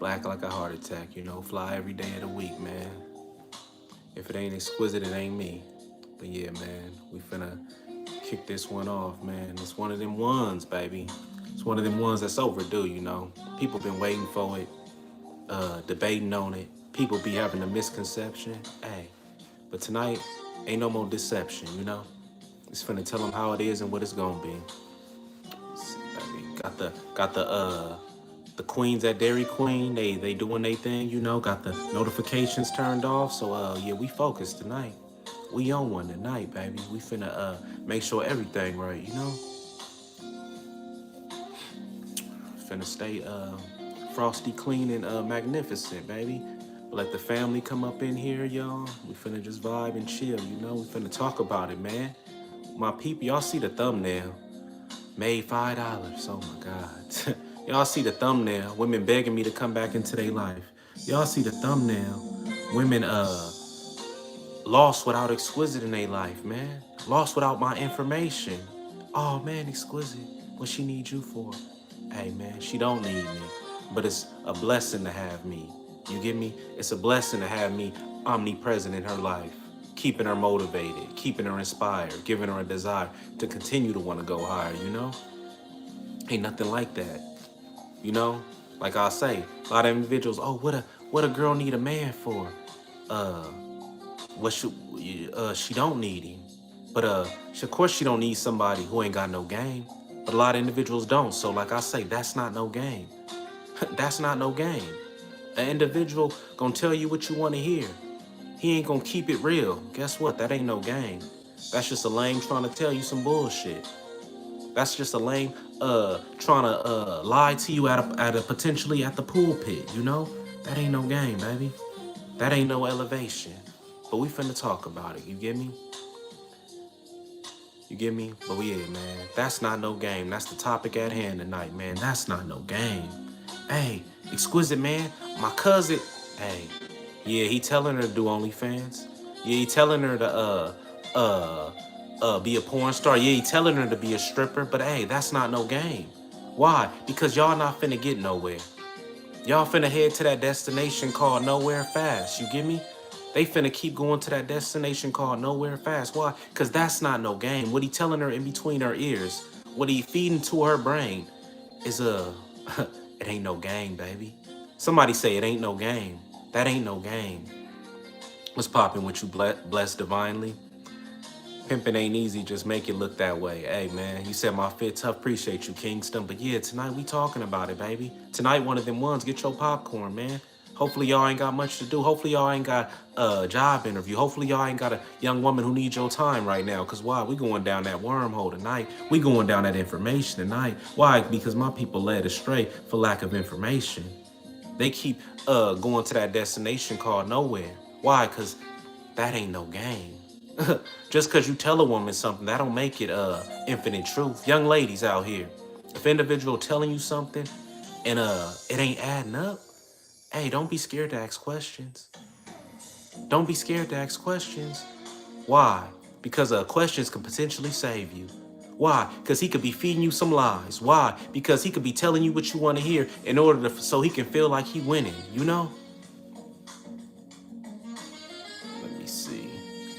Act like a heart attack, fly every day of the week, man. If it ain't exquisite, it ain't me. But yeah, man, we finna kick this one off, man. It's one of them ones, baby. It's one of them ones that's overdue. People been waiting for it, debating on it. People be having a misconception. Hey, but tonight, ain't no more deception. It's finna tell them how it is and what it's gonna be. See, baby. Got the queens at Dairy Queen. They doing their thing. Got the notifications turned off. So yeah, we focused tonight. We on one tonight, baby. We finna make sure everything right. Finna stay frosty, clean, and magnificent, baby. Let the family come up in here, y'all. We finna just vibe and chill. We finna talk about it, man. My people, y'all see the thumbnail. Made $5. Oh my God. Y'all see the thumbnail. Women begging me to come back into their life. Y'all see the thumbnail. Women lost without exquisite in their life, man. Lost without my information. Oh man, exquisite. What she need you for? Hey man, she don't need me. But it's a blessing to have me. You get me? It's a blessing to have me omnipresent in her life. Keeping her motivated, keeping her inspired, giving her a desire to continue to want to go higher. Ain't nothing like that. Like I say, a lot of individuals, oh, what a girl need a man for? What she don't need him. But of course she don't need somebody who ain't got no game. But a lot of individuals don't. So like I say, that's not no game. That's not no game. An individual gonna tell you what you want to hear. He ain't gonna keep it real. Guess what? That ain't no game. That's just a lame trying to tell you some bullshit. That's just a lame trying to lie to you at a potentially at the pulpit. That ain't no game, baby. That ain't no elevation. But we finna talk about it. You get me? You get me? But yeah, man, that's not no game. That's the topic at hand tonight, man. That's not no game. Hey, exquisite, man. My cousin. Hey, yeah, he telling her to do OnlyFans. Yeah, he telling her to be a porn star. Yeah, he telling her to be a stripper. But hey, that's not no game. Why? Because y'all not finna get nowhere. Y'all finna head to that destination called nowhere fast. You get me? They finna keep going to that destination called nowhere fast. Why? Because that's not no game. What he telling her in between her ears, what he feeding to her brain is it ain't no game, baby. Somebody say it ain't no game. That ain't no game. What's popping with you, blessed divinely? Pimping ain't easy, just make it look that way. Hey, man, you said my fit tough. Appreciate you, Kingston. But yeah, tonight we talking about it, baby. Tonight, one of them ones, get your popcorn, man. Hopefully y'all ain't got much to do. Hopefully y'all ain't got a job interview. Hopefully y'all ain't got a young woman who needs your time right now. Because why? We going down that wormhole tonight. We going down that information tonight. Why? Because my people led astray for lack of information. They keep going to that destination called nowhere. Why? Because that ain't no game. Just because you tell a woman something, that don't make it infinite truth. Young ladies out here, if an individual telling you something and it ain't adding up, hey, don't be scared to ask questions. Don't be scared to ask questions. Why? Because questions can potentially save you. Why? Because he could be feeding you some lies. Why? Because he could be telling you what you want to hear in order to so he can feel like he winning. Let me see.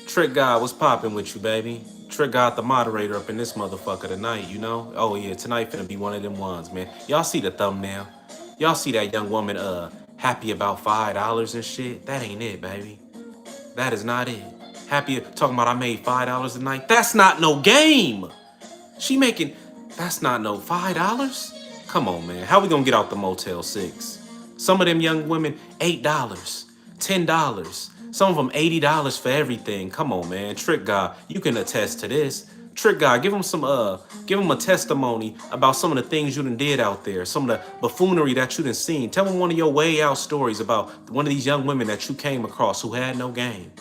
Trick God, what's popping with you, baby? Trick God, the moderator up in this motherfucker tonight. Oh yeah, tonight finna be one of them ones, man. Y'all see the thumbnail? Y'all see that young woman happy about $5 and shit? That ain't it, baby. That is not it. Happy talking about I made $5 a night. That's not no game. She making, that's not no $5. Come on, man. How we gonna get out the Motel 6? Some of them young women, $8, $10. Some of them $80 for everything. Come on, man. Trick God, you can attest to this. Trick God, give him a testimony about some of the things you done did out there, some of the buffoonery that you done seen. Tell him one of your way out stories about one of these young women that you came across who had no game.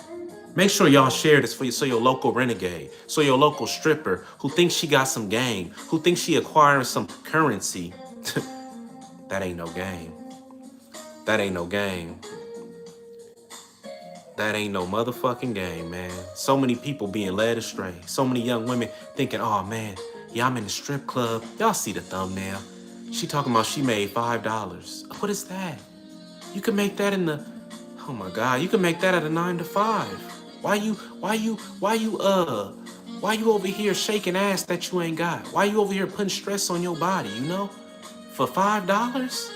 Make sure y'all share this so your local renegade, so your local stripper who thinks she got some game, who thinks she acquiring some currency. That ain't no game. That ain't no game. That ain't no motherfucking game, man. So many people being led astray. So many young women thinking, oh man, yeah, I'm in the strip club. Y'all see the thumbnail. She talking about she made $5. What is that? You can make that in the, oh my God, you can make that at a 9 to 5. Why you over here shaking ass that you ain't got? Why you over here putting stress on your body, you know? For $5?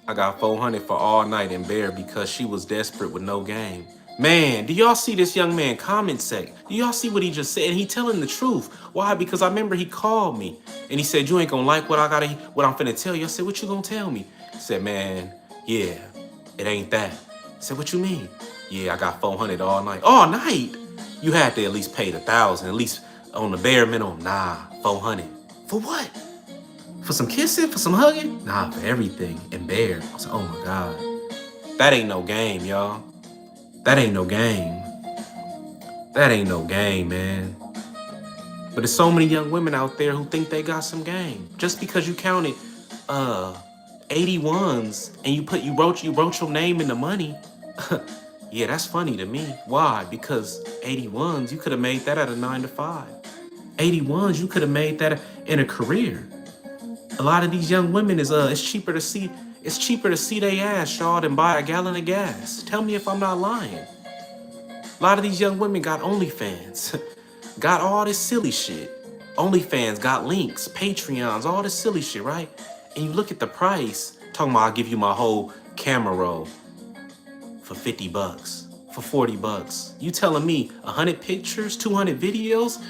I got 400 for all night in Bear because she was desperate with no game. Man, do y'all see this young man comment sec? Do y'all see what he just said? He telling the truth. Why? Because I remember he called me and he said, you ain't gonna like what I'm finna tell you. I said, what you gonna tell me? He said, man, yeah, it ain't that. I said, what you mean? Yeah, I got 400 all night. All night? You had to at least pay the 1,000, at least on the bare minimum. Nah, 400. For what? For some kissing? For some hugging? Nah, for everything. And Bear. I was like, oh my God. That ain't no game, y'all. That ain't no game. That ain't no game, man. But there's so many young women out there who think they got some game. Just because you counted 81s and you wrote your name in the money. Yeah, that's funny to me. Why? Because 81s, you could have made that at a 9 to 5. 81s, you could have made that in a career. A lot of these young women it's cheaper to see their ass, y'all, than buy a gallon of gas. Tell me if I'm not lying. A lot of these young women got OnlyFans, got all this silly shit. OnlyFans got links, Patreons, all this silly shit, right? And you look at the price, talking about I'll give you my whole camera roll for $50, for $40. You telling me 100 pictures, 200 videos?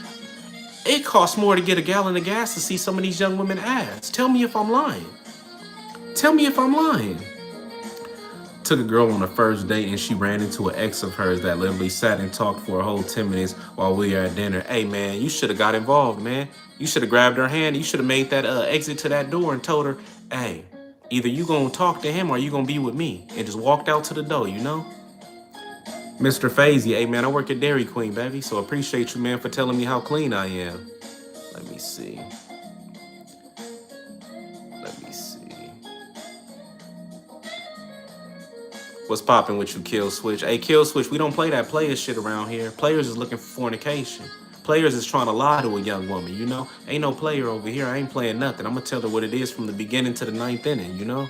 It costs more to get a gallon of gas to see some of these young women ass. Tell me if I'm lying. Tell me if I'm lying. Took a girl on a first date and she ran into an ex of hers that literally sat and talked for a whole 10 minutes while we were at dinner. Hey man, you should have got involved, man. You should have grabbed her hand. You should have made that exit to that door and told her, hey, either you gonna talk to him or you gonna be with me. And just walked out to the door, you know? Mr. Fazy, hey man, I work at Dairy Queen, baby. So appreciate you, man, for telling me how clean I am. Let me see. What's popping with you, Kill Switch? Hey, Kill Switch, we don't play that player shit around here. Players is looking for fornication. Players is trying to lie to a young woman, you know? Ain't no player over here. I ain't playing nothing. I'm gonna tell her what it is from the beginning to the 9th inning, you know?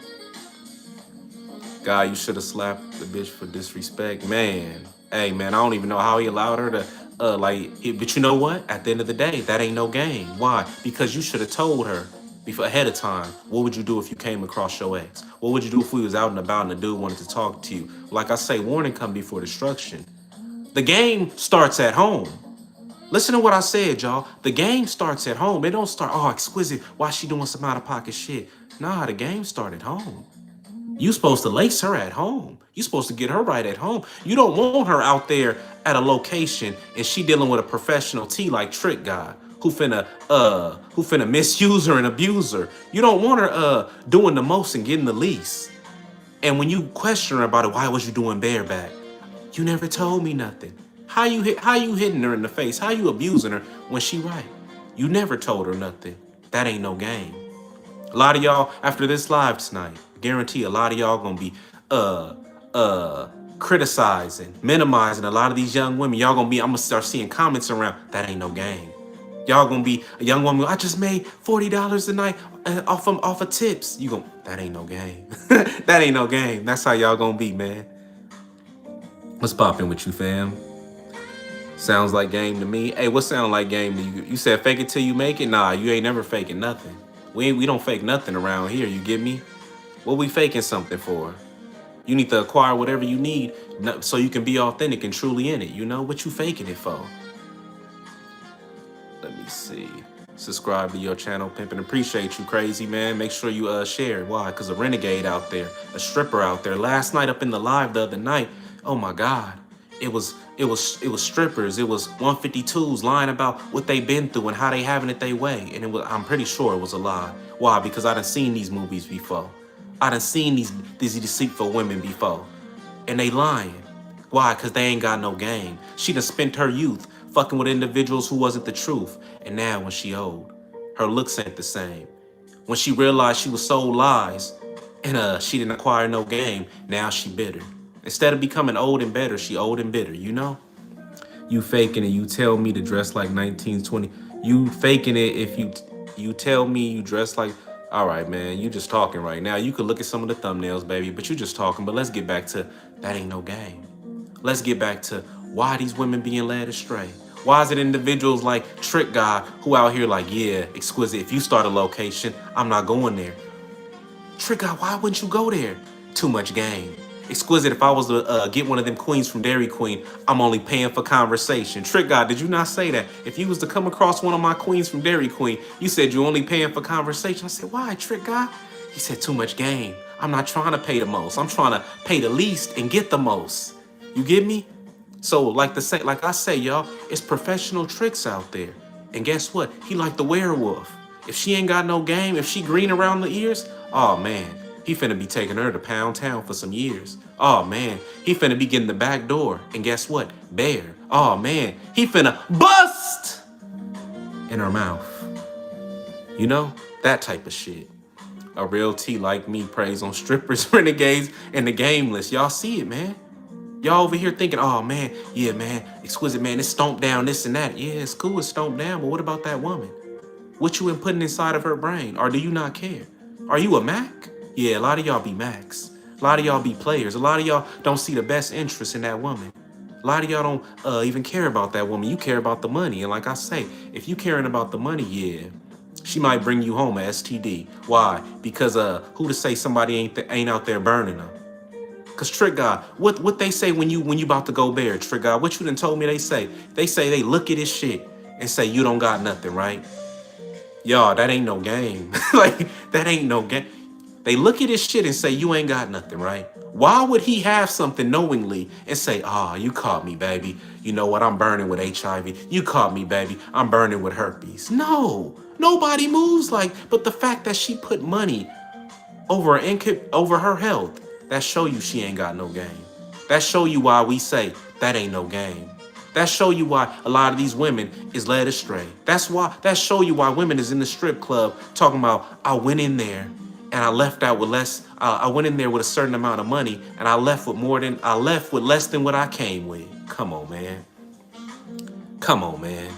Guy, you should have slapped the bitch for disrespect. Man, hey, man, I don't even know how he allowed her to, but you know what? At the end of the day, that ain't no game. Why? Because you should have told her ahead of time, what would you do if you came across your ex? What would you do if we was out and about and the dude wanted to talk to you? Like I say, warning come before destruction. The game starts at home. Listen to what I said, y'all. The game starts at home. It don't start, oh, exquisite, why she doing some out-of-pocket shit? Nah, the game started home. You supposed to lace her at home. You supposed to get her right at home. You don't want her out there at a location and she dealing with a professional T like Trick Guy who finna misuse her and abuse her. You don't want her doing the most and getting the least. And when you question her about it, why was you doing bareback? You never told me nothing. How you hitting her in the face? How you abusing her when she right? You never told her nothing. That ain't no game. A lot of y'all after this live tonight, guarantee a lot of y'all gonna be criticizing, minimizing a lot of these young women. I'm gonna start seeing comments around, that ain't no game. Y'all gonna be a young woman, I just made $40 a night off of tips. That ain't no game. That ain't no game. That's how y'all gonna be, man. What's popping with you, fam? Sounds like game to me. Hey, what sound like game to you? You said fake it till you make it? Nah, you ain't never faking nothing. We don't fake nothing around here, you get me? What we faking something for? You need to acquire whatever you need so you can be authentic and truly in it, you know? What you faking it for? Let me see. Subscribe to your channel, Pimpin'. Appreciate you, crazy man. Make sure you share. Why? Because a renegade out there, a stripper out there. Last night up in the live the other night, oh my God, it was strippers. It was 152s lying about what they been through and how they having it their way. And I'm pretty sure it was a lie. Why? Because I done seen these movies before. I done seen these deceitful women before. And they lying. Why? Because they ain't got no game. She done spent her youth fucking with individuals who wasn't the truth. And now when she old, her looks ain't the same. When she realized she was sold lies and she didn't acquire no game, now she bitter. Instead of becoming old and better, she old and bitter, you know? You faking it, you tell me to dress like 1920. You faking it if you tell me you dress like All right, man, you just talking right now. You could look at some of the thumbnails, baby, but you just talking. But let's get back to that ain't no game. Let's get back to why these women being led astray. Why is it individuals like Trick God who out here like, yeah, Exquisite, if you start a location, I'm not going there. Trick God, why wouldn't you go there? Too much game. Exquisite, if I was to get one of them queens from Dairy Queen, I'm only paying for conversation. Trick God, did you not say that? If you was to come across one of my queens from Dairy Queen, you said you only paying for conversation. I said, why, Trick God? He said, too much game. I'm not trying to pay the most. I'm trying to pay the least and get the most. You get me? So like I say, y'all, it's professional tricks out there. And guess what? He like the werewolf. If she ain't got no game, if she green around the ears, oh man, he finna be taking her to Pound Town for some years. Oh man, he finna be getting the back door. And guess what? Bear. Oh man, he finna bust in her mouth. You know? That type of shit. A real T like me preys on strippers, renegades, and the gameless. Y'all see it, man. Y'all over here thinking, oh man, yeah, man, Exquisite, man, it's stomped down, this and that. Yeah, it's cool, it's stomped down, but what about that woman? What you been putting inside of her brain? Or do you not care? Are you a Mac? Yeah, a lot of y'all be Macs. A lot of y'all be players. A lot of y'all don't see the best interest in that woman. A lot of y'all don't even care about that woman. You care about the money. And like I say, if you caring about the money, yeah, she might bring you home a STD. Why? Because who to say somebody ain't out there burning them? Cause Trick God, what they say when you about to go bare, Trick God, what you done told me they say? They say they look at this shit and say you don't got nothing, right? Y'all, that ain't no game. Like, that ain't no game. They look at his shit and say, you ain't got nothing, right? Why would he have something knowingly and say, ah, you caught me, baby. You know what? I'm burning with HIV. You caught me, baby. I'm burning with herpes. No, nobody moves like, but the fact that she put money over her health, that show you she ain't got no game. That show you why we say that ain't no game. That show you why a lot of these women is led astray. That show you why women is in the strip club talking about, I went in there and I left out with less. I went in there with a certain amount of money and I left with less than what I came with. Come on, man. Come on, man.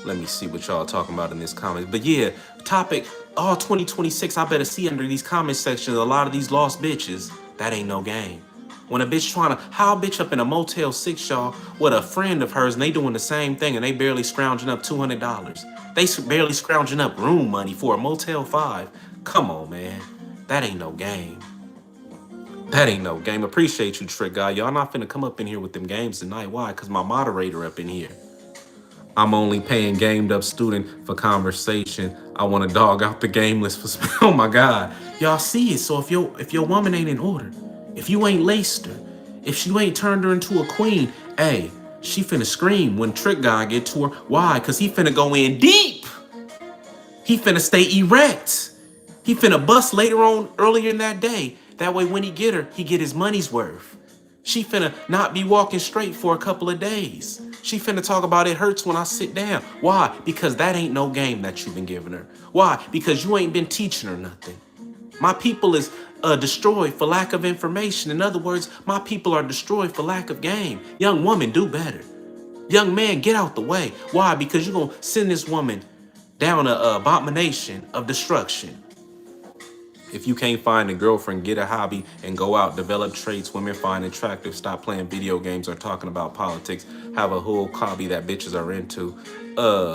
Let me see what y'all talking about in this comment. But yeah, topic, all 2026, I better see under these comment sections a lot of these lost bitches. That ain't no game. When a bitch how a bitch up in a Motel 6, y'all, with a friend of hers, and they doing the same thing, and they barely scrounging up $200. They barely scrounging up room money for a Motel 5. Come on, man. That ain't no game. That ain't no game. Appreciate you, Trick Guy. Y'all not finna come up in here with them games tonight. Why? Because my moderator up in here. I'm only paying gamed up student for conversation. I want to dog out the gameless for oh my God. Y'all see it. So if your woman ain't in order, if you ain't laced her, if you ain't turned her into a queen, hey, she finna scream when Trick Guy get to her. Why? Because he finna go in deep. He finna stay erect. He finna bust later on earlier in that day. That way when he get her, he get his money's worth. She finna not be walking straight for a couple of days. She finna talk about it hurts when I sit down. Why? Because that ain't no game that you've been giving her. Why? Because you ain't been teaching her nothing. My people is destroyed for lack of information. In other words, my people are destroyed for lack of game. Young woman, do better. Young man, get out the way. Why? Because you're going to send this woman down a abomination of destruction. If you can't find a girlfriend, get a hobby and go out, develop traits women find attractive, stop playing video games or talking about politics, have a whole hobby that bitches are into.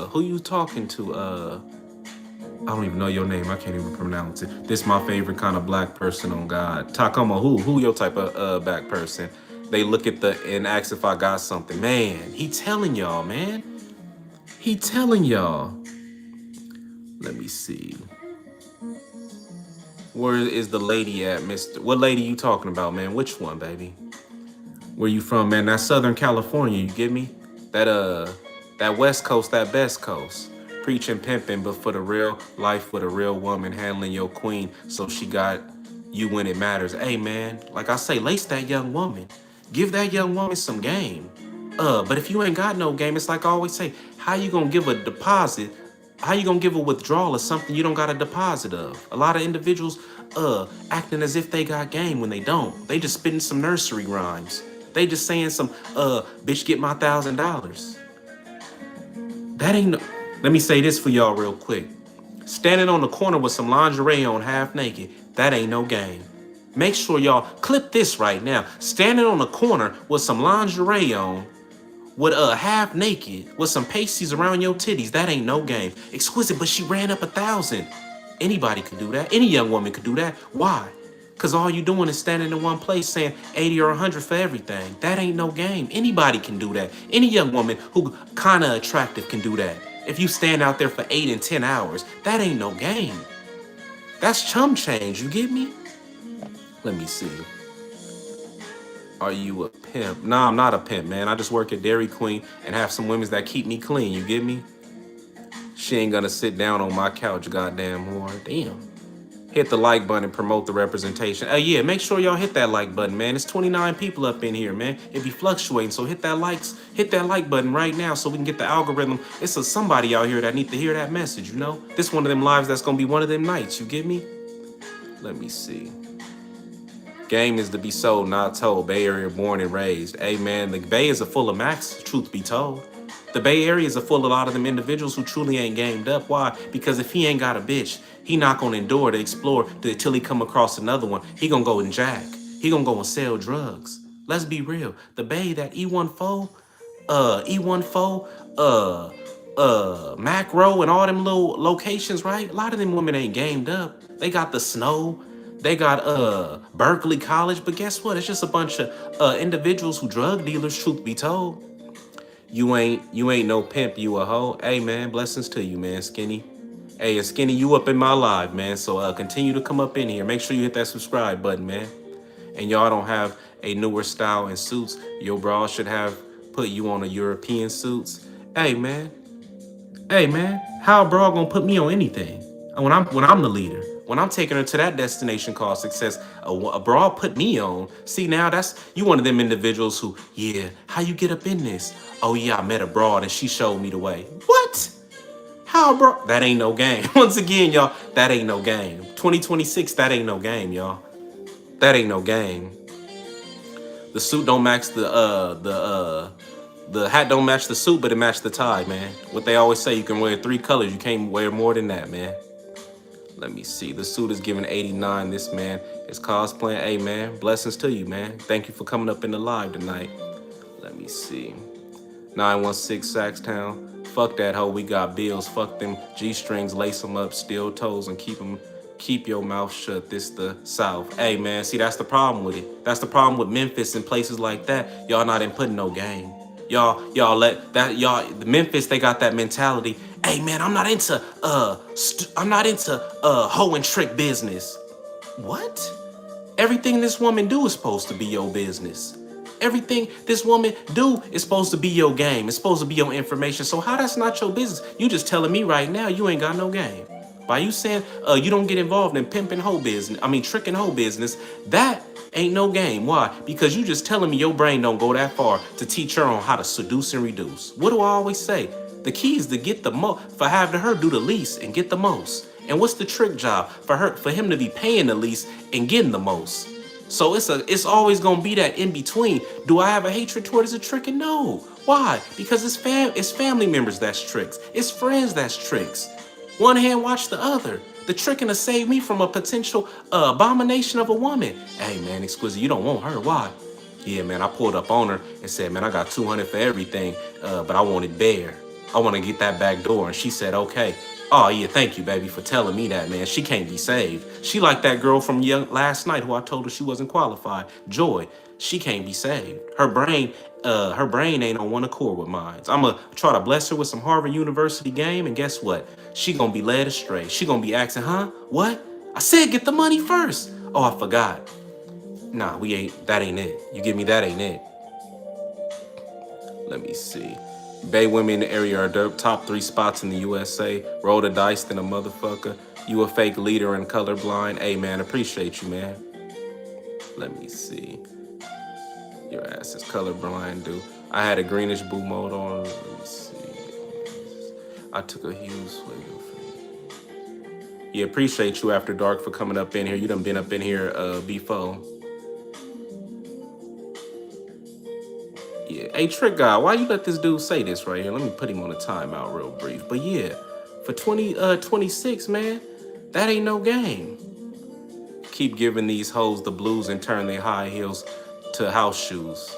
Who you talking to? I don't even know your name. I can't even pronounce it. This my favorite kind of black person on God. Takoma, who your type of black person? They look at and ask if I got something. Man, he telling y'all, man. He telling y'all. Let me see. Where is the lady at, Mr.? What lady you talking about, man? Which one, baby? Where you from, man? That's Southern California, you get me? That West Coast, that best coast. Preaching, pimping, but for the real life with a real woman, handling your queen so she got you when it matters. Hey, man, like I say, lace that young woman. Give that young woman some game. But if you ain't got no game, it's like I always say, how you gonna give a deposit? How you gonna give a withdrawal of something you don't got a deposit of? A lot of individuals acting as if they got game when they don't. They just spitting some nursery rhymes. They just saying some bitch get my $1,000. That ain't no. Let me say this for y'all real quick. Standing on the corner with some lingerie on half naked, that ain't no game. Make sure y'all clip this right now. Standing on the corner with some lingerie on, with half naked, with some pasties around your titties, that ain't no game. Exquisite, but she ran up 1,000. Anybody could do that. Any young woman could do that. Why? Because all you doing is standing in one place saying 80 or 100 for everything. That ain't no game. Anybody can do that. Any young woman who kind of attractive can do that. If you stand out there for 8 and 10 hours, that ain't no game. That's chum change, you get me? Let me see. Are you a pimp? Nah, I'm not a pimp, man. I just work at Dairy Queen and have some women that keep me clean, you get me? She ain't gonna sit down on my couch, goddamn whore. Damn. Hit the like button and promote the representation. Yeah, make sure y'all hit that like button, man. It's 29 people up in here, man. It be fluctuating, so hit that like button right now so we can get the algorithm. It's somebody out here that need to hear that message, you know? This one of them lives that's gonna be one of them nights, you get me? Let me see. Game is to be sold, not told. Bay Area born and raised. Hey, man, the Bay is a full of Max, truth be told. The Bay Area is a full of a lot of them individuals who truly ain't gamed up. Why? Because if he ain't got a bitch, he not gonna endure to explore until he come across another one. He gonna go and jack. He gonna go and sell drugs. Let's be real. The Bay, that E14, Macro and all them little locations, right? A lot of them women ain't gamed up. They got the snow. They got Berkeley College, but guess what? It's just a bunch of individuals who drug dealers, truth be told. You ain't no pimp, you a hoe. Hey man, blessings to you, man, Skinny. Hey, Skinny, you up in my live, man. So continue to come up in here. Make sure you hit that subscribe button, man. And y'all don't have a newer style in suits. Your bra should have put you on a European suits. Hey man. Hey man, how a bra gonna put me on anything? When I'm the leader. When I'm taking her to that destination called success, a bra put me on. See, now that's, you one of them individuals who, yeah, how you get up in this? Oh yeah, I met a broad and she showed me the way. What? How, bro? That ain't no game. Once again, y'all, that ain't no game. 2026, that ain't no game, y'all. That ain't no game. The suit don't match the hat don't match the suit, but it matched the tie, man. What they always say, you can wear 3 colors. You can't wear more than that, man. Let me see. The suit is giving 89. This man is cosplaying. Hey, man, blessings to you, man. Thank you for coming up in the live tonight. Let me see. 916 Saxtown. Fuck that hoe. We got bills. Fuck them G-strings. Lace them up. Steel toes and keep your mouth shut. This the South. Hey, man. See, that's the problem with it. That's the problem with Memphis and places like that. Y'all not inputting no game. Y'all let that, the Memphis, they got that mentality. Hey man, I'm not into hoe and trick business. What? Everything this woman do is supposed to be your business. Everything this woman do is supposed to be your game. It's supposed to be your information. So how that's not your business? You just telling me right now you ain't got no game. By you saying you don't get involved in pimping hoe business, tricking hoe business, that ain't no game. Why? Because you just telling me your brain don't go that far to teach her on how to seduce and reduce. What do I always say? The key is to get the most, for having her do the least and get the most. And what's the trick job? For him to be paying the least and getting the most. So it's always gonna be that in between. Do I have a hatred towards a trick? And no. Why? Because it's family members that's tricks. It's friends that's tricks. One hand watch the other. The tricking to save me from a potential abomination of a woman. Hey man, Exquisite, you don't want her. Why? Yeah man, I pulled up on her and said, man, I got 200 for everything, but I want it bare. I want to get that back door. And she said, okay. Oh yeah, thank you, baby, for telling me that, man. She can't be saved. She like that girl from last night who I told her she wasn't qualified. Joy, she can't be saved. Her brain ain't on one accord with mine. I'm gonna try to bless her with some Harvard University game, and guess what? She gonna be led astray. She gonna be asking, huh? What? I said get the money first. Oh, I forgot. Nah, that ain't it. You give me that ain't it. Let me see. Bay women in the area are the top 3 spots in the USA. Roll the dice than a motherfucker. You a fake leader and colorblind. Hey man, appreciate you, man. Let me see. Your ass is colorblind, dude. I had a greenish boo mode on. Let me see. I took a huge swig of. Yeah, appreciate you After Dark for coming up in here. You done been up in here before. Yeah, hey Trick Guy, why you let this dude say this right here? Let me put him on a timeout real brief. But yeah, For 2026, man, that ain't no game. Keep giving these hoes the blues and turn their high heels to house shoes.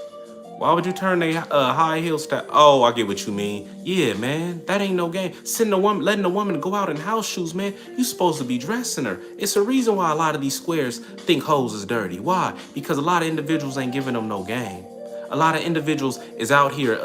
Why would you turn their high heels to? Oh, I get what you mean. Yeah, man, that ain't no game. Sending a woman, letting a woman go out in house shoes, man. You supposed to be dressing her. It's a reason why a lot of these squares think hoes is dirty. Why? Because a lot of individuals ain't giving them no game. A lot of individuals is out here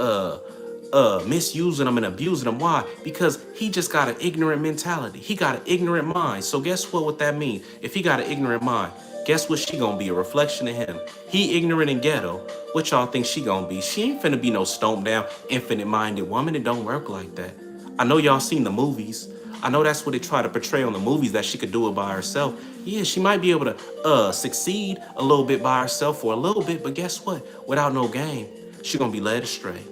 misusing them and abusing them. Why? Because he just got an ignorant mentality. He got an ignorant mind. So guess what that means? If he got an ignorant mind, guess what she gonna be? A reflection of him. He ignorant and ghetto. What y'all think she gonna be? She ain't finna be no stomp down, infinite minded woman. It don't work like that. I know y'all seen the movies. I know that's what they try to portray on the movies, that she could do it by herself. Yeah, she might be able to succeed a little bit by herself for a little bit, but guess what? Without no game, she gonna be led astray.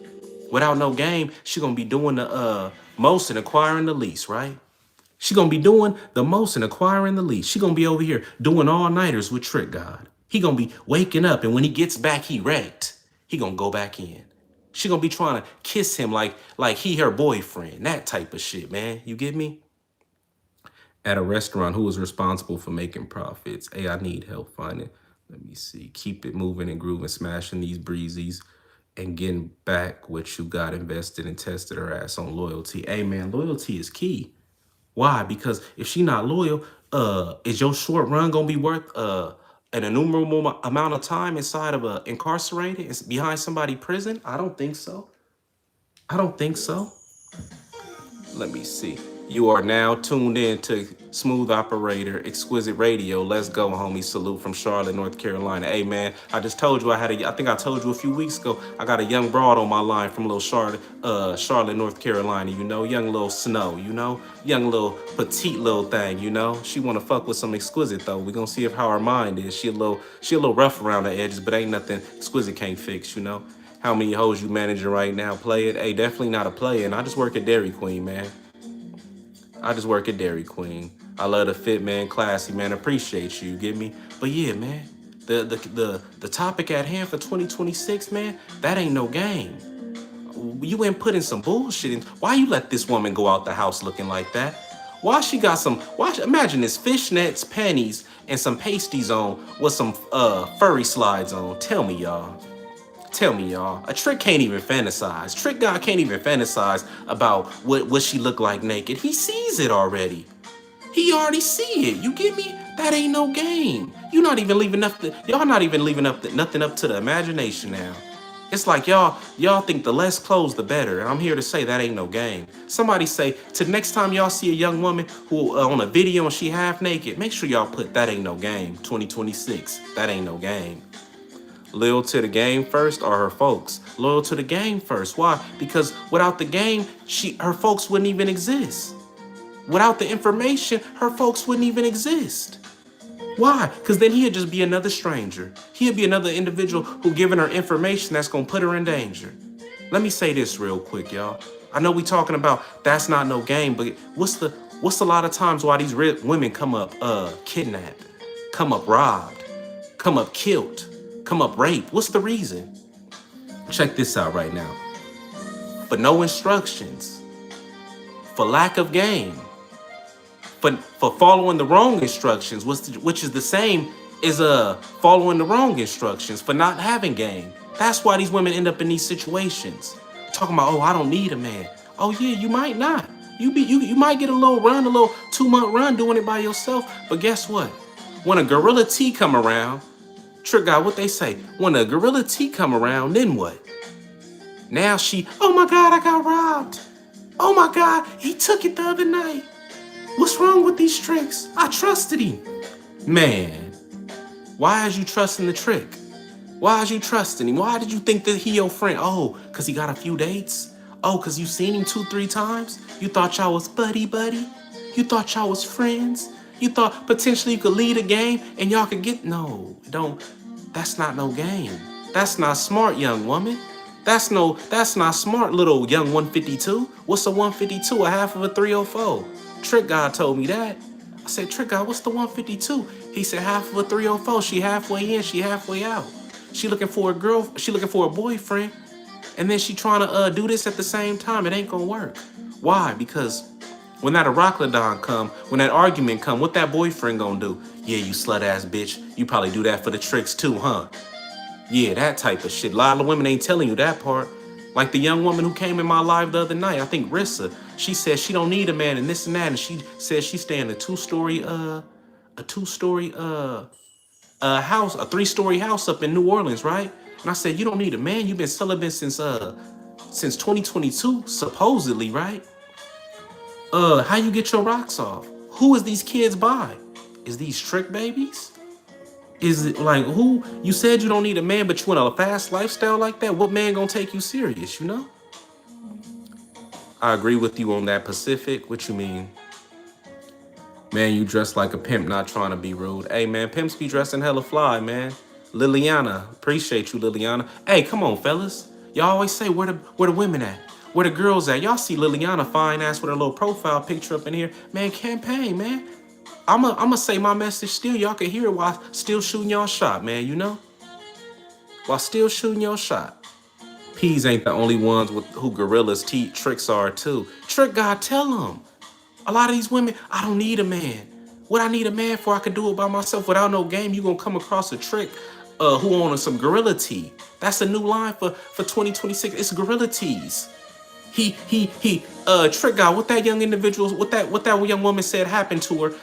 Without no game, she gonna be doing the most and acquiring the least, right? She gonna be doing the most and acquiring the least. She gonna be over here doing all-nighters with Trick God. He gonna be waking up, and when he gets back, he wrecked. He gonna go back in. She gonna be trying to kiss him like he her boyfriend. That type of shit, man. You get me? At a restaurant, who is responsible for making profits? Hey, I need help finding. Let me see. Keep it moving and grooving, smashing these breezies and getting back what you got invested and tested her ass on loyalty. Hey man, loyalty is key. Why? Because if she not loyal, is your short run gonna be worth an innumerable amount of time inside of a incarcerated behind somebody prison? I don't think so. I don't think so. Let me see. You are now tuned in to Smooth Operator, Exquisite Radio. Let's go, homie. Salute from Charlotte, North Carolina. Hey, man, I just told you I think I told you a few weeks ago, I got a young broad on my line from little Charlotte, North Carolina, you know, young little Snow, you know, young little petite little thing, you know. She want to fuck with some Exquisite, though. We're going to see how her mind is. She a little rough around the edges, but ain't nothing Exquisite can't fix, you know. How many hoes you managing right now? Play it? Hey, definitely not a play. And I just work at Dairy Queen, man. I just work at Dairy Queen. I love the fit, man, classy, man. Appreciate you, get me? But yeah, man, the topic at hand for 2026, man, that ain't no game. You ain't putting some bullshit in. Why you let this woman go out the house looking like that? Why she got some, imagine this, fishnets, panties, and some pasties on with some furry slides on. Tell me, y'all. Tell me, y'all. A Trick can't even fantasize. Trick God can't even fantasize about what she look like naked. He sees it already. He already see it. You get me? That ain't no game. Y'all not even leaving nothing up to the imagination now. It's like y'all think the less clothes the better. And I'm here to say that ain't no game. Somebody say, to the next time y'all see a young woman who on a video and she half naked, make sure y'all put that ain't no game. 2026. That ain't no game. Loyal to the game first or her folks? Loyal to the game first. Why? Because without the game, her folks wouldn't even exist. Without the information, her folks wouldn't even exist. Why? Because then he'd just be another stranger. He'd be another individual who giving her information that's gonna put her in danger. Let me say this real quick, y'all. I know we talking about that's not no game, but what's a lot of times why these women come up kidnapped, come up robbed, come up killed, come up raped? What's the reason? Check this out right now. For no instructions, for lack of game, for following the wrong instructions, which is the same as following the wrong instructions, for not having game. That's why these women end up in these situations. Talking about, oh, I don't need a man. Oh yeah, you might not. You might get a little 2-month run doing it by yourself. But guess what? When a gorilla T come around, Trick God, what they say? When a gorilla T come around, then what? Now oh my God, I got robbed. Oh my God, he took it the other night. What's wrong with these tricks? I trusted him. Man, why is you trusting the Trick? Why is you trusting him? Why did you think that he your friend? Oh, because he got a few dates? Oh, because you seen him 2-3 times? You thought y'all was buddy? You thought y'all was friends? You thought potentially you could lead a game and y'all could get... No, don't. That's not no game. That's not smart, young woman. That's not smart, little young 152. What's a 152? A half of a 304. Trick God told me that. I said, Trick God, what's the 152? He said, half of a 304. She halfway in, she halfway out. She looking for a boyfriend. And then she trying to do this at the same time. It ain't gonna work. Why? Because When that Arachnidon come, when that argument come, what that boyfriend gonna do? Yeah, you slut ass bitch. You probably do that for the tricks too, huh? Yeah, that type of shit. A lot of women ain't telling you that part. Like the young woman who came in my live the other night, I think Rissa. She said she don't need a man and this and that, and she said she stay in a house, a 3-story house up in New Orleans, right? And I said, you don't need a man. You've been celibate since 2022, supposedly, right? How you get your rocks off? Who is these kids by? Is these trick babies? Is it like who? You said you don't need a man, but you want a fast lifestyle like that? What man gonna take you serious, you know? I agree with you on that, Pacific. What you mean? Man, you dress like a pimp, not trying to be rude. Hey, man, pimps be dressing hella fly, man. Liliana, appreciate you, Liliana. Hey, come on, fellas. Y'all always say, where the women at? Where the girls at? Y'all see Liliana fine ass with her little profile picture up in here. Man, campaign, man. I'ma say my message still. Y'all can hear it while still shooting y'all shot, man, you know? While still shooting your shot. Peas ain't the only ones with who gorillas tricks are too. Trick God, tell them. A lot of these women, I don't need a man. What I need a man for, I could do it by myself without no game. You gonna come across a trick who on some gorilla tea. That's a new line for 2026. It's gorilla teas. Trick God, what that young individual, what that young woman said happened to her,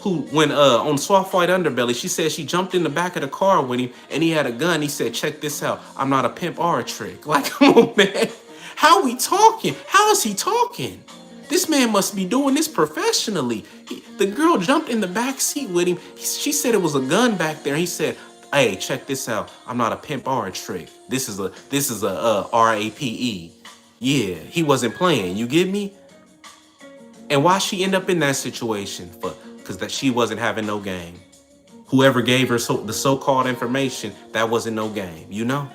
who when on Soft White Underbelly, she said she jumped in the back of the car with him and he had a gun. He said, check this out. I'm not a pimp or a trick. Like, come on, man. How we talking? How is he talking? This man must be doing this professionally. The girl jumped in the back seat with him. She said it was a gun back there. He said, hey, check this out. I'm not a pimp or a trick. This is a RAPE. Yeah, he wasn't playing. You get me? And why she end up in that situation? Because that she wasn't having no game. Whoever gave her the so-called information, that wasn't no game, you know?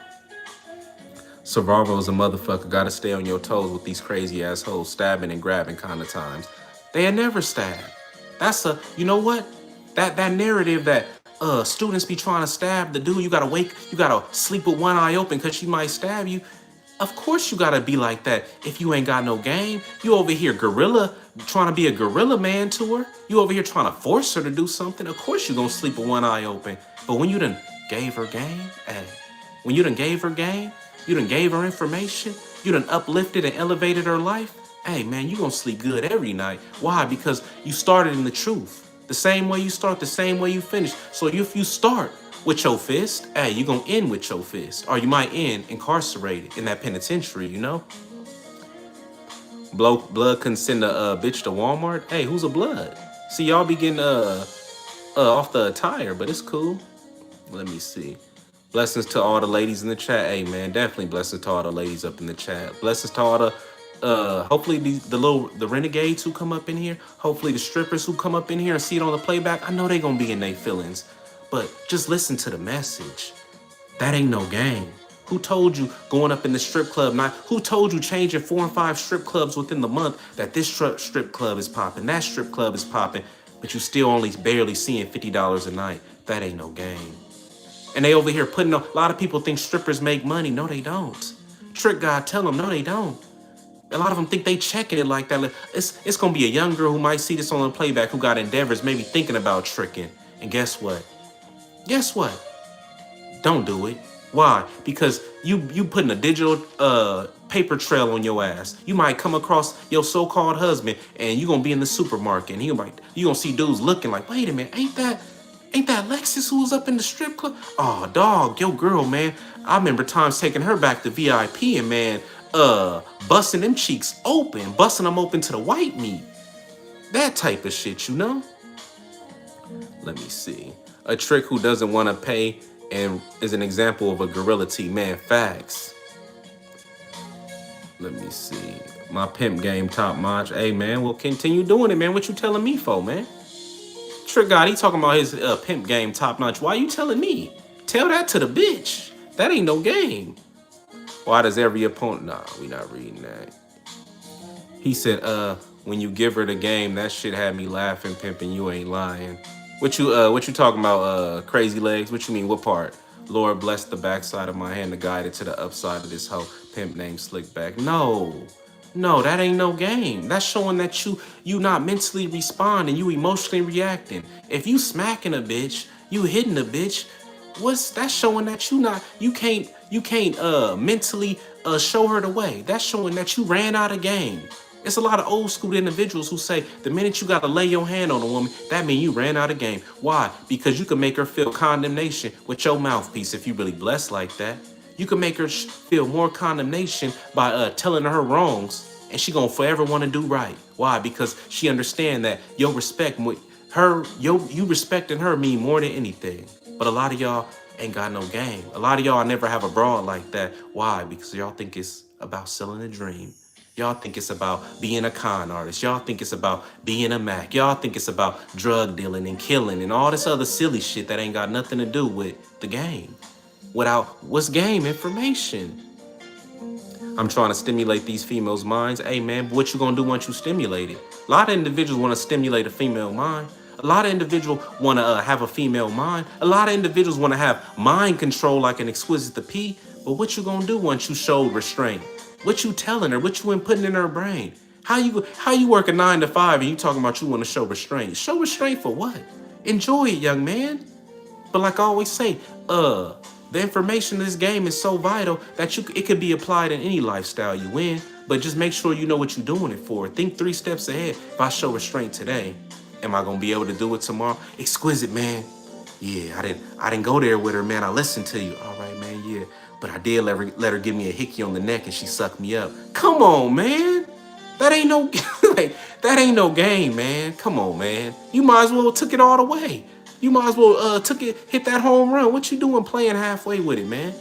Survival is a motherfucker. Gotta stay on your toes with these crazy assholes stabbing and grabbing kind of times. They had never stabbed. That's you know what? That narrative that students be trying to stab the dude, you gotta sleep with one eye open because she might stab you. Of course you gotta be like that if you ain't got no game. You over here trying to be a gorilla man to her. You over here trying to force her to do something. Of course you gonna sleep with one eye open. But when you done gave her game, hey, when you done gave her game, you done gave her information, you done uplifted and elevated her life, hey man, you gonna sleep good every night. Why? Because you started in the truth. The same way you start, the same way you finish. So if you start with your fist, hey, you gonna end with your fist. Or you might end incarcerated in that penitentiary, you know? Blood couldn't send a bitch to Walmart. Hey, who's a blood? See, y'all be getting off the attire, but it's cool. Let me see. Blessings to all the ladies in the chat. Hey man, definitely blessings to all the ladies up in the chat. Blessings to all the hopefully the renegades who come up in here. Hopefully the strippers who come up in here and see it on the playback. I know they gonna be in their feelings. But just listen to the message. That ain't no game. Who told you going up in the strip club night? Who told you changing 4 and 5 strip clubs within the month that this strip club is popping, that strip club is popping, but you still only barely seeing $50 a night? That ain't no game. And they over here putting a lot of people think strippers make money. No, they don't. Trick God, tell them, no, they don't. A lot of them think they checking it like that. It's going to be a young girl who might see this on the playback who got endeavors, maybe thinking about tricking. And guess what? Guess what? Don't do it. Why? Because you putting a digital paper trail on your ass. You might come across your so-called husband and you going to be in the supermarket and you going to see dudes looking like, wait a minute, ain't that Lexus who was up in the strip club? Oh, dog, your girl, man. I remember times taking her back to VIP and, man, busting them cheeks open, busting them open to the white meat. That type of shit, you know? Let me see. A trick who doesn't want to pay and is an example of a gorilla tee. Man, facts. Let me see. My pimp game top notch. Hey, man, we'll continue doing it, man. What you telling me for, man? Trick God, he talking about his pimp game top notch. Why you telling me? Tell that to the bitch. That ain't no game. Why does every opponent... Nah, we not reading that. He said, when you give her the game, that shit had me laughing, pimping, you ain't lying. What you talking about, crazy legs? What you mean, what part? Lord bless the backside of my hand to guide it to the upside of this hoe. Pimp named Slickback. No. No, that ain't no game. That's showing that you not mentally responding, you emotionally reacting. If you smacking a bitch, you hitting a bitch, what's that's showing that you can't mentally show her the way. That's showing that you ran out of game. It's a lot of old school individuals who say the minute you gotta lay your hand on a woman, that means you ran out of game. Why? Because you can make her feel condemnation with your mouthpiece if you really blessed like that. You can make her feel more condemnation by telling her wrongs, and she gonna forever want to do right. Why? Because she understand that your respect, you respecting her mean more than anything. But a lot of y'all ain't got no game. A lot of y'all never have a broad like that. Why? Because y'all think it's about selling a dream. Y'all think it's about being a con artist. Y'all think it's about being a Mac. Y'all think it's about drug dealing and killing and all this other silly shit that ain't got nothing to do with the game. Without what's game? Information. I'm trying to stimulate these females' minds. Hey man, what you gonna do once you stimulate it? A lot of individuals want to stimulate a female mind. A lot of individuals want to have a female mind. A lot of individuals want to have mind control like an exquisite the P. But what you gonna do once you show restraint? What you telling her? What you putting in her brain? How you work a 9 to 5 and you talking about you want to show restraint? Show restraint for what? Enjoy it, young man. But like I always say, the information in this game is so vital that it could be applied in any lifestyle you in. But just make sure you know what you're doing it for. Think 3 steps ahead. If I show restraint today, am I gonna be able to do it tomorrow? Exquisite, man. Yeah, I didn't go there with her, man. I listened to you. All right, man. Yeah, but I did let her give me a hickey on the neck and she sucked me up. Come on, man. That ain't no like, that ain't no game, man. Come on, man. You might as well took it all the way. You might as well hit that home run. What you doing playing halfway with it, man?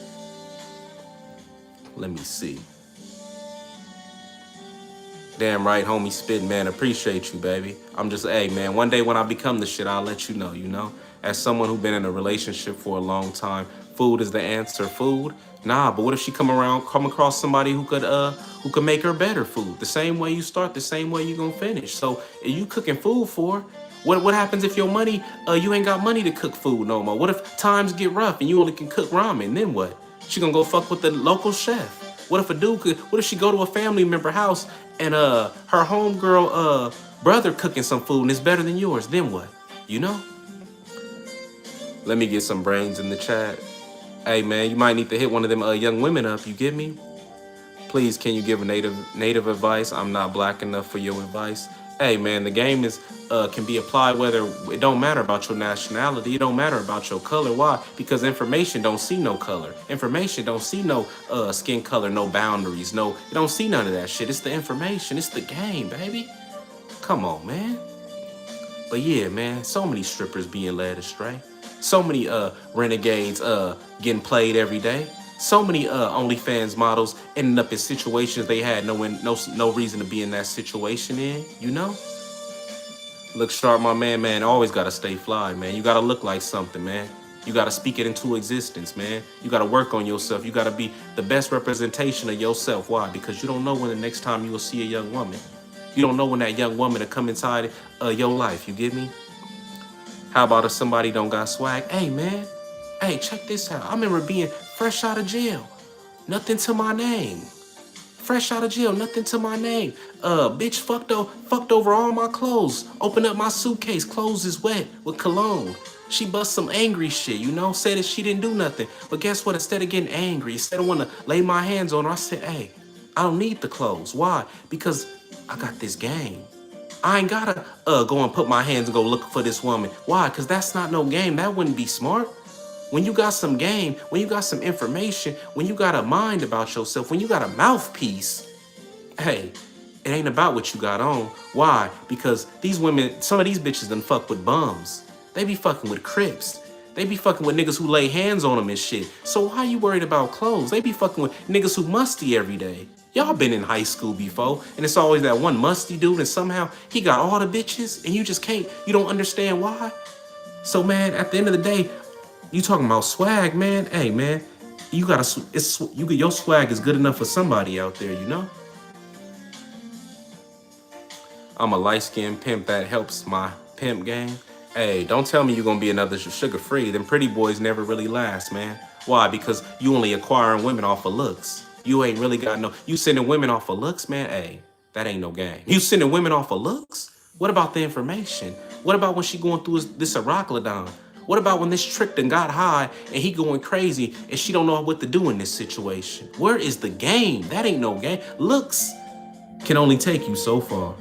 Let me see. Damn right, homie spit, man. Appreciate you, baby. I'm just, hey, man, one day when I become the shit, I'll let you know, you know? As someone who's been in a relationship for a long time, food is the answer. Food? Nah, but what if she come across somebody who could make her better food? The same way you start, the same way you gonna finish. So if you cooking food for her, what happens if your money, you ain't got money to cook food no more? What if times get rough and you only can cook ramen? Then what? She gonna go fuck with the local chef. What if she go to a family member house and her homegirl brother cooking some food and it's better than yours? Then what? You know? Let me get some brains in the chat. Hey man, you might need to hit one of them young women up, you get me? Please, can you give a native advice? I'm not black enough for your advice. Hey man, the game is can be applied whether it don't matter about your nationality, it don't matter about your color. Why? Because information don't see no color. Information don't see no skin color, no boundaries, no, it don't see none of that shit. It's the information, it's the game, baby. Come on, man. But yeah, man, so many strippers being led astray. So many renegades getting played every day. So many OnlyFans models ending up in situations they had no reason to be in that situation in, you know? Look sharp, my man, man. Always gotta stay fly, man. You gotta look like something, man. You gotta speak it into existence, man. You gotta work on yourself. You gotta be the best representation of yourself. Why? Because you don't know when the next time you will see a young woman. You don't know when that young woman will come inside your life, you get me? How about if somebody don't got swag? Hey, man. Hey, check this out. I remember being fresh out of jail. Nothing to my name. Fresh out of jail, nothing to my name. Bitch fucked over all my clothes. Open up my suitcase, clothes is wet with cologne. She bust some angry shit, you know, said that she didn't do nothing. But guess what? Instead of getting angry, instead of wanting to lay my hands on her, I said, hey, I don't need the clothes. Why? Because I got this game. I ain't gotta go and put my hands and go look for this woman. Why? Because that's not no game. That wouldn't be smart. When you got some game, when you got some information, when you got a mind about yourself, when you got a mouthpiece, hey, it ain't about what you got on. Why? Because these women, some of these bitches done fuck with bums. They be fucking with Crips. They be fucking with niggas who lay hands on them and shit. So why you worried about clothes? They be fucking with niggas who musty every day. Y'all been in high school before, and it's always that one musty dude, and somehow he got all the bitches, and you just can't, you don't understand why. So man, at the end of the day, you talking about swag, man. Hey man, your swag is good enough for somebody out there, you know. I'm a light-skinned pimp that helps my pimp game. Hey, don't tell me you're gonna be another Sugar Free. Them pretty boys never really last, man. Why? Because you only acquiring women off of looks. You ain't really got no, you sending women off of looks, man. Hey, that ain't no game. You sending women off of looks? What about the information? What about when she going through this Arachlidon? What about when this trick done got high and he going crazy and she don't know what to do in this situation? Where is the game? That ain't no game. Looks can only take you so far.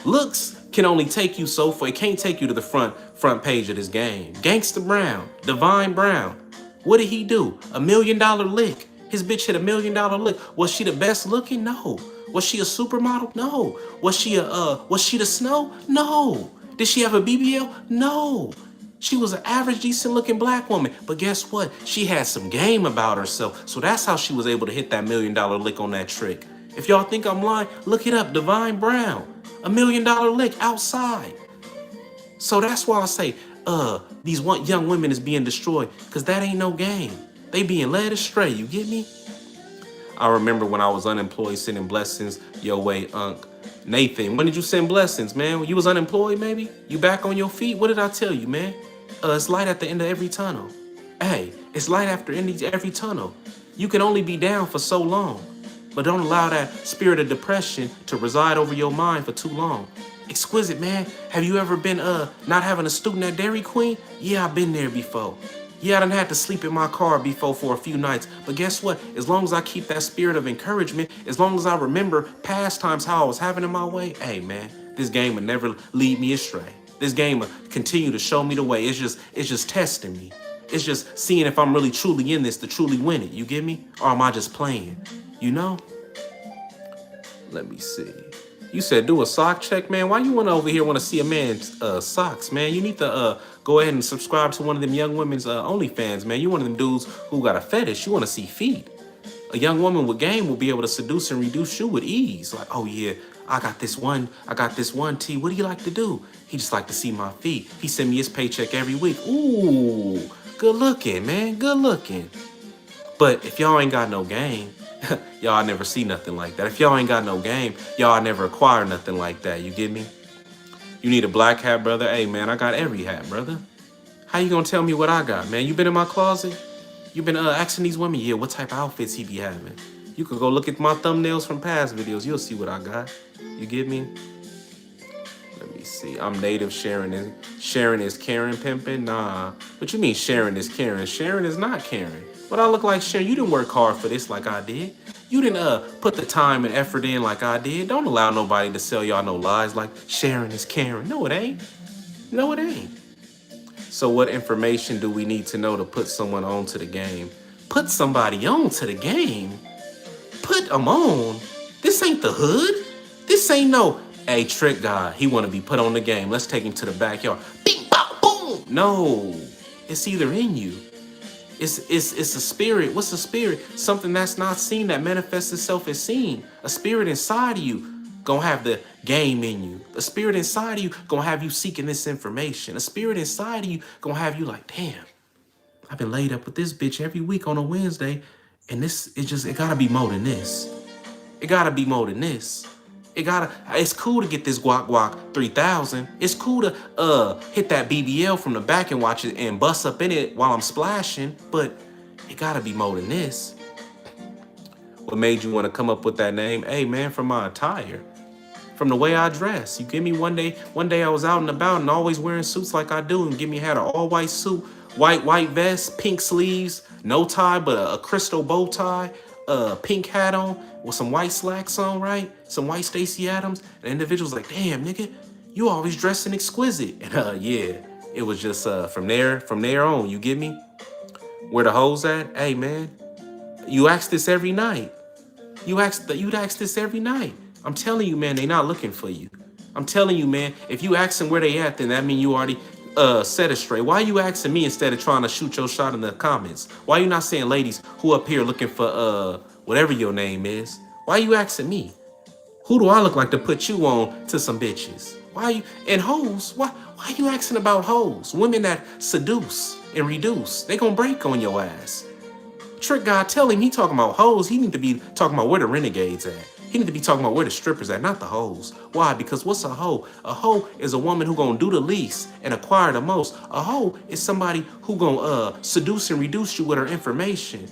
Looks can only take you so far. It can't take you to the front page of this game. Gangsta Brown, Divine Brown. What did he do? $1 million lick. His bitch hit $1 million lick. Was she the best looking? No. Was she a supermodel? No. Was she the Snow? No. Did she have a BBL? No. She was an average, decent looking black woman. But guess what? She had some game about herself. So that's how she was able to hit that $1 million lick on that trick. If y'all think I'm lying, look it up. Divine Brown. $1 million lick outside. So that's why I say, these young women is being destroyed, because that ain't no game. They being led astray, you get me? I remember when I was unemployed sending blessings your way, Unc. Nathan, when did you send blessings, man? When you was unemployed, maybe? You back on your feet? What did I tell you, man? It's light at the end of every tunnel. Hey, it's light after every tunnel. You can only be down for so long, but don't allow that spirit of depression to reside over your mind for too long. Exquisite, man. Have you ever been not having a student at Dairy Queen? Yeah, I've been there before. Yeah, I done had to sleep in my car before for a few nights. But guess what? As long as I keep that spirit of encouragement, as long as I remember past times how I was having it my way, hey man, this game will never lead me astray. This game will continue to show me the way. It's just testing me. It's just seeing if I'm really truly in this to truly win it. You get me? Or am I just playing? You know? Let me see. You said do a sock check, man. Why you want to over here want to see a man's socks, man? You need to go ahead and subscribe to one of them young women's OnlyFans, man. You one of them dudes who got a fetish. You want to see feet. A young woman with game will be able to seduce and reduce you with ease. Like, oh yeah, I got this one T. What do you like to do? He just like to see my feet. He send me his paycheck every week. Ooh, good looking, man. Good looking. But if y'all ain't got no game, y'all never see nothing like that. If y'all ain't got no game, y'all never acquire nothing like that. You get me? You need a black hat, brother? Hey, man, I got every hat, brother. How you gonna tell me what I got, man? You been in my closet? You been asking these women, yeah, what type of outfits he be having? You could go look at my thumbnails from past videos. You'll see what I got. You get me? Let me see. I'm native. Sharon is Karen pimping? Nah. What you mean Sharon is Karen? Sharon is not Karen. But I look like Sharon. You didn't work hard for this like I did. You didn't put the time and effort in like I did. Don't allow nobody to sell y'all no lies like Sharon is Karen. No, it ain't. No, it ain't. So what information do we need to know to put someone onto the game? Put somebody onto the game? Put them on? This ain't the hood. This ain't no, hey, trick guy. He want to be put on the game. Let's take him to the backyard. Bing, bop, boom. No, it's either in you. It's a spirit. What's a spirit? Something that's not seen that manifests itself as seen. A spirit inside of you gonna have the game in you. A spirit inside of you gonna have you seeking this information. A spirit inside of you gonna have you like, damn, I've been laid up with this bitch every week on a Wednesday, and it gotta be more than this. It gotta be more than this. It's cool to get this Guac 3000. It's cool to hit that BBL from the back and watch it and bust up in it while I'm splashing, but it gotta be more than this. What made you want to come up with that name? Hey man, from my attire, from the way I dress. You give me one day I was out and about and always wearing suits like I do, and give me had an all white suit, white vest, pink sleeves, no tie but a crystal bow tie, pink hat on with some white slacks on, right? Some white Stacey Adams. And the individual's like, damn, nigga, you always dressing exquisite. And yeah, it was just from there on, you get me? Where the hoes at? Hey man, you ask this every night. You'd ask this every night. I'm telling you, man, they not looking for you. I'm telling you, man, if you asking where they at, then that mean you already set it straight. Why you asking me instead of trying to shoot your shot in the comments? Why you not saying, ladies, who up here looking for whatever your name is? Why you asking me? Who do I look like to put you on to some bitches? Why you and hoes? Why you asking about hoes? Women that seduce and reduce, they gonna break on your ass. Trick guy, tell him he talking about hoes. He need to be talking about where the renegades at. He need to be talking about where the strippers at, not the hoes. Why? Because what's a hoe? A hoe is a woman who gonna do the least and acquire the most. A hoe is somebody who gonna seduce and reduce you with her information.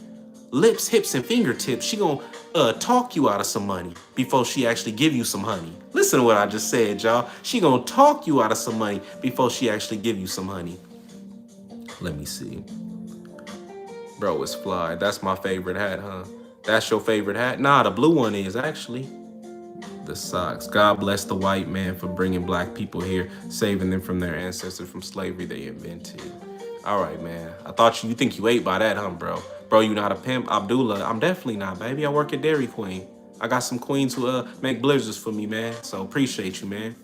lips, hips, and fingertips. She gonna talk you out of some money before she actually give you some honey. Listen to what I just said, y'all. She gonna talk you out of some money before she actually give you some honey. Let me see. Bro, it's fly. That's my favorite hat, huh? That's your favorite hat? Nah, the blue one is actually. The socks. God bless the white man for bringing black people here, saving them from their ancestors from slavery they invented. All right, man. I thought you think you ate by that, huh, bro? Bro, you not a pimp, Abdullah? I'm definitely not, baby. I work at Dairy Queen. I got some queens who make blizzards for me, man. So appreciate you, man.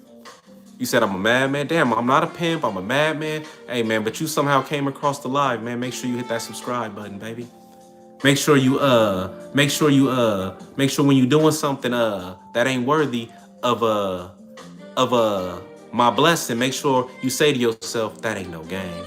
You said I'm a madman? Damn, I'm not a pimp. I'm a madman. Hey, man, but you somehow came across the live, man. Make sure you hit that subscribe button, baby. Make sure when you doing something that ain't worthy of my blessing, make sure you say to yourself, that ain't no game.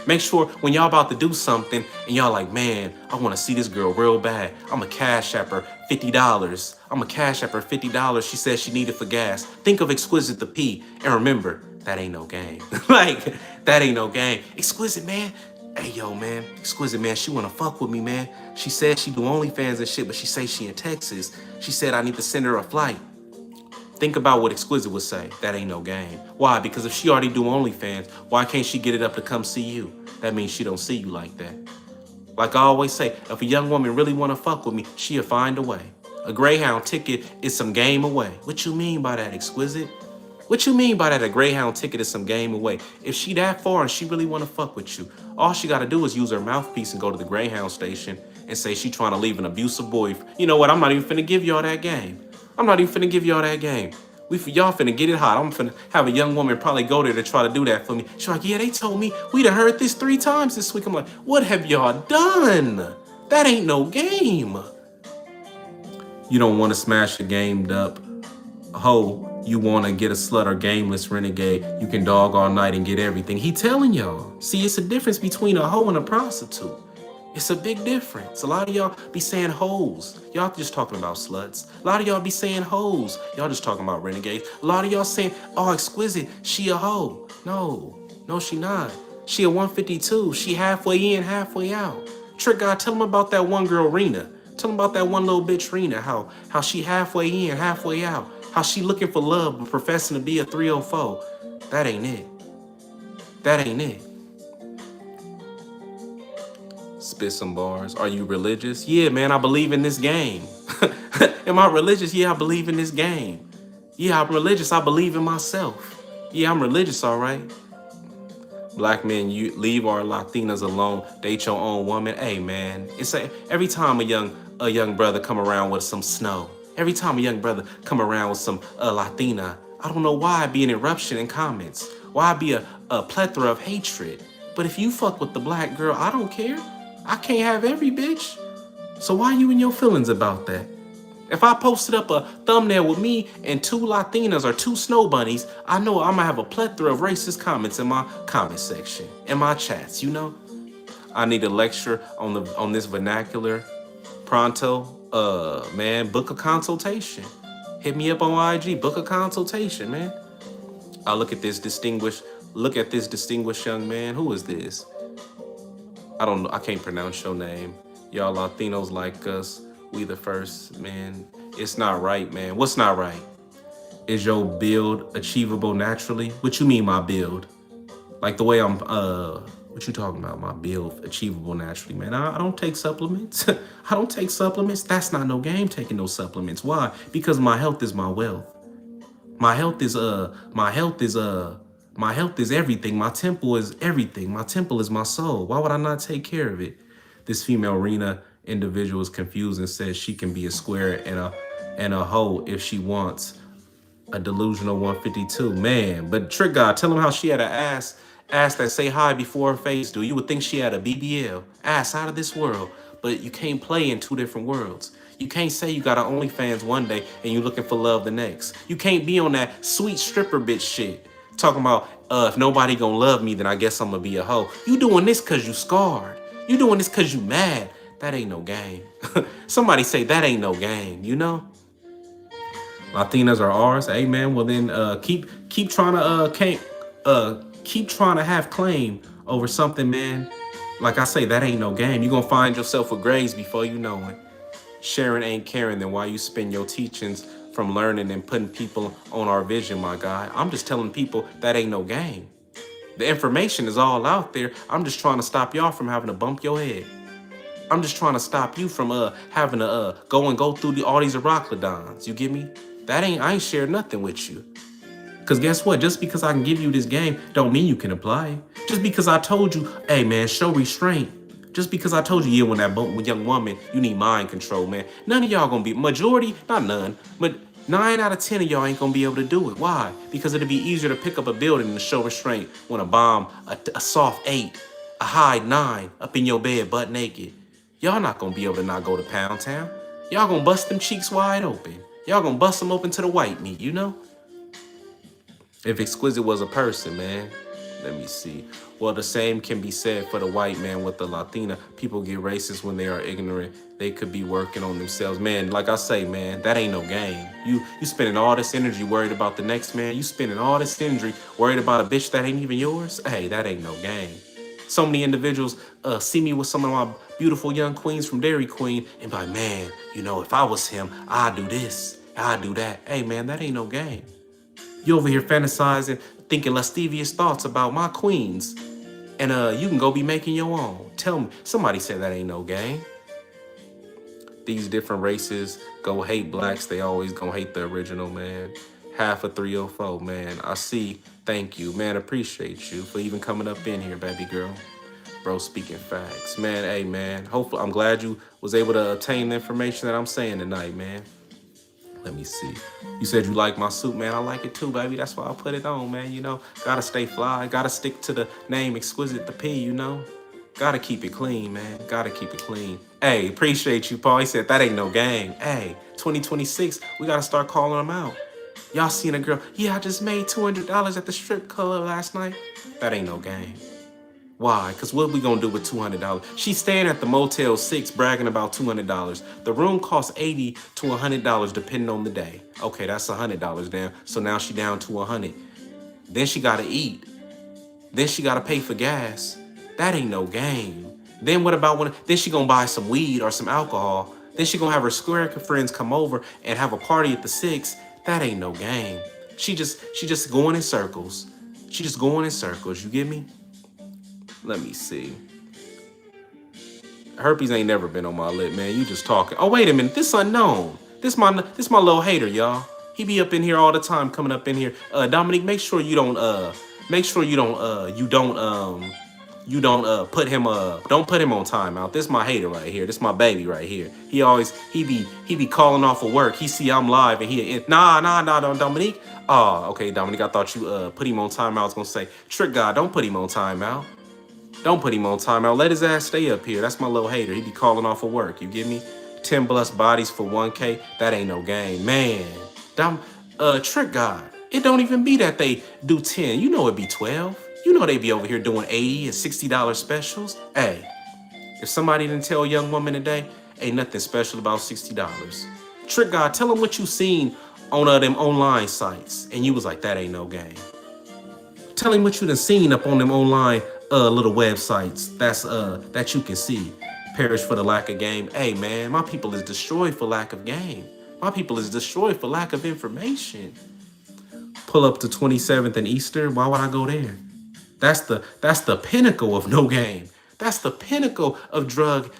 Make sure when y'all about to do something and y'all like, man, I want to see this girl real bad. I'm a cash app her $50. I'm a cash app her $50. She said she needed for gas. Think of Exquisite the P and remember, that ain't no game. Like, that ain't no game. Exquisite, man. Hey, yo, man. Exquisite, man. She want to fuck with me, man. She said she do OnlyFans and shit, but she say she in Texas. She said I need to send her a flight. Think about what Exquisite would say. That ain't no game. Why? Because if she already do OnlyFans, why can't she get it up to come see you? That means she don't see you like that. Like I always say, if a young woman really want to fuck with me, she'll find a way. A Greyhound ticket is some game away. What you mean by that, Exquisite? What you mean by that? A Greyhound ticket is some game away. If she that far and she really want to fuck with you, all she got to do is use her mouthpiece and go to the Greyhound station and say she trying to leave an abusive boyfriend. You know what? I'm not even finna give y'all that game. I'm not even finna give y'all that game. Y'all finna get it hot. I'm finna have a young woman probably go there to try to do that for me. She's like, yeah, they told me we done heard this 3 times this week. I'm like, what have y'all done? That ain't no game. You don't want to smash a gamed up hoe. You want to get a slut or gameless renegade. You can dog all night and get everything. He telling y'all. See, it's a difference between a hoe and a prostitute. It's a big difference. A lot of y'all be saying hoes. Y'all just talking about sluts. A lot of y'all be saying hoes. Y'all just talking about renegades. A lot of y'all saying, oh, Exquisite, she a hoe. No, she not. She a 152. She halfway in, halfway out. Trick God, tell him about that one girl, Rena. Tell him about that one little bitch, Rena, how she halfway in, halfway out. How she looking for love but professing to be a 304. That ain't it. That ain't it. Spit some bars. Are you religious? Yeah, man, I believe in this game. Am I religious? Yeah, I believe in this game. Yeah, I'm religious. I believe in myself. Yeah, I'm religious, all right. Black men, you leave our Latinas alone. Date your own woman. Hey, man, every time a young brother come around with some snow. Every time a young brother come around with some Latina, I don't know why I be an eruption in comments. Why I be a plethora of hatred. But if you fuck with the black girl, I don't care. I can't have every bitch. So why you in your feelings about that? If I posted up a thumbnail with me and 2 Latinas or 2 snow bunnies, I know I'm gonna have a plethora of racist comments in my comment section, in my chats, you know? I need a lecture on this vernacular. Pronto, man, book a consultation. Hit me up on IG, book a consultation, man. Look at this distinguished young man. Who is this? I don't know. I can't pronounce your name. Y'all Latinos like us. We the first, man. It's not right, man. What's not right? Is your build achievable naturally? What you mean my build? Like the way I'm, what you talking about? My build achievable naturally, man. I don't take supplements. I don't take supplements. That's not no game taking no supplements. Why? Because my health is my wealth. My health is everything. My temple is everything. My temple is my soul. Why would I not take care of it? This female Rena individual is confused and says she can be a square and a hoe if she wants. A delusional 152. Man, but Trick God, tell him how she had an ass that say hi before her face, dude. You would think she had a BBL. Ass out of this world. But you can't play in 2 different worlds. You can't say you got an OnlyFans one day and you looking for love the next. You can't be on that sweet stripper bitch shit. Talking about, if nobody gonna love me, then I guess I'm gonna be a hoe. You doing this cause you scarred. You doing this cause you mad. That ain't no game. Somebody say that ain't no game, you know? Latinas are ours. Hey man, well then keep trying to have claim over something, man. Like I say, that ain't no game. You gonna find yourself with grades before you know it. Sharing ain't caring, then why you spend your teachings from learning and putting people on our vision, my guy? I'm just telling people that ain't no game. The information is all out there. I'm just trying to stop y'all from having to bump your head. I'm just trying to stop you from having to go through all these Arachlodons. You get me? I ain't shared nothing with you. Cause guess what? Just because I can give you this game don't mean you can apply it. Just because I told you, hey man, show restraint. Just because I told you, yeah, when that young woman, you need mind control, man. None of y'all gonna be, majority, not none, but 9 out of 10 of y'all ain't gonna be able to do it. Why? Because it'll be easier to pick up a building and show restraint when a bomb, a soft 8, a high 9 up in your bed butt naked. Y'all not gonna be able to not go to Pound Town. Y'all gonna bust them cheeks wide open. Y'all gonna bust them open to the white meat, you know? If Exquisite was a person, man, let me see. Well, the same can be said for the white man with the Latina. People get racist when they are ignorant. They could be working on themselves. Man, like I say, man, that ain't no game. You spending all this energy worried about the next man. You spending all this energy worried about a bitch that ain't even yours. Hey, that ain't no game. So many individuals see me with some of my beautiful young queens from Dairy Queen and be like, man, you know, if I was him, I'd do this, I'd do that. Hey, man, that ain't no game. You over here fantasizing, thinking lascivious thoughts about my queens. And you can go be making your own. Tell me, somebody said that ain't no game. These different races go hate blacks. They always gonna hate the original, man. Half of 304, man. I see. Thank you, man. Appreciate you for even coming up in here, baby girl. Bro, speaking facts. Man, hey, man. Hopefully, I'm glad you was able to obtain the information that I'm saying tonight, man. Let me see. You said you like my suit, man. I like it too, baby. That's why I put it on, man. You know, gotta stay fly. Gotta stick to the name Exquisite the P, you know? Gotta keep it clean, man. Gotta keep it clean. Hey, appreciate you, Paul. He said that ain't no game. Hey, 2026, we gotta start calling them out. Y'all seen a girl, yeah, I just made $200 at the strip club last night. That ain't no game. Why? Because what we gonna do with $200? She's staying at the Motel 6 bragging about $200. The room costs $80 to $100 depending on the day. Okay, that's $100 down. So now she down to $100. Then she gotta eat. Then she gotta pay for gas. That ain't no game. Then what about then she gonna buy some weed or some alcohol. Then she gonna have her square friends come over and have a party at the 6. That ain't no game. She just going in circles. She just going in circles, you get me? Let me see. Herpes ain't never been on my lip, man. You just talking. Oh, wait a minute. This unknown. This my little hater, y'all. He be up in here all the time, coming up in here. Dominique, make sure you don't put him don't put him on timeout. This my hater right here. This my baby right here. He be calling off of work. He see I'm live and nah, Dominique. Oh, okay, Dominique. I thought you put him on timeout. I was gonna say, Trick God, don't put him on timeout. Don't put him on timeout. Let his ass stay up here. That's my little hater. He be calling off of work. You get me? 10 plus bodies for 1K. That ain't no game, man. Trick God. It don't even be that they do 10. You know it be 12. You know they be over here doing $80 and $60 specials. Hey, if somebody didn't tell a young woman today, ain't nothing special about $60. Trick God, tell them what you seen on them online sites. And you was like, that ain't no game. Tell him what you done seen up on them online little websites that you can see. Perish for the lack of game. Hey man, my people is destroyed for lack of game. My people is destroyed for lack of information. Pull up to 27th and Easter. Why would I go there? That's the pinnacle of no game. That's the pinnacle of drug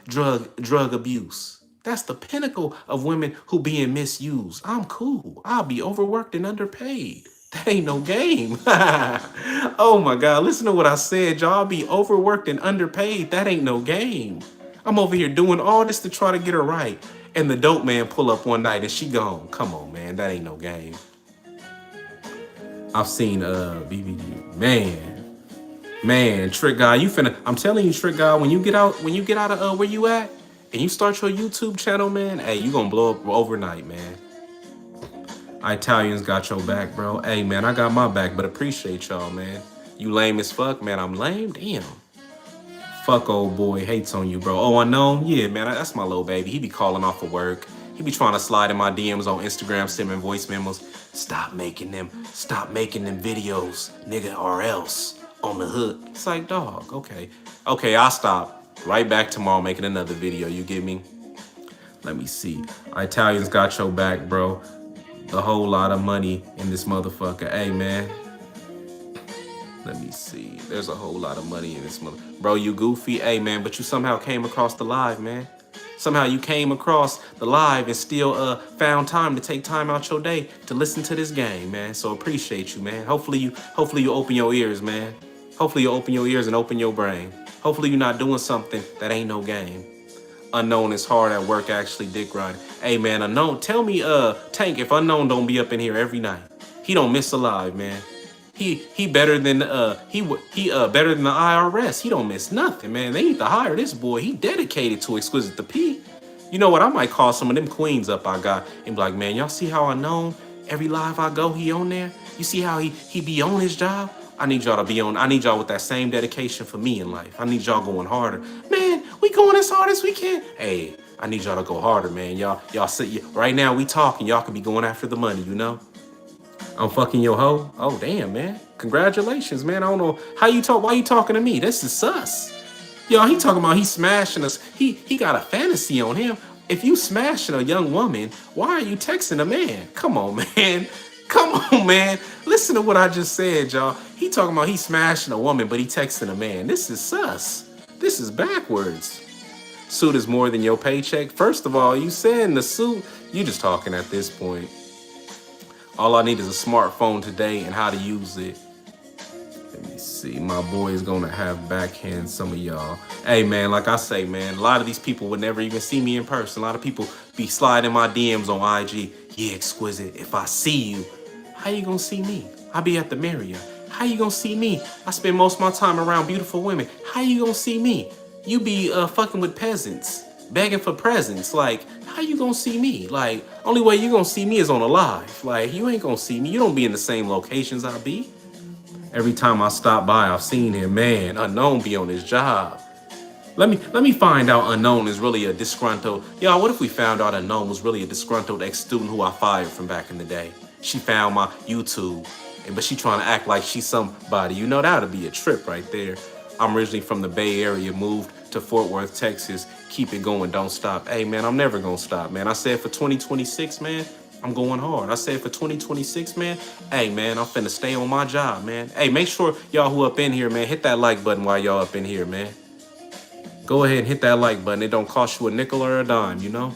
abuse. That's the pinnacle of women who being misused. I'm cool. I'll be overworked and underpaid. That ain't no game. Oh my God, listen to what I said. Y'all be overworked and underpaid. That ain't no game. I'm over here doing all this to try to get her right. And the dope man pull up one night and she gone. Come on, man. That ain't no game. I've seen BBG. Man, Trick God, I'm telling you, Trick God, when you get out of where you at and you start your YouTube channel, man, hey, you gonna blow up overnight, man. Italians got your back, bro. Hey, man, I got my back, but appreciate y'all, man. You lame as fuck, man. I'm lame? Damn. Fuck old boy hates on you, bro. Oh, Unknown? Yeah, man, that's my little baby. He be calling off of work. He be trying to slide in my DMs on Instagram, sending voice memos. Stop making them videos, nigga, or else on the hook. It's like, dog, okay. Okay, I'll stop. Right back tomorrow making another video, you get me? Let me see. Italians got your back, bro. A whole lot of money in this motherfucker. Hey, man. Let me see. There's a whole lot of money in this mother. Bro, you goofy. Hey, man, but you somehow came across the live, man. Somehow you came across the live and still found time to take time out your day to listen to this game, man. So appreciate you, man. Hopefully you open your ears, man. Hopefully you open your ears and open your brain. Hopefully you're not doing something that ain't no game. Unknown is hard at work, actually dick riding. Hey, man, Unknown, tell me, Tank, if Unknown don't be up in here every night. He don't miss a live, man. He better than better than the IRS. He don't miss nothing, man. They need to hire this boy. He dedicated to Exquisite the P. You know what? I might call some of them queens up I got and be like, man, y'all see how Unknown every live I go, he on there? You see how he be on his job? I need y'all to be on. I need y'all with that same dedication for me in life. I need y'all going harder. Man, we going as hard as we can. Hey, I need y'all to go harder, man. Y'all sit right now we talking. Y'all could be going after the money, you know? I'm fucking your hoe. Oh, damn, man. Congratulations, man. I don't know how you talk. Why you talking to me? This is sus. Yo, he talking about he smashing us. He got a fantasy on him. If you smashing a young woman, why are you texting a man? Come on, man. Come on, man. Listen to what I just said, y'all. He talking about he smashing a woman, but he texting a man. This is sus. This is backwards. Suit is more than your paycheck. First of all, you saying the suit, you just talking at this point. All I need is a smartphone today and how to use it. Let me see. My boy is going to have backhand some of y'all. Hey, man, like I say, man, a lot of these people would never even see me in person. A lot of people be sliding my DMs on IG. Yeah, Exquisite, if I see you, how you going to see me? I be at the Marriott. How you going to see me? I spend most of my time around beautiful women. How you going to see me? You be fucking with peasants, begging for presents. Like, how you gonna see me? Like, only way you gonna see me is on a live. Like, you ain't gonna see me. You don't be in the same locations I be. Every time I stop by, I've seen him. Man, Unknown be on his job. Let me find out Unknown is really a disgruntled. Y'all, what if we found out Unknown was really a disgruntled ex-student who I fired from back in the day? She found my YouTube, but she trying to act like she's somebody. You know, that'd be a trip right there. I'm originally from the Bay Area, moved to Fort Worth, Texas. Keep it going, don't stop. Hey, man, I'm never gonna stop, man. I said for 2026, man, I'm going hard. I said for 2026, man, hey, man, I'm finna stay on my job, man. Hey, make sure y'all who up in here, man, hit that like button while y'all up in here, man. Go ahead and hit that like button. It don't cost you a nickel or a dime, you know?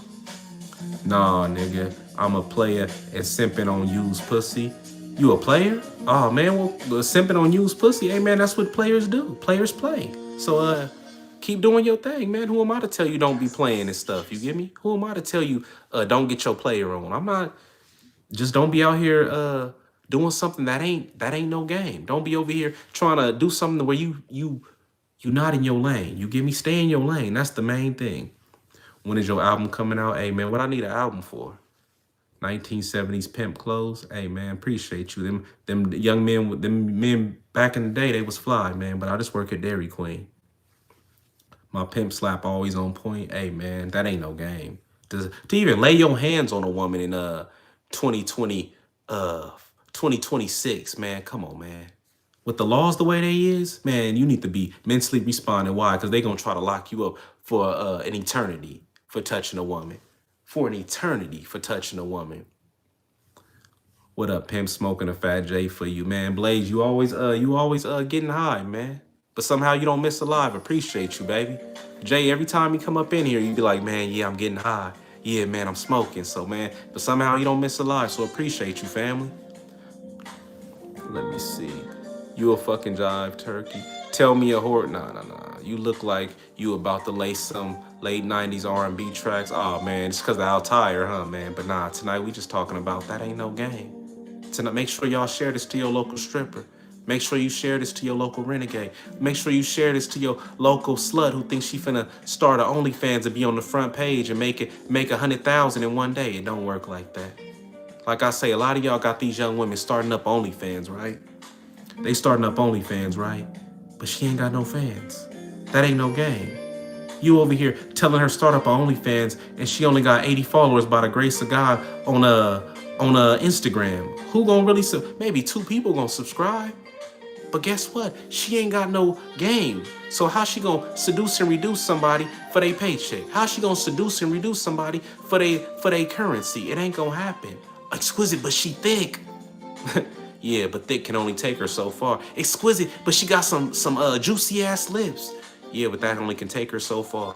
Nah, nigga, I'm a player and simping on used pussy. You a player? Oh, man, well, simping on used pussy, hey, man, that's what players do. Players play. So, keep doing your thing, man. Who am I to tell you don't be playing this stuff? You get me? Who am I to tell you don't get your player on? I'm not. Just don't be out here doing something that ain't no game. Don't be over here trying to do something where you not in your lane. You get me? Stay in your lane. That's the main thing. When is your album coming out? Hey, man, what I need an album for? 1970s pimp clothes. Hey, man, appreciate you. Them young men with them men back in the day, they was fly, man. But I just work at Dairy Queen. My pimp slap always on point. Hey, man, that ain't no game. To even lay your hands on a woman in 2026, man, come on, man. With the laws the way they is, man, you need to be mentally responding. Why? Because they going to try to lock you up for an eternity for touching a woman. For an eternity for touching a woman. What up, pimp? Smoking a Fat J for you, man. Blaze, you always getting high, man. But somehow you don't miss a live. Appreciate you, baby. Jay, every time you come up in here, you be like, man, yeah, I'm getting high. Yeah, man, I'm smoking. So, man, but somehow you don't miss a live. So appreciate you, family. Let me see. You a fucking jive turkey. Tell me a whore. Nah. You look like you about to lay some late 90s R&B tracks. Oh, man, it's because of Altair, huh, man? But nah, tonight we just talking about that ain't no game. Tonight, make sure y'all share this to your local stripper. Make sure you share this to your local renegade. Make sure you share this to your local slut who thinks she finna start a OnlyFans and be on the front page and make 100,000 in one day. It don't work like that. Like I say, a lot of y'all got these young women starting up OnlyFans, right? They starting up OnlyFans, right? But she ain't got no fans. That ain't no game. You over here telling her start up a OnlyFans and she only got 80 followers by the grace of God on Instagram. Who gonna really maybe 2 people gonna subscribe? But guess what? She ain't got no game. So how she gonna seduce and reduce somebody for their paycheck? How she gonna seduce and reduce somebody for their currency? It ain't gonna happen. Exquisite, but she thick. Yeah, but thick can only take her so far. Exquisite, but she got some juicy ass lips. Yeah, but that only can take her so far.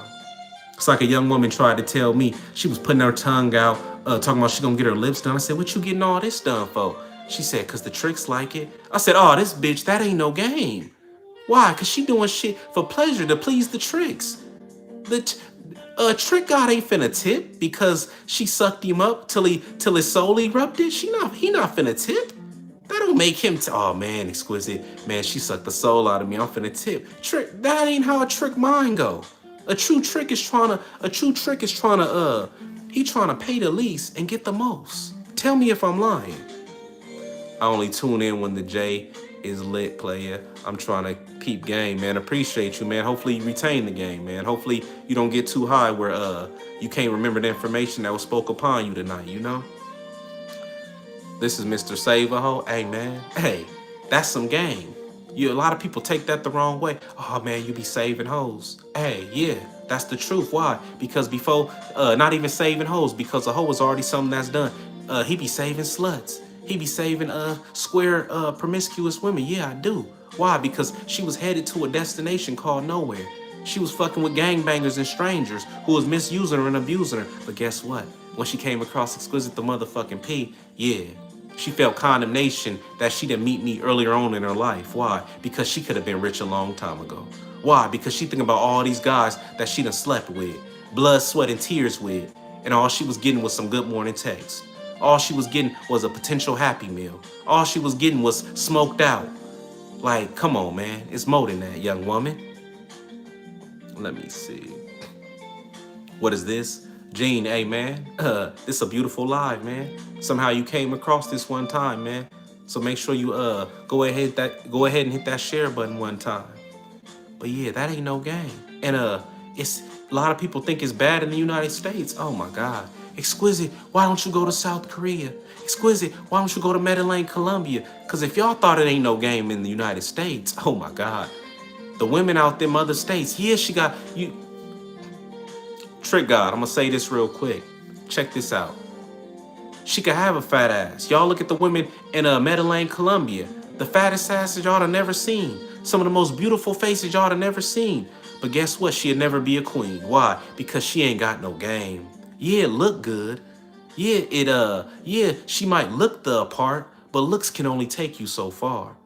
It's like a young woman tried to tell me she was putting her tongue out, talking about she gonna get her lips done. I said, what you getting all this done for? She said, cause the tricks like it. I said, oh, this bitch, that ain't no game. Why? Cause she doing shit for pleasure to please the tricks. The trick god ain't finna tip because she sucked him up till his soul erupted. He not finna tip. That don't make him. Oh man, exquisite. Man, she sucked the soul out of me. I'm finna tip. Trick. That ain't how a trick mind go. A true trick is trying to. He trying to pay the least and get the most. Tell me if I'm lying. I only tune in when the J is lit, player. I'm trying to keep game, man. Appreciate you, man. Hopefully you retain the game, man. Hopefully you don't get too high where you can't remember the information that was spoke upon you tonight, you know? This is Mr. Save a Hoe. Hey, man. Hey, that's some game. A lot of people take that the wrong way. Oh, man, you be saving hoes. Hey, yeah, that's the truth. Why? Because before, not even saving hoes, because a hoe is already something that's done. He be saving sluts. He be saving square promiscuous women. Yeah, I do. Why? Because she was headed to a destination called nowhere. She was fucking with gangbangers and strangers who was misusing her and abusing her. But guess what? When she came across Exquisite the motherfucking P, yeah, she felt condemnation that she didn't meet me earlier on in her life. Why? Because she could have been rich a long time ago. Why? Because she thinking about all these guys that she done slept with, blood, sweat, and tears with, and all she was getting was some good morning texts. All she was getting was a potential Happy Meal. All she was getting was smoked out. Like, come on, man. It's more than that, young woman. Let me see. What is this? Gene, hey, man. This a beautiful live, man. Somehow you came across this one time, man. So make sure you go ahead and hit that share button one time. But yeah, that ain't no game. And it's a lot of people think it's bad in the United States. Oh my God. Exquisite, why don't you go to South Korea? Exquisite, why don't you go to Medellin, Colombia? Because if y'all thought it ain't no game in the United States, oh my God. The women out them other states, yeah, she got you. Trick God, I'm gonna say this real quick. Check this out. She could have a fat ass. Y'all look at the women in Medellin, Colombia. The fattest asses y'all have never seen. Some of the most beautiful faces y'all have never seen. But guess what? She'll never be a queen. Why? Because she ain't got no game. Yeah, it look good. Yeah, she might look the part, but looks can only take you so far.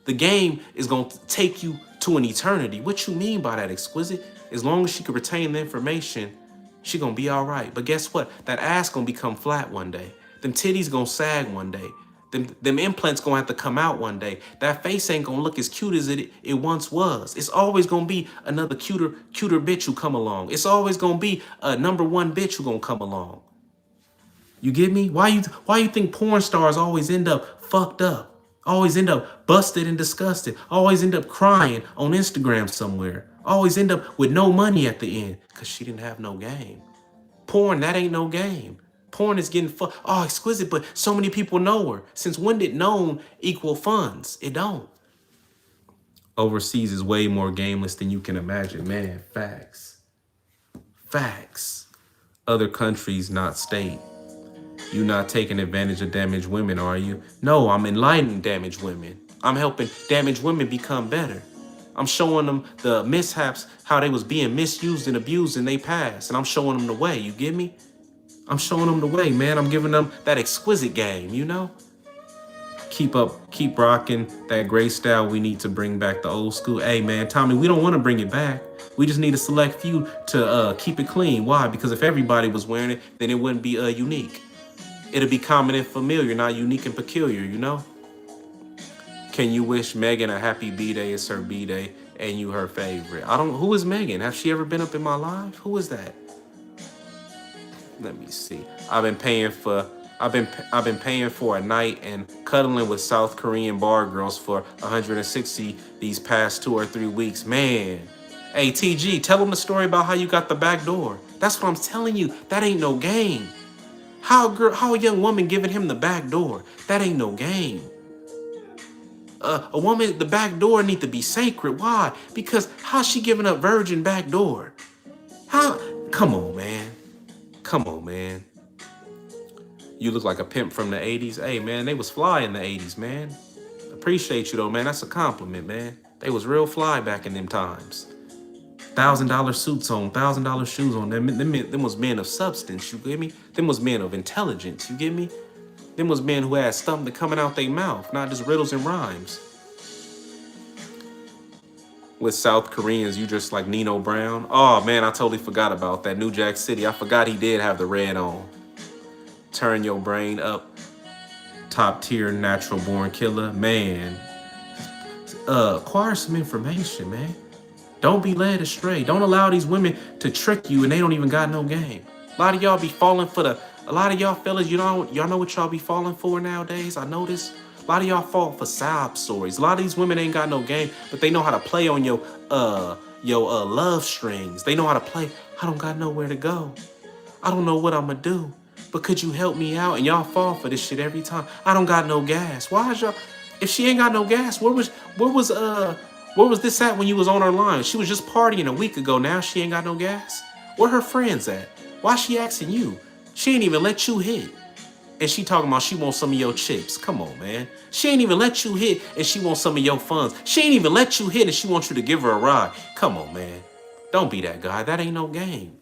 The game is gonna take you to an eternity. What you mean by that, Exquisite? As long as she can retain the information, she gonna be all right. But guess what? That ass gonna become flat one day. Them titties gonna sag one day. Them implants gonna have to come out one day. That face ain't gonna look as cute as it once was. It's always gonna be another cuter bitch who come along. It's always gonna be a number one bitch who gonna come along. You get me? Why you think porn stars always end up fucked up? Always end up busted and disgusted. Always end up crying on Instagram somewhere. Always end up with no money at the end because she didn't have no game. Porn, that ain't no game. Porn is getting Exquisite, but so many people know her. Since when did known equal funds? It don't. Overseas is way more gameless than you can imagine. Man, facts. Facts. Other countries, not state. You not taking advantage of damaged women, are you? No, I'm enlightening damaged women. I'm helping damaged women become better. I'm showing them the mishaps, how they was being misused and abused in their past. And I'm showing them the way, you get me? I'm showing them the way, man. I'm giving them that exquisite game, you know? Keep rocking that great style. We need to bring back the old school. Hey, man, Tommy, we don't want to bring it back. We just need a select few to keep it clean. Why? Because if everybody was wearing it, then it wouldn't be unique. It'll be common and familiar, not unique and peculiar, you know? Can you wish Megan a happy B-Day? It's her B-Day and you her favorite. Who is Megan? Have she ever been up in my life? Who is that? Let me see. I've been paying for a night and cuddling with South Korean bar girls for 160 these past 2 or 3 weeks. Man. Hey, TG, tell them the story about how you got the back door. That's what I'm telling you. That ain't no game. How a young woman giving him the back door? That ain't no game. A woman, the back door need to be sacred. Why? Because how's she giving up virgin back door? How? Come on, man. Come on, man. You look like a pimp from the 80s. Hey, man, they was fly in the 80s, man. Appreciate you, though, man. That's a compliment, man. They was real fly back in them times. $1,000 suits on, $1,000 shoes on. Them was men of substance, you get me? Them was men of intelligence, you get me? Them was men who had something coming out their mouth, not just riddles and rhymes. With South Koreans, you just like Nino Brown. Oh, man, I totally forgot about that. New Jack City. I forgot he did have the red on. Turn your brain up. Top tier natural born killer. Man. Acquire some information, man. Don't be led astray. Don't allow these women to trick you and they don't even got no game. A lot of y'all be falling for a lot of y'all fellas, y'all know what y'all be falling for nowadays? I notice. A lot of y'all fall for sob stories. A lot of these women ain't got no game, but they know how to play on your love strings. They know how to play. I don't got nowhere to go. I don't know what I'm gonna do. But could you help me out? And y'all fall for this shit every time. I don't got no gas. Why is y'all? If she ain't got no gas, where was this at when you was on her line? She was just partying a week ago. Now she ain't got no gas. Where her friends at? Why she asking you? She ain't even let you hit. And she talking about she wants some of your chips. Come on, man. She ain't even let you hit and she wants some of your funds. She ain't even let you hit and she wants you to give her a ride. Come on, man. Don't be that guy. That ain't no game.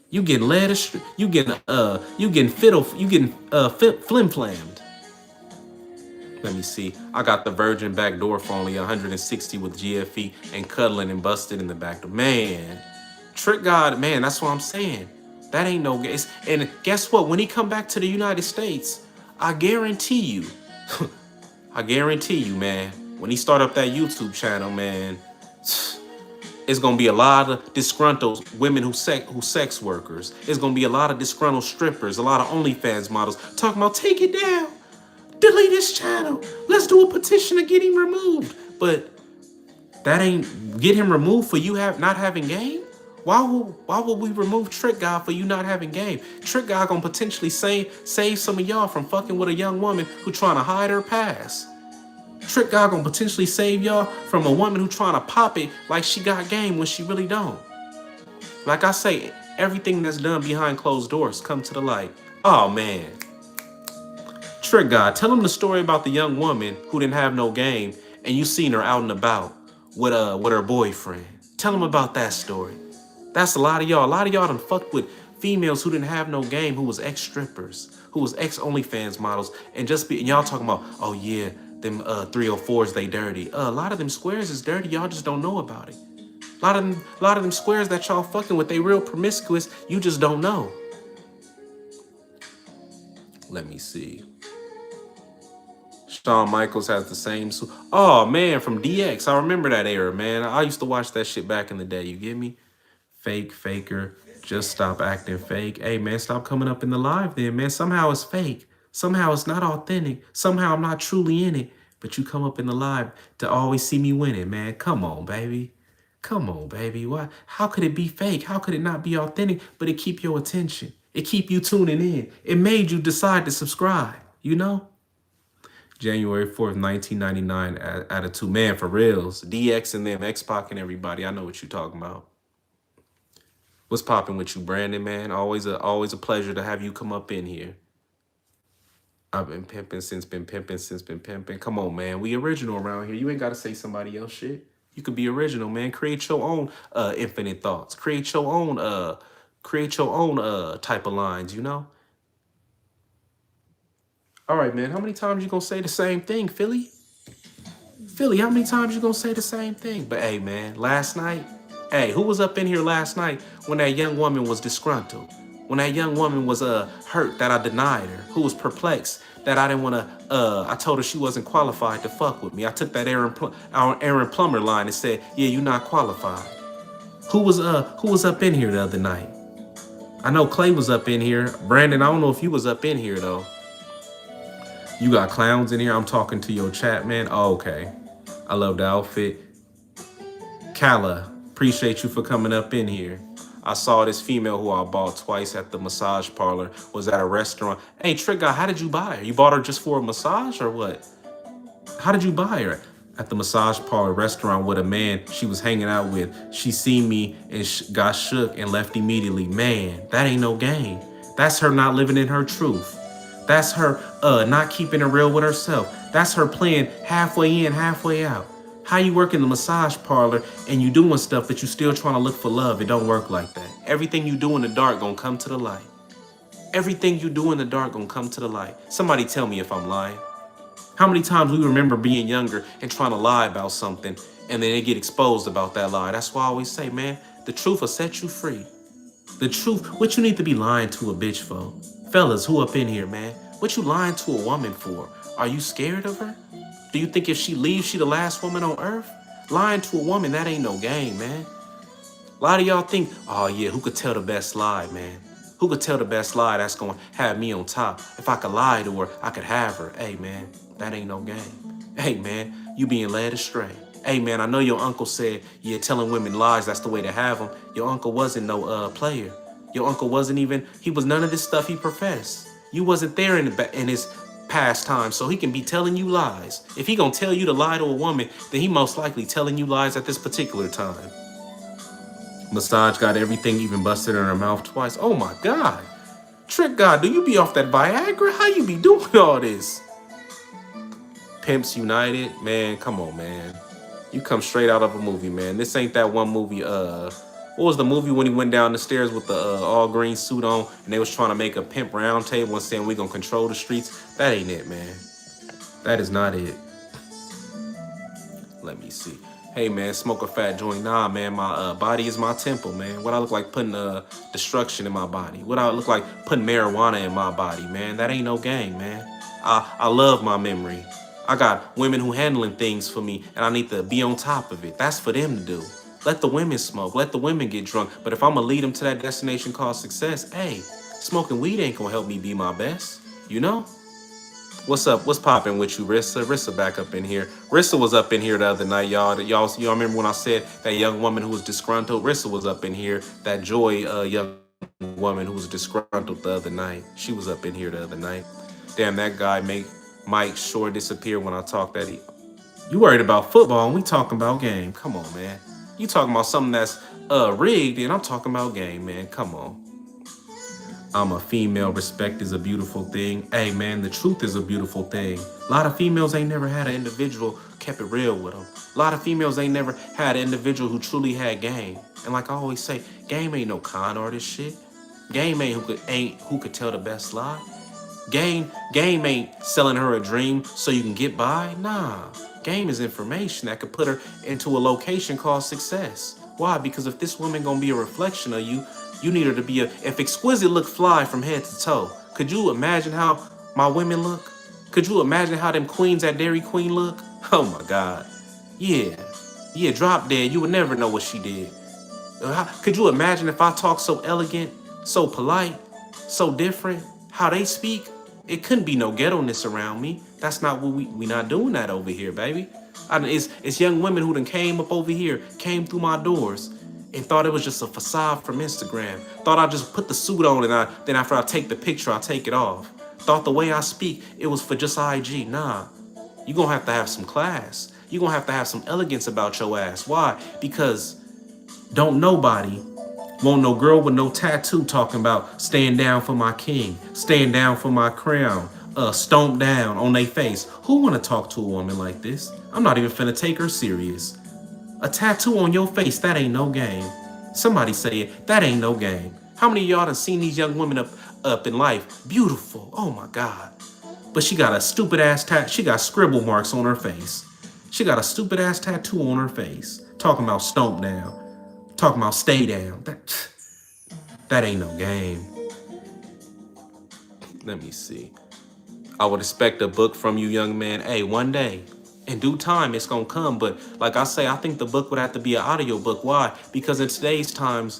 You getting led astray. You getting flim-flammed. Let me see. I got the virgin back door for only 160 with GFE and cuddling and busted in the back door. Man, Trick God, man, that's what I'm saying. That ain't no guess. And guess what? When he come back to the United States, I guarantee you, man, when he start up that YouTube channel, man, it's gonna be a lot of disgruntled women who sex workers. It's gonna be a lot of disgruntled strippers, a lot of OnlyFans models talking about take it down. Delete his channel. Let's do a petition to get him removed. But that ain't get him removed for you not having game? Why would we remove Trick God for you not having game? Trick God gonna potentially save some of y'all from fucking with a young woman who trying to hide her past. Trick God gonna potentially save y'all from a woman who trying to pop it like she got game when she really don't. Like I say, everything that's done behind closed doors come to the light. Oh man. Trick God, tell him the story about the young woman who didn't have no game and you seen her out and about with her boyfriend. Tell him about that story. That's a lot of y'all. A lot of y'all done fucked with females who didn't have no game, who was ex-strippers, who was ex-OnlyFans models, and y'all talking about, oh yeah, them 304s, they dirty. A lot of them squares is dirty. Y'all just don't know about it. A lot of them squares that y'all fucking with, they real promiscuous. You just don't know. Let me see. Shawn Michaels has the same suit. Oh man, from DX. I remember that era, man. I used to watch that shit back in the day. You get me? Fake, faker. Just stop acting fake. Hey man, stop coming up in the live then, man. Somehow it's fake. Somehow it's not authentic. Somehow I'm not truly in it. But you come up in the live to always see me winning, man. Come on, baby. Come on, baby. Why? How could it be fake? How could it not be authentic? But it keep your attention. It keep you tuning in. It made you decide to subscribe, you know? January 4th, 1999, Attitude. Man, for reals. DX and them, X-Pac and everybody. I know what you're talking about. What's popping with you, Brandon, man? Always a pleasure to have you come up in here. I've been pimping since been pimping. Come on, man. We original around here. You ain't got to say somebody else shit. You could be original, man. Create your own infinite thoughts. Create your own type of lines, you know? All right, man. How many times you gonna say the same thing, Philly? Philly, how many times you gonna say the same thing? But hey, man, last night, hey, who was up in here last night when that young woman was disgruntled? When that young woman was hurt that I denied her? Who was perplexed that I didn't want to, I told her she wasn't qualified to fuck with me. I took that Aaron Plummer line and said, yeah, you're not qualified. Who was up in here the other night? I know Clay was up in here. Brandon, I don't know if you was up in here though. You got clowns in here. I'm talking to your chat, man. Oh, okay. I love the outfit. Kala, appreciate you for coming up in here. I saw this female who I bought twice at the massage parlor, was at a restaurant. Hey, Trick Guy, how did you buy her? You bought her just for a massage or what? How did you buy her? at the massage parlor restaurant with a man she was hanging out with. She seen me and got shook and left immediately. Man, that ain't no game. That's her not living in her truth. That's her not keeping it real with herself. That's her playing halfway in, halfway out. How you work in the massage parlor and you doing stuff but you still trying to look for love? It don't work like that. Everything you do in the dark gonna come to the light. Everything you do in the dark gonna come to the light. Somebody tell me if I'm lying. How many times we remember being younger and trying to lie about something and then they get exposed about that lie? That's why I always say, man, the truth will set you free. The truth, what you need to be lying to a bitch for? Fellas, who up in here, man? What you lying to a woman for? Are you scared of her? Do you think if she leaves, she the last woman on earth? Lying to a woman, that ain't no game, man. A lot of y'all think, oh yeah, who could tell the best lie, man? Who could tell the best lie that's gonna have me on top? If I could lie to her, I could have her. Hey man, that ain't no game. Hey man, you being led astray. Hey man, I know your uncle said, yeah, telling women lies, that's the way to have them. Your uncle wasn't no player. Your uncle wasn't even, he was none of this stuff he professed. You wasn't there in his past time, so he can be telling you lies. If he gonna tell you to lie to a woman, then he most likely telling you lies at this particular time. Massage got everything even busted in her mouth twice. Oh my God. Trick God, do you be off that Viagra? How you be doing all this? Pimps United, man, come on, man. You come straight out of a movie, man. This ain't that one movie, what was the movie when he went down the stairs with the all green suit on and they was trying to make a pimp round table and saying we gonna control the streets? That ain't it, man. That is not it. Let me see. Hey man, smoke a fat joint. Nah, man, my body is my temple, man. What I look like putting destruction in my body? What I look like putting marijuana in my body, man? That ain't no game, man. I love my memory. I got women who handling things for me, and I need to be on top of it. That's for them to do. Let the women smoke. Let the women get drunk. But if I'm gonna lead them to that destination called success, hey, smoking weed ain't gonna help me be my best. You know? What's up? What's popping with you, Rissa? Rissa back up in here. Rissa was up in here the other night, y'all. Y'all remember when I said that young woman who was disgruntled? Rissa was up in here. That Joy young woman who was disgruntled the other night. She was up in here the other night. Damn, that guy make Mike sure disappear when I talk that you worried about football and we talking about game. Come on, man. You talking about something that's rigged and I'm talking about game, man. Come on. I'm a female. Respect is a beautiful thing. Hey, man, the truth is a beautiful thing. A lot of females ain't never had an individual kept it real with them. A lot of females ain't never had an individual who truly had game. And like I always say, game ain't no con artist shit. Game ain't who could tell the best lie. Game ain't selling her a dream so you can get by. Nah. Game is information that could put her into a location called success. Why? Because if this woman gonna be a reflection of you, you need her to be if Exquisite look fly from head to toe, could you imagine how my women look? Could you imagine how them queens at Dairy Queen look? Oh my God. Yeah, drop dead. You would never know what she did. Could you imagine if I talk so elegant, so polite, so different, how they speak? It couldn't be no ghetto-ness around me. That's not what we not doing that over here, baby. It's young women who done came up over here, came through my doors, and thought it was just a facade from Instagram. Thought I just put the suit on and then after I take the picture, I take it off. Thought the way I speak, it was for just IG. Nah, you gonna have to have some class. You gonna have to have some elegance about your ass. Why? Because don't nobody want no girl with no tattoo talking about staying down for my king, staying down for my crown, stomp down on their face. Who wanna talk to a woman like this? I'm not even finna take her serious. A tattoo on your face, that ain't no game. Somebody say it, that ain't no game. How many of y'all done seen these young women up in life? Beautiful, oh my God. But she got a stupid ass she got scribble marks on her face. She got a stupid ass tattoo on her face. Talking about stomp down. Talking about stay down. That ain't no game. Let me see. I would expect a book from you, young man. Hey, one day. In due time, it's gonna come. But like I say, I think the book would have to be an audio book. Why? Because in today's times,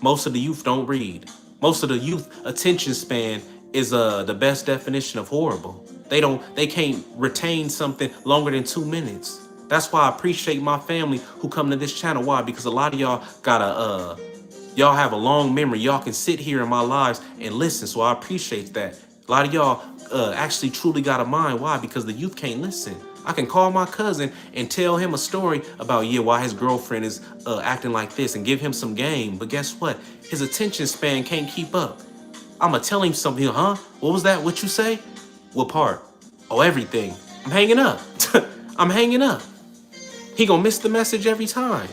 most of the youth don't read. Most of the youth attention span is the best definition of horrible. They can't retain something longer than 2 minutes. That's why I appreciate my family who come to this channel. Why? Because a lot of y'all y'all have a long memory. Y'all can sit here in my lives and listen. So I appreciate that. A lot of y'all actually truly got a mind. Why? Because the youth can't listen. I can call my cousin and tell him a story about, yeah, why his girlfriend is acting like this and give him some game. But guess what? His attention span can't keep up. I'ma tell him something, huh? What was that? What you say? What part? Oh, everything. I'm hanging up. I'm hanging up. He gonna miss the message every time.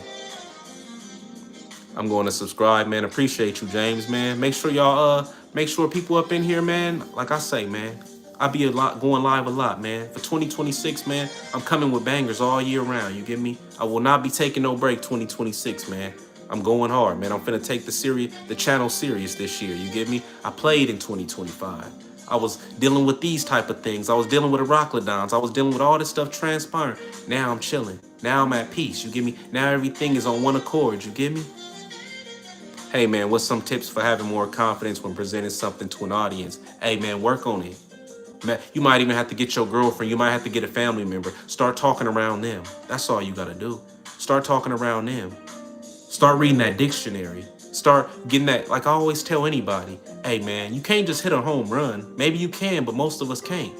I'm going to subscribe, man. Appreciate you, James, man. Make sure y'all, make sure people up in here, man. Like I say, man, I'll be going live a lot, man. For 2026, man, I'm coming with bangers all year round. You get me? I will not be taking no break 2026, man. I'm going hard, man. I'm finna take the channel serious this year. You get me? I played in 2025. I was dealing with these type of things. I was dealing with the Rocklodons. I was dealing with all this stuff transpiring. Now I'm chilling. Now I'm at peace. You get me? Now everything is on one accord. You get me? Hey, man, what's some tips for having more confidence when presenting something to an audience? Hey, man, work on it. Man, you might even have to get your girlfriend. You might have to get a family member. Start talking around them. That's all you got to do. Start talking around them. Start reading that dictionary. Start getting that, like I always tell anybody, hey, man, you can't just hit a home run. Maybe you can, but most of us can't.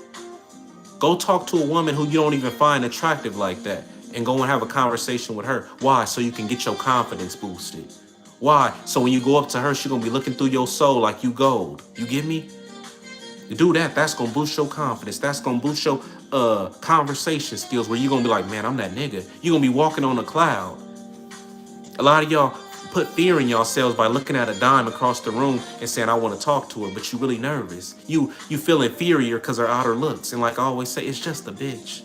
Go talk to a woman who you don't even find attractive like that and go and have a conversation with her. Why? So you can get your confidence boosted. Why? So when you go up to her, she's going to be looking through your soul like you gold. You get me? To do that, that's going to boost your confidence. That's going to boost your conversation skills where you're going to be like, man, I'm that nigga. You're going to be walking on a cloud. A lot of y'all put fear in yourselves by looking at a dime across the room and saying, I want to talk to her, but you're really nervous. You feel inferior because her outer looks. And like I always say, it's just a bitch.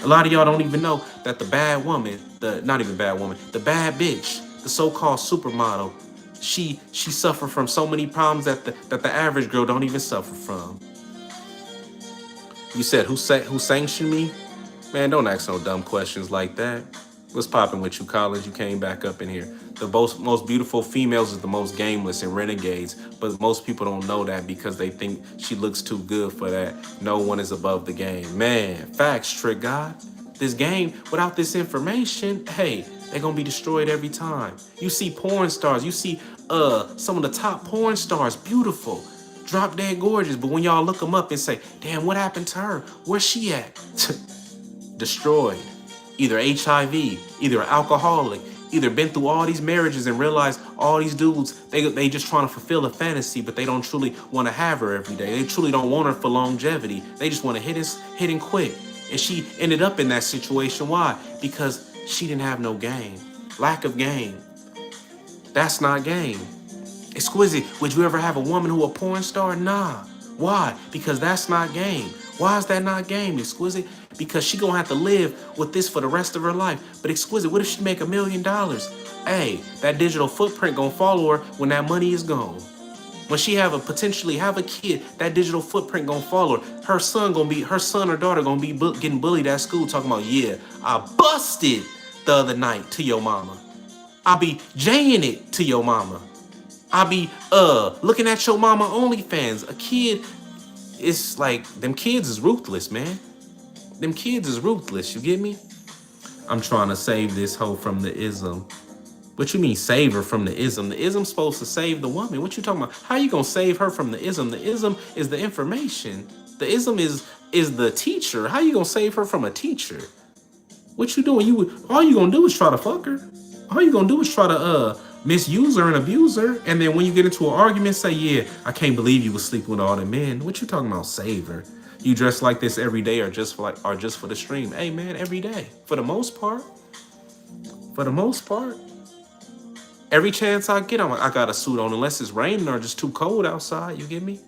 A lot of y'all don't even know that the bad woman, the bad bitch, the so-called supermodel, she suffered from so many problems that the average girl don't even suffer from. You said, who sanctioned me? Man, don't ask no dumb questions like that. What's popping with you, college? You came back up in here. The most beautiful females is the most gameless and renegades, but most people don't know that because they think she looks too good for that. No one is above the game. Man, facts, Trick God. This game, without this information, hey, they're gonna be destroyed every time. You see porn stars, you see some of the top porn stars, beautiful, drop dead gorgeous, but when y'all look them up and say, damn, what happened to her? Where's she at? Destroyed. Either HIV, either an alcoholic, either been through all these marriages and realized all these dudes, they just trying to fulfill a fantasy, but they don't truly want to have her every day. They truly don't want her for longevity. They just want to hit and quit. And she ended up in that situation. Why? Because she didn't have no game. Lack of game. That's not game. Exquisite, would you ever have a woman who a porn star? Nah. Why? Because that's not game. Why is that not game, Exquisite? Because she gonna have to live with this for the rest of her life. But Exquisite, what if she make $1 million? Hey, that digital footprint gonna follow her when that money is gone. When she potentially have a kid, that digital footprint gonna follow her. Her son or daughter gonna be getting bullied at school, talking about, yeah, I busted the other night to your mama. I be jaying it to your mama. I be looking at your mama OnlyFans. A kid, it's like, them kids is ruthless, man. Them kids is ruthless, you get me? I'm trying to save this hoe from the ism. What you mean save her from the ism? The ism's supposed to save the woman. What you talking about? How you gonna save her from the ism? The ism is the information. The ism is the teacher. How you gonna save her from a teacher? What you doing? All you gonna do is try to fuck her. All you gonna do is try to misuse her and abuse her. And then when you get into an argument, say, yeah, I can't believe you was sleeping with all the men. What you talking about, save her? You dress like this every day or just for the stream? Hey man, every day. For the most part. For the most part. Every chance I get, I got a suit on unless it's raining or just too cold outside. You get me?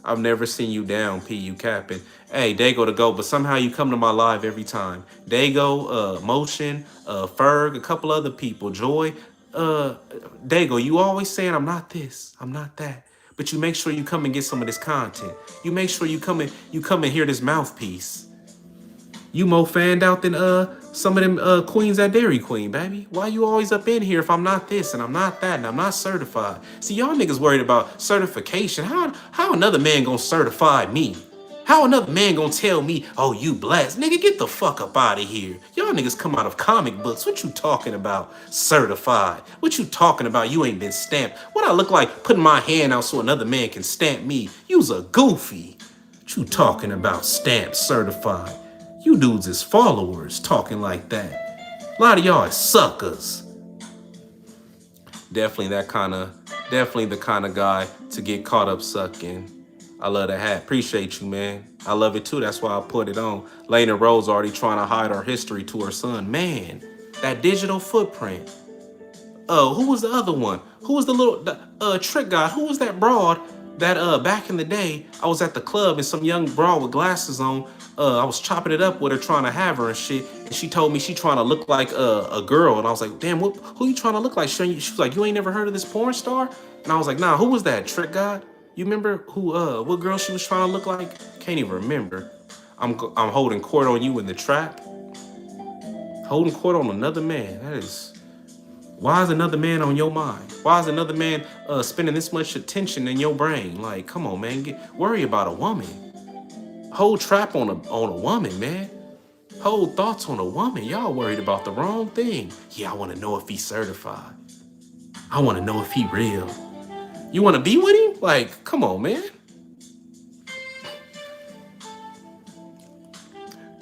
I've never seen you down, P. You capping. Hey, Dago to go, but somehow you come to my live every time. Dago, Motion, Ferg, a couple other people, Joy. Dago, you always saying I'm not this, I'm not that. But you make sure you come and get some of this content. You make sure you come and hear this mouthpiece. You more fanned out than some of them queens at Dairy Queen, baby. Why you always up in here if I'm not this and I'm not that and I'm not certified? See, y'all niggas worried about certification. How another man gonna certify me? How another man gonna tell me, oh, you blessed? Nigga, get the fuck up out of here. Y'all niggas come out of comic books. What you talking about? Certified. What you talking about? You ain't been stamped. What I look like putting my hand out so another man can stamp me? You's a goofy. What you talking about? Stamped, certified. You dudes is followers talking like that. A lot of y'all is suckers. Definitely the kind of guy to get caught up sucking. I love the hat. Appreciate you, man. I love it too. That's why I put it on. Lena Rose already trying to hide our history to her son. Man, that digital footprint. Who was the other one? Who was the little trick guy? Who was that broad that back in the day I was at the club and some young broad with glasses on. I was chopping it up with her trying to have her and shit. And she told me she trying to look like a girl. And I was like, damn, who you trying to look like? She was like, you ain't never heard of this porn star? And I was like, nah, who was that trick guy? You remember who what girl she was trying to look like? Can't even remember. I'm holding court on you in the trap. Holding court on another man. That is. Why is another man on your mind? Why is another man spending this much attention in your brain? Like, come on, man, worry about a woman. Whole trap on a woman, man. Whole thoughts on a woman. Y'all worried about the wrong thing. Yeah, I want to know if he's certified. I want to know if he real. You want to be with him? Like, come on, man.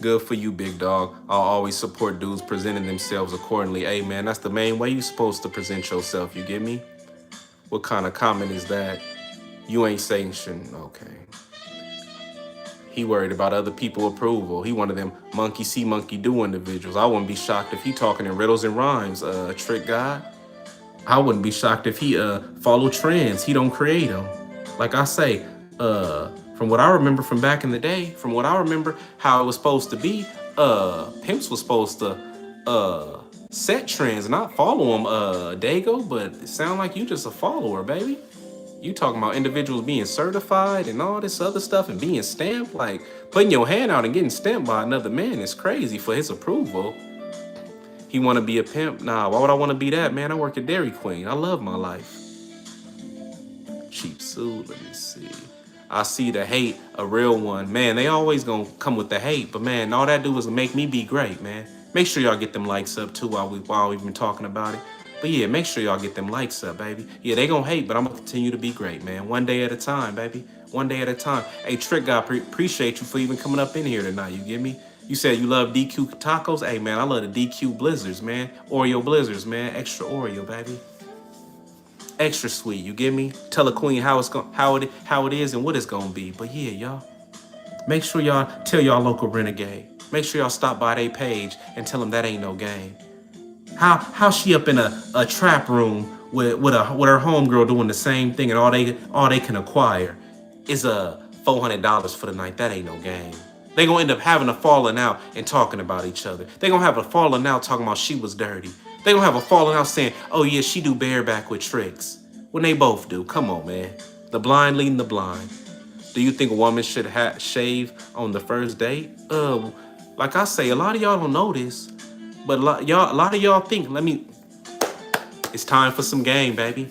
Good for you, big dog. I'll always support dudes presenting themselves accordingly. Hey, man, that's the main way you supposed to present yourself. You get me? What kind of comment is that? You ain't sanctioned. Okay. He worried about other people's approval. He one of them monkey see, monkey do individuals. I wouldn't be shocked if he talking in riddles and rhymes, trick guy. I wouldn't be shocked if he follow trends. He don't create them. Like I say, from what I remember from back in the day, from what I remember how it was supposed to be, pimps was supposed to set trends, not follow them, Dago, but it sound like you just a follower, baby. You talking about individuals being certified and all this other stuff and being stamped, like putting your hand out and getting stamped by another man is crazy for his approval. He want to be a pimp? Nah, why would I want to be that, man? I work at Dairy Queen. I love my life. Cheap suit, let me see. I see the hate, a real one. Man, they always gonna come with the hate, but man, all that do is make me be great, man. Make sure y'all get them likes up too while we've been talking about it. But yeah, make sure y'all get them likes up, baby. Yeah, they gonna hate, but I'm gonna continue to be great, man. One day at a time, baby. One day at a time. Hey, Trick Guy, appreciate you for even coming up in here tonight. You get me? You said you love DQ tacos? Hey, man, I love the DQ blizzards, man. Oreo blizzards, man. Extra Oreo, baby. Extra sweet, you get me? Tell a queen how it is and what it's gonna be. But yeah, y'all. Make sure y'all tell y'all local renegade. Make sure y'all stop by their page and tell them that ain't no game. How she up in a trap room with her homegirl doing the same thing and all they can acquire is $400 for the night. That ain't no game. They gonna end up having a falling out and talking about each other. They gonna have a falling out talking about she was dirty. They gonna have a falling out saying, oh yeah, she do bareback with tricks. When they both do. Come on, man. The blind leading the blind. Do you think a woman should shave on the first date? Like I say, a lot of y'all don't know this, but a lot of y'all think, it's time for some game, baby.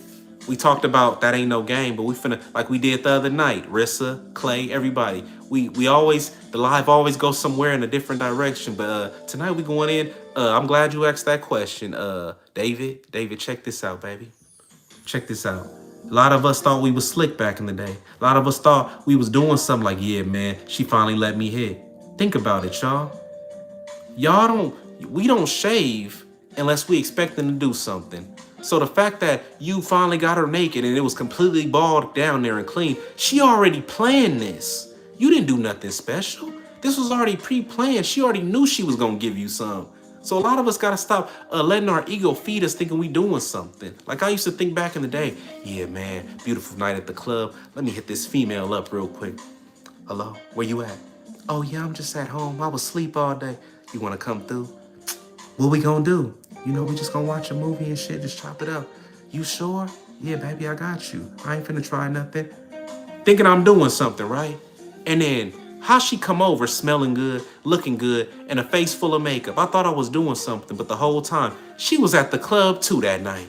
We talked about that ain't no game, but we finna, like we did the other night, Rissa, Clay, everybody. We always, the live always goes somewhere in a different direction, but tonight we going in, I'm glad you asked that question, David, check this out, baby. Check this out. A lot of us thought we was slick back in the day. A lot of us thought we was doing something like, yeah, man, she finally let me hit. Think about it, y'all. We don't shave unless we expect them to do something. So the fact that you finally got her naked and it was completely bald down there and clean, she already planned this. You didn't do nothing special. This was already pre-planned. She already knew she was gonna give you some. So a lot of us gotta stop letting our ego feed us thinking we doing something. Like I used to think back in the day, yeah, man, beautiful night at the club. Let me hit this female up real quick. Hello, where you at? Oh yeah, I'm just at home. I was asleep all day. You wanna come through? What we gonna do? You know, we just gonna watch a movie and shit, just chop it up. You sure? Yeah, baby, I got you. I ain't finna try nothing. Thinking I'm doing something, right? And then how she come over smelling good, looking good, and a face full of makeup. I thought I was doing something, but the whole time, she was at the club too that night.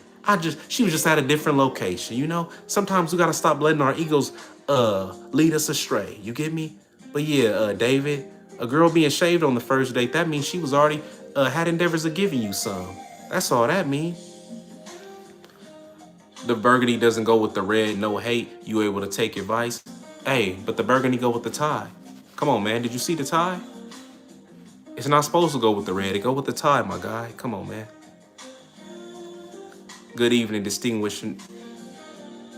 She was just at a different location, you know? Sometimes we gotta stop letting our egos lead us astray, you get me? But yeah, David, a girl being shaved on the first date, that means she was already had endeavors of giving you some. That's all that means. The burgundy doesn't go with the red, no hate. You able to take advice? Hey, but the burgundy go with the tie. Come on, man. Did you see the tie? It's not supposed to go with the red. It go with the tie, my guy. Come on, man. Good evening, distinguished.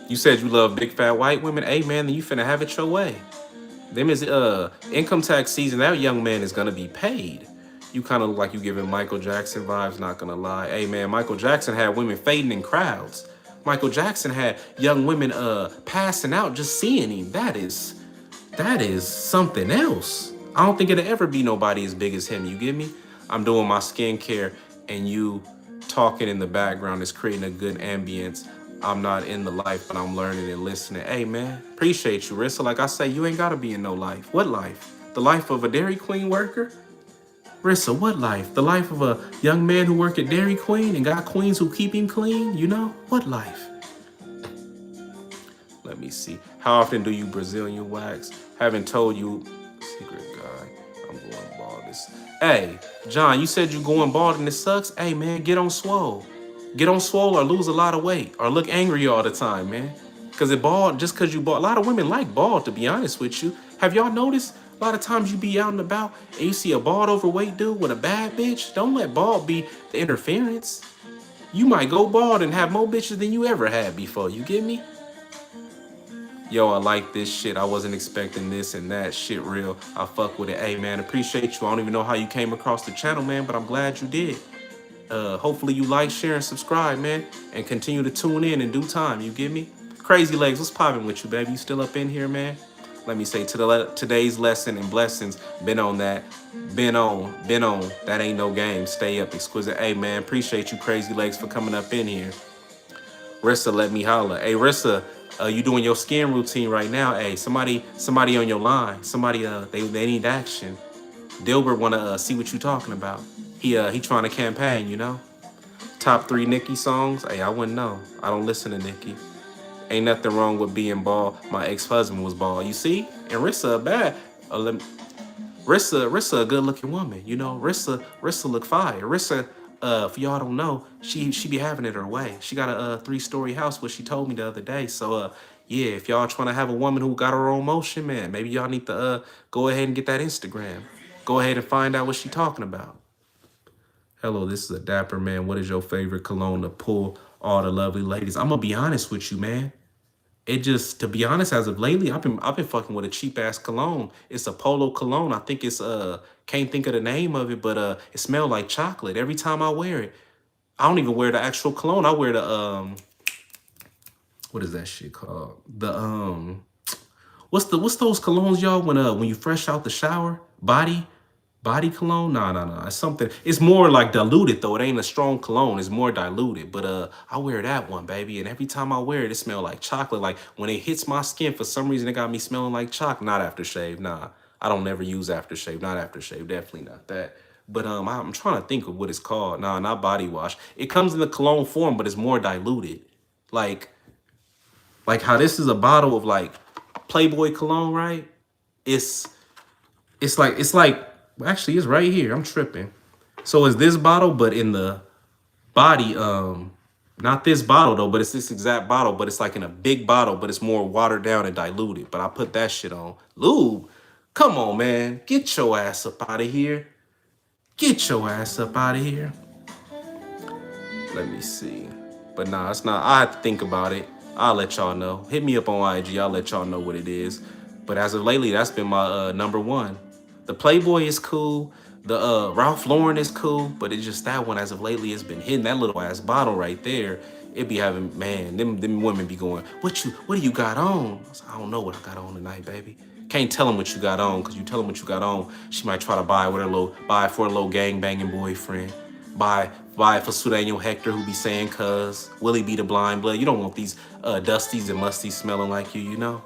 You said you love big fat white women. Hey, man, then you finna have it your way. Them is income tax season. That young man is gonna be paid. You kind of look like you giving Michael Jackson vibes. Not gonna lie. Hey, man, Michael Jackson had women fading in crowds. Michael Jackson had young women passing out just seeing him. That is something else. I don't think it'll ever be nobody as big as him. You get me? I'm doing my skincare and you talking in the background is creating a good ambience. I'm not in the life, but I'm learning and listening. Hey, man, appreciate you, Rissa. Like I say, you ain't got to be in no life. What life? The life of a Dairy Queen worker? Rissa, what life? The life of a young man who work at Dairy Queen and got queens who keep him clean? You know? What life? Let me see. How often do you Brazilian wax? Haven't told you. Secret guy. I'm going bald. Hey, John, you said you going bald and it sucks? Hey, man, get on swole. Get on swole or lose a lot of weight or look angry all the time, man. Because it bald, just because you bald. A lot of women like bald, to be honest with you. Have y'all noticed? A lot of times you be out and about and you see a bald overweight dude with a bad bitch. Don't let bald be the interference. You might go bald and have more bitches than you ever had before. You get me? Yo, I like this shit. I wasn't expecting this and that shit real. I fuck with it. Hey, man, appreciate you. I don't even know how you came across the channel, man, but I'm glad you did. Hopefully you like, share, and subscribe, man, and continue to tune in due time. You get me? Crazy Legs, what's popping with you, baby? You still up in here, man? Let me say today's lesson and blessings. Been on that. Been on. That ain't no game. Stay up, Exquisite. Hey, man, appreciate you, Crazy Legs, for coming up in here. Rissa, let me holler. Hey, Rissa, you doing your skin routine right now? Hey, somebody on your line. Somebody, they need action. Dilbert wanna see what you talking about. He trying to campaign, you know. Top 3 Nicki songs. Hey, I wouldn't know. I don't listen to Nicki. Ain't nothing wrong with being bald. My ex-husband was bald. You see? And Rissa bad. Rissa a good looking woman. You know, Rissa look fire. Rissa, for y'all don't know, she be having it her way. She got a 3-story house, what she told me the other day. So yeah, if y'all trying to have a woman who got her own motion, man, maybe y'all need to go ahead and get that Instagram. Go ahead and find out what she talking about. Hello, this is a dapper man. What is your favorite cologne to pull all the lovely ladies? I'm gonna be honest with you, man. It just, to be honest, as of lately, I've been fucking with a cheap ass cologne. It's a Polo cologne. I think it's can't think of the name of it, but it smells like chocolate every time I wear it. I don't even wear the actual cologne. I wear the what is that shit called? The what's those colognes, y'all, when you fresh out the shower? Body cologne? Nah. It's something. It's more like diluted though. It ain't a strong cologne. It's more diluted. But I wear that one, baby. And every time I wear it, it smells like chocolate. Like when it hits my skin, for some reason, it got me smelling like chocolate. Not aftershave. Nah, I don't never use aftershave. Not aftershave. Definitely not that. But I'm trying to think of what it's called. Nah, not body wash. It comes in the cologne form, but it's more diluted. Like how this is a bottle of like Playboy cologne, right? It's like actually it's right here. I'm tripping. So it's this bottle, but in the body, not this bottle though, but it's this exact bottle, but it's like in a big bottle, but it's more watered down and diluted. But I put that shit on. Lube, come on, man. Get your ass up out of here. Get your ass up out of here. Let me see. But nah, it's not. I have to think about it. I'll let y'all know. Hit me up on IG. I'll let y'all know what it is. But as of lately, that's been my number one. The Playboy is cool. The Ralph Lauren is cool. But it's just that one as of lately has been hitting that little ass bottle right there. It be having, man, them women be going, what do you got on? I was like, I don't know what I got on tonight, baby. Can't tell them what you got on, because you tell them what you got on, she might try to buy it for a little gang banging boyfriend. Buy it for Sudanio Hector, who be saying cuz. Willie be the blind blood. You don't want these dusties and musties smelling like you know?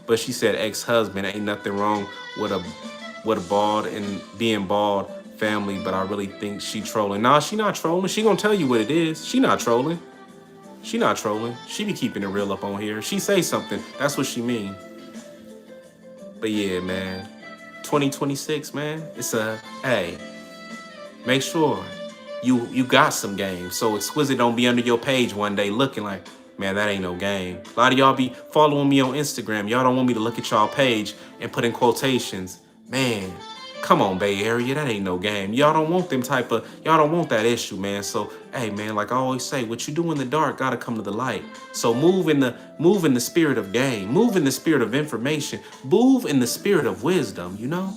But she said ex-husband, ain't nothing wrong with a bald and being bald family, but I really think she trolling. Nah, she not trolling. She gonna tell you what it is. She not trolling. She not trolling. She be keeping it real up on here. She say something, that's what she mean. But yeah, man, 2026, man, it's hey, make sure you got some game. So Exquisite don't be under your page one day looking like, man, that ain't no game. A lot of y'all be following me on Instagram. Y'all don't want me to look at y'all page and put in quotations. Man, Come on, Bay Area, that ain't no game. Y'all don't want y'all don't want that issue, man. So, hey, man, like I always say, what you do in the dark gotta come to the light. So move in the spirit of game, move in the spirit of information, move in the spirit of wisdom, you know?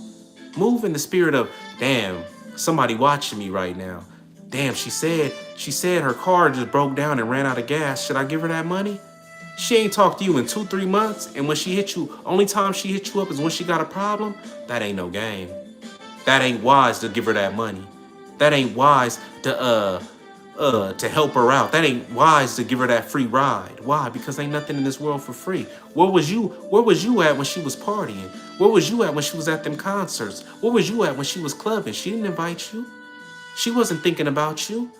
Move in the spirit of, damn, somebody watching me right now. Damn, she said her car just broke down and ran out of gas. Should I give her that money? She ain't talked to you in 2, 3 months, and when she hit you, only time she hit you up is when she got a problem. That ain't no game. That ain't wise to give her that money. That ain't wise to help her out. That ain't wise to give her that free ride. Why? Because ain't nothing in this world for free. Where was you at when she was partying? Where was you at when she was at them concerts? Where was you at when she was clubbing? She didn't invite you. She wasn't thinking about you.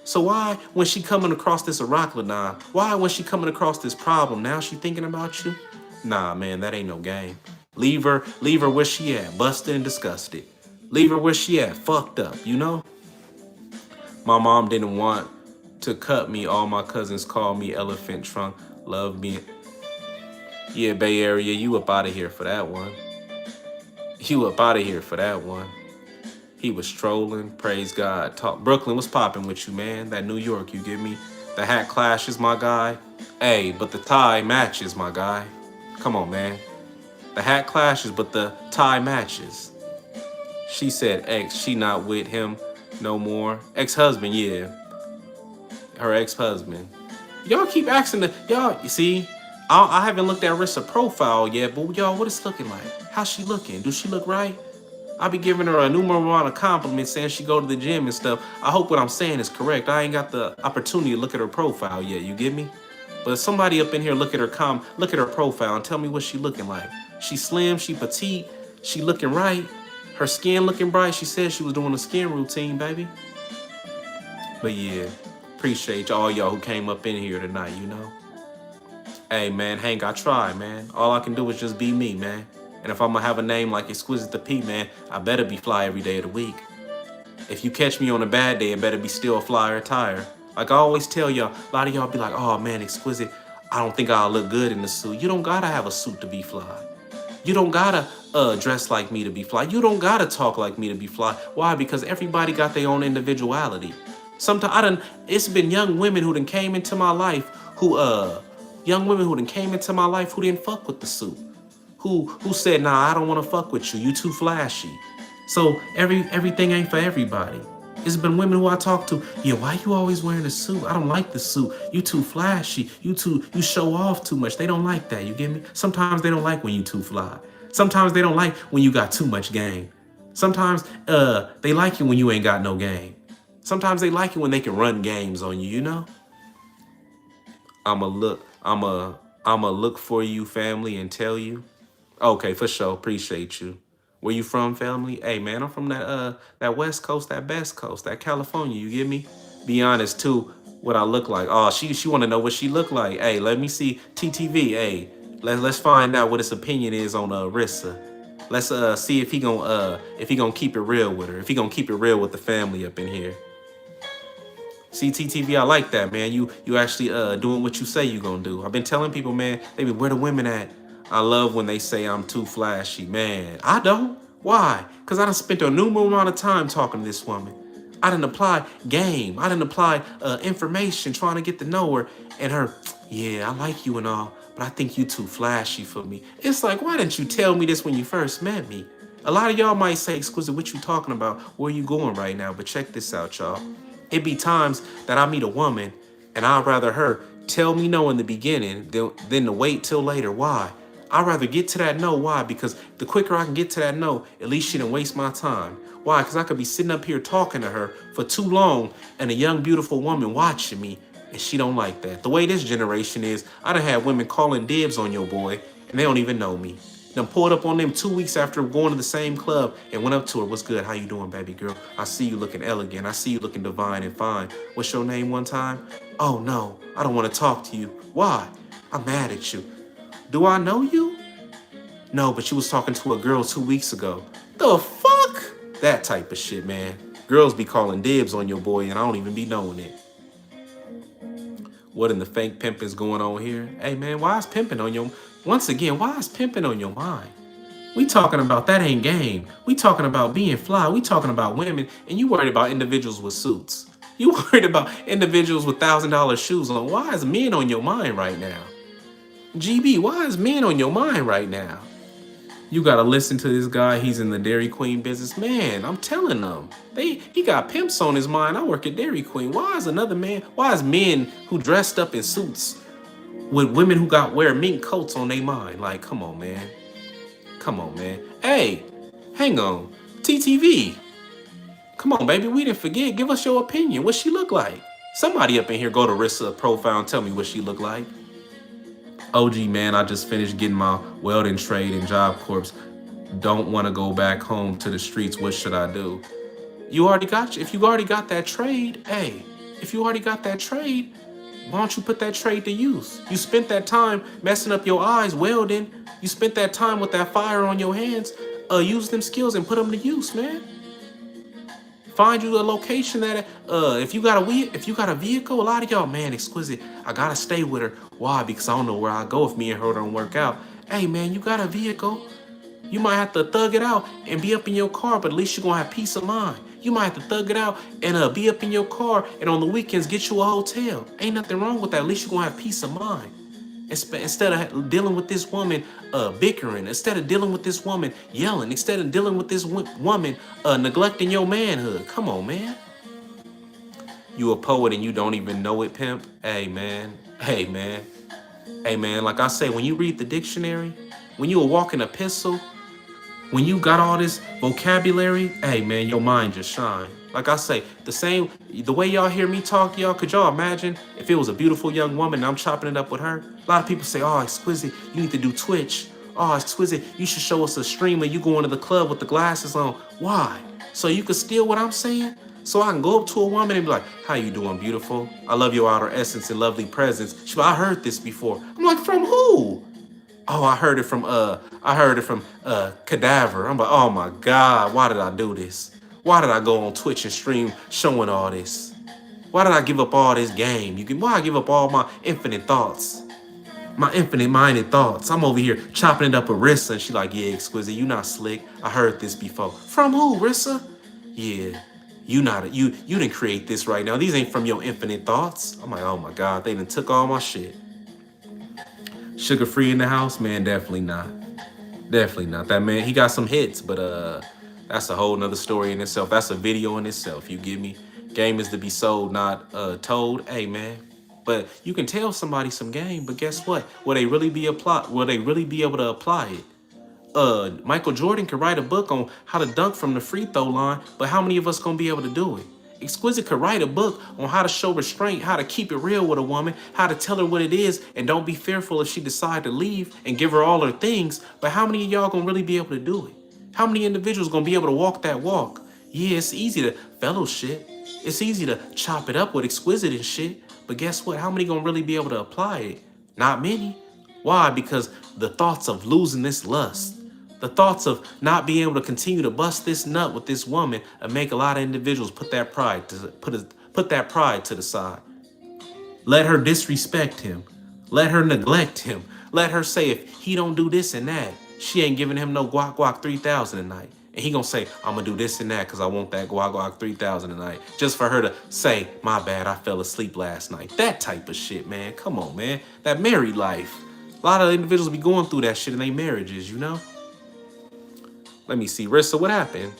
So why, when she coming across this Arachnid, why, when she coming across this problem, now she thinking about you? Nah, man, that ain't no game. Leave her where she at, busted and disgusted. Leave her where she at, fucked up, you know? My mom didn't want to cut me. All my cousins call me Elephant Trunk. Love me. Yeah, Bay Area, you up out of here for that one. You up out of here for that one. He was trolling. Praise God. Talk. Brooklyn, what's popping with you, man? That New York, you give me? The hat clashes, my guy. Hey, but the tie matches, my guy. Come on, man. The hat clashes, but the tie matches. She said ex. She not with him no more. Ex-husband, yeah. Her ex-husband. Y'all keep asking y'all, you see? I haven't looked at Rissa profile yet, but y'all, what it's looking like? How's she looking? Do she look right? I be giving her a numerous amount of compliments saying she go to the gym and stuff. I hope what I'm saying is correct. I ain't got the opportunity to look at her profile yet, you get me? But somebody up in here look at her profile and tell me what she looking like. She slim, she petite, she looking right, her skin looking bright. She said she was doing a skin routine, baby. But yeah, appreciate all y'all who came up in here tonight, you know? Hey man, Hank, I try, man. All I can do is just be me, man. And if I'm gonna have a name like Exquisite the P, man, I better be fly every day of the week. If you catch me on a bad day, it better be still fly or tire. Like I always tell y'all, a lot of y'all be like, oh man, Exquisite, I don't think I'll look good in the suit. You don't gotta have a suit to be fly. You don't gotta dress like me to be fly. You don't gotta talk like me to be fly. Why? Because everybody got their own individuality. Sometimes it's been young women who done came into my life who didn't fuck with the suit. Who said, nah, I don't want to fuck with you. You too flashy. So everything ain't for everybody. It's been women who I talk to, yeah, why you always wearing a suit? I don't like the suit. You too flashy. You show off too much. They don't like that, you get me? Sometimes they don't like when you too fly. Sometimes they don't like when you got too much game. Sometimes they like you when you ain't got no game. Sometimes they like you when they can run games on you, you know? I'ma look for you, family, and tell you. Okay, for sure. Appreciate you. Where you from, family? Hey, man, I'm from that West Coast, that Best Coast, that California. You get me? Be honest too. What I look like? Oh, she want to know what she look like. Hey, let me see TTV. Hey, let's find out what his opinion is on Rissa. Let's see if he gonna keep it real with her. If he gonna keep it real with the family up in here. CTTV, I like that, man. You actually doing what you say you gonna do. I've been telling people, man, they be, where the women at? I love when they say I'm too flashy. Man, I don't. Why? Because I done spent a numerous amount of time talking to this woman. I done apply game. I done apply information trying to get to know her. And her, yeah, I like you and all, but I think you too flashy for me. It's like, why didn't you tell me this when you first met me? A lot of y'all might say, Exquisite, what you talking about? Where you going right now? But check this out, y'all. It be times that I meet a woman and I'd rather her tell me no in the beginning than to wait till later. Why? I'd rather get to that no. Why? Because the quicker I can get to that no, at least she didn't waste my time. Why? Because I could be sitting up here talking to her for too long and a young, beautiful woman watching me, and she don't like that. The way this generation is, I done had women calling dibs on your boy, and they don't even know me. Done pulled up on them 2 weeks after going to the same club and went up to her. What's good? How you doing, baby girl? I see you looking elegant. I see you looking divine and fine. What's your name one time? Oh, no, I don't want to talk to you. Why? I'm mad at you. Do I know you? No, but you was talking to a girl 2 weeks ago. The fuck? That type of shit, man. Girls be calling dibs on your boy and I don't even be knowing it. What in the fake pimping is going on here? Hey, man, why is pimping on your... Once again, why is pimping on your mind? We talking about that ain't game. We talking about being fly. We talking about women, and you worried about individuals with suits. You worried about individuals with $1,000 shoes on. Why is men on your mind right now? GB, why is men on your mind right now? You gotta listen to this guy. He's in the Dairy Queen business. Man, I'm telling them. He got pimps on his mind. I work at Dairy Queen. Why is another man, why is men who dressed up in suits with women who wear mink coats on their mind? Like, come on, man. Come on, man. Hey, hang on. TTV. Come on, baby. We didn't forget. Give us your opinion. What she look like? Somebody up in here go to Rissa profile and tell me what she look like. OG, man, I just finished getting my welding trade in Job Corps. Don't want to go back home to the streets. What should I do? If you already got that trade, hey, if you already got that trade, why don't you put that trade to use? You spent that time messing up your eyes welding. You spent that time with that fire on your hands. Use them skills and put them to use, man. Find you a location that if you got a vehicle, a lot of y'all, man, Exquisite, I gotta stay with her. Why? Because I don't know where I go if me and her don't work out. Hey, man, you got a vehicle. You might have to thug it out and be up in your car, but at least you're gonna have peace of mind. You might have to thug it out and be up in your car, and on the weekends get you a hotel. Ain't nothing wrong with that. At least you're gonna have peace of mind. Instead of dealing with this woman bickering, instead of dealing with this woman yelling, instead of dealing with this woman neglecting your manhood. Come on, man. You a poet and you don't even know it, pimp. Hey, man. Hey, man. Hey, man, like I say, when you read the dictionary, when you a walking epistle, when you got all this vocabulary, hey, man, your mind just shine. Like I say, the way y'all hear me talk, y'all, could y'all imagine if it was a beautiful young woman and I'm chopping it up with her? A lot of people say, oh, Exquisite, you need to do Twitch. Oh, Exquisite, you should show us a stream of you going to the club with the glasses on. Why? So you can steal what I'm saying? So I can go up to a woman and be like, how you doing, beautiful? I love your outer essence and lovely presence. She's like, I heard this before. I'm like, from who? Oh, I heard it from Cadaver. I'm like, oh my God, why did I do this? Why did I go on Twitch and stream showing all this? Why did I give up all this game? Why I give up all my infinite thoughts? My infinite minded thoughts. I'm over here chopping it up with Rissa, and she like, yeah, Exquisite, you not slick. I heard this before. From who, Rissa? Yeah, you didn't create this right now. These ain't from your infinite thoughts. I'm like, oh my God, they done took all my shit. Sugar Free in the house? Man, definitely not. Definitely not. That man, he got some hits, but that's a whole nother story in itself. That's a video in itself. You give me? Game is to be sold, not told. Hey, man. But you can tell somebody some game, but guess what? Will they really be able to apply it? Michael Jordan could write a book on how to dunk from the free throw line, but how many of us gonna be able to do it? Exquisite could write a book on how to show restraint, how to keep it real with a woman, how to tell her what it is, and don't be fearful if she decide to leave and give her all her things. But how many of y'all gonna really be able to do it? How many individuals gonna be able to walk that walk? Yeah, it's easy to fellowship. It's easy to chop it up with Exquisite and shit. But guess what? How many gonna really be able to apply it? Not many. Why? Because the thoughts of losing this lust, the thoughts of not being able to continue to bust this nut with this woman, and make a lot of individuals put that pride to the side. Let her disrespect him. Let her neglect him. Let her say if he don't do this and that, she ain't giving him no guac 3000 a night. And he gonna say, I'm gonna do this and that because I want that guac 3000 a night. Just for her to say, my bad, I fell asleep last night. That type of shit, man. Come on, man. That married life. A lot of individuals be going through that shit in their marriages, you know? Let me see. Rissa, what happened?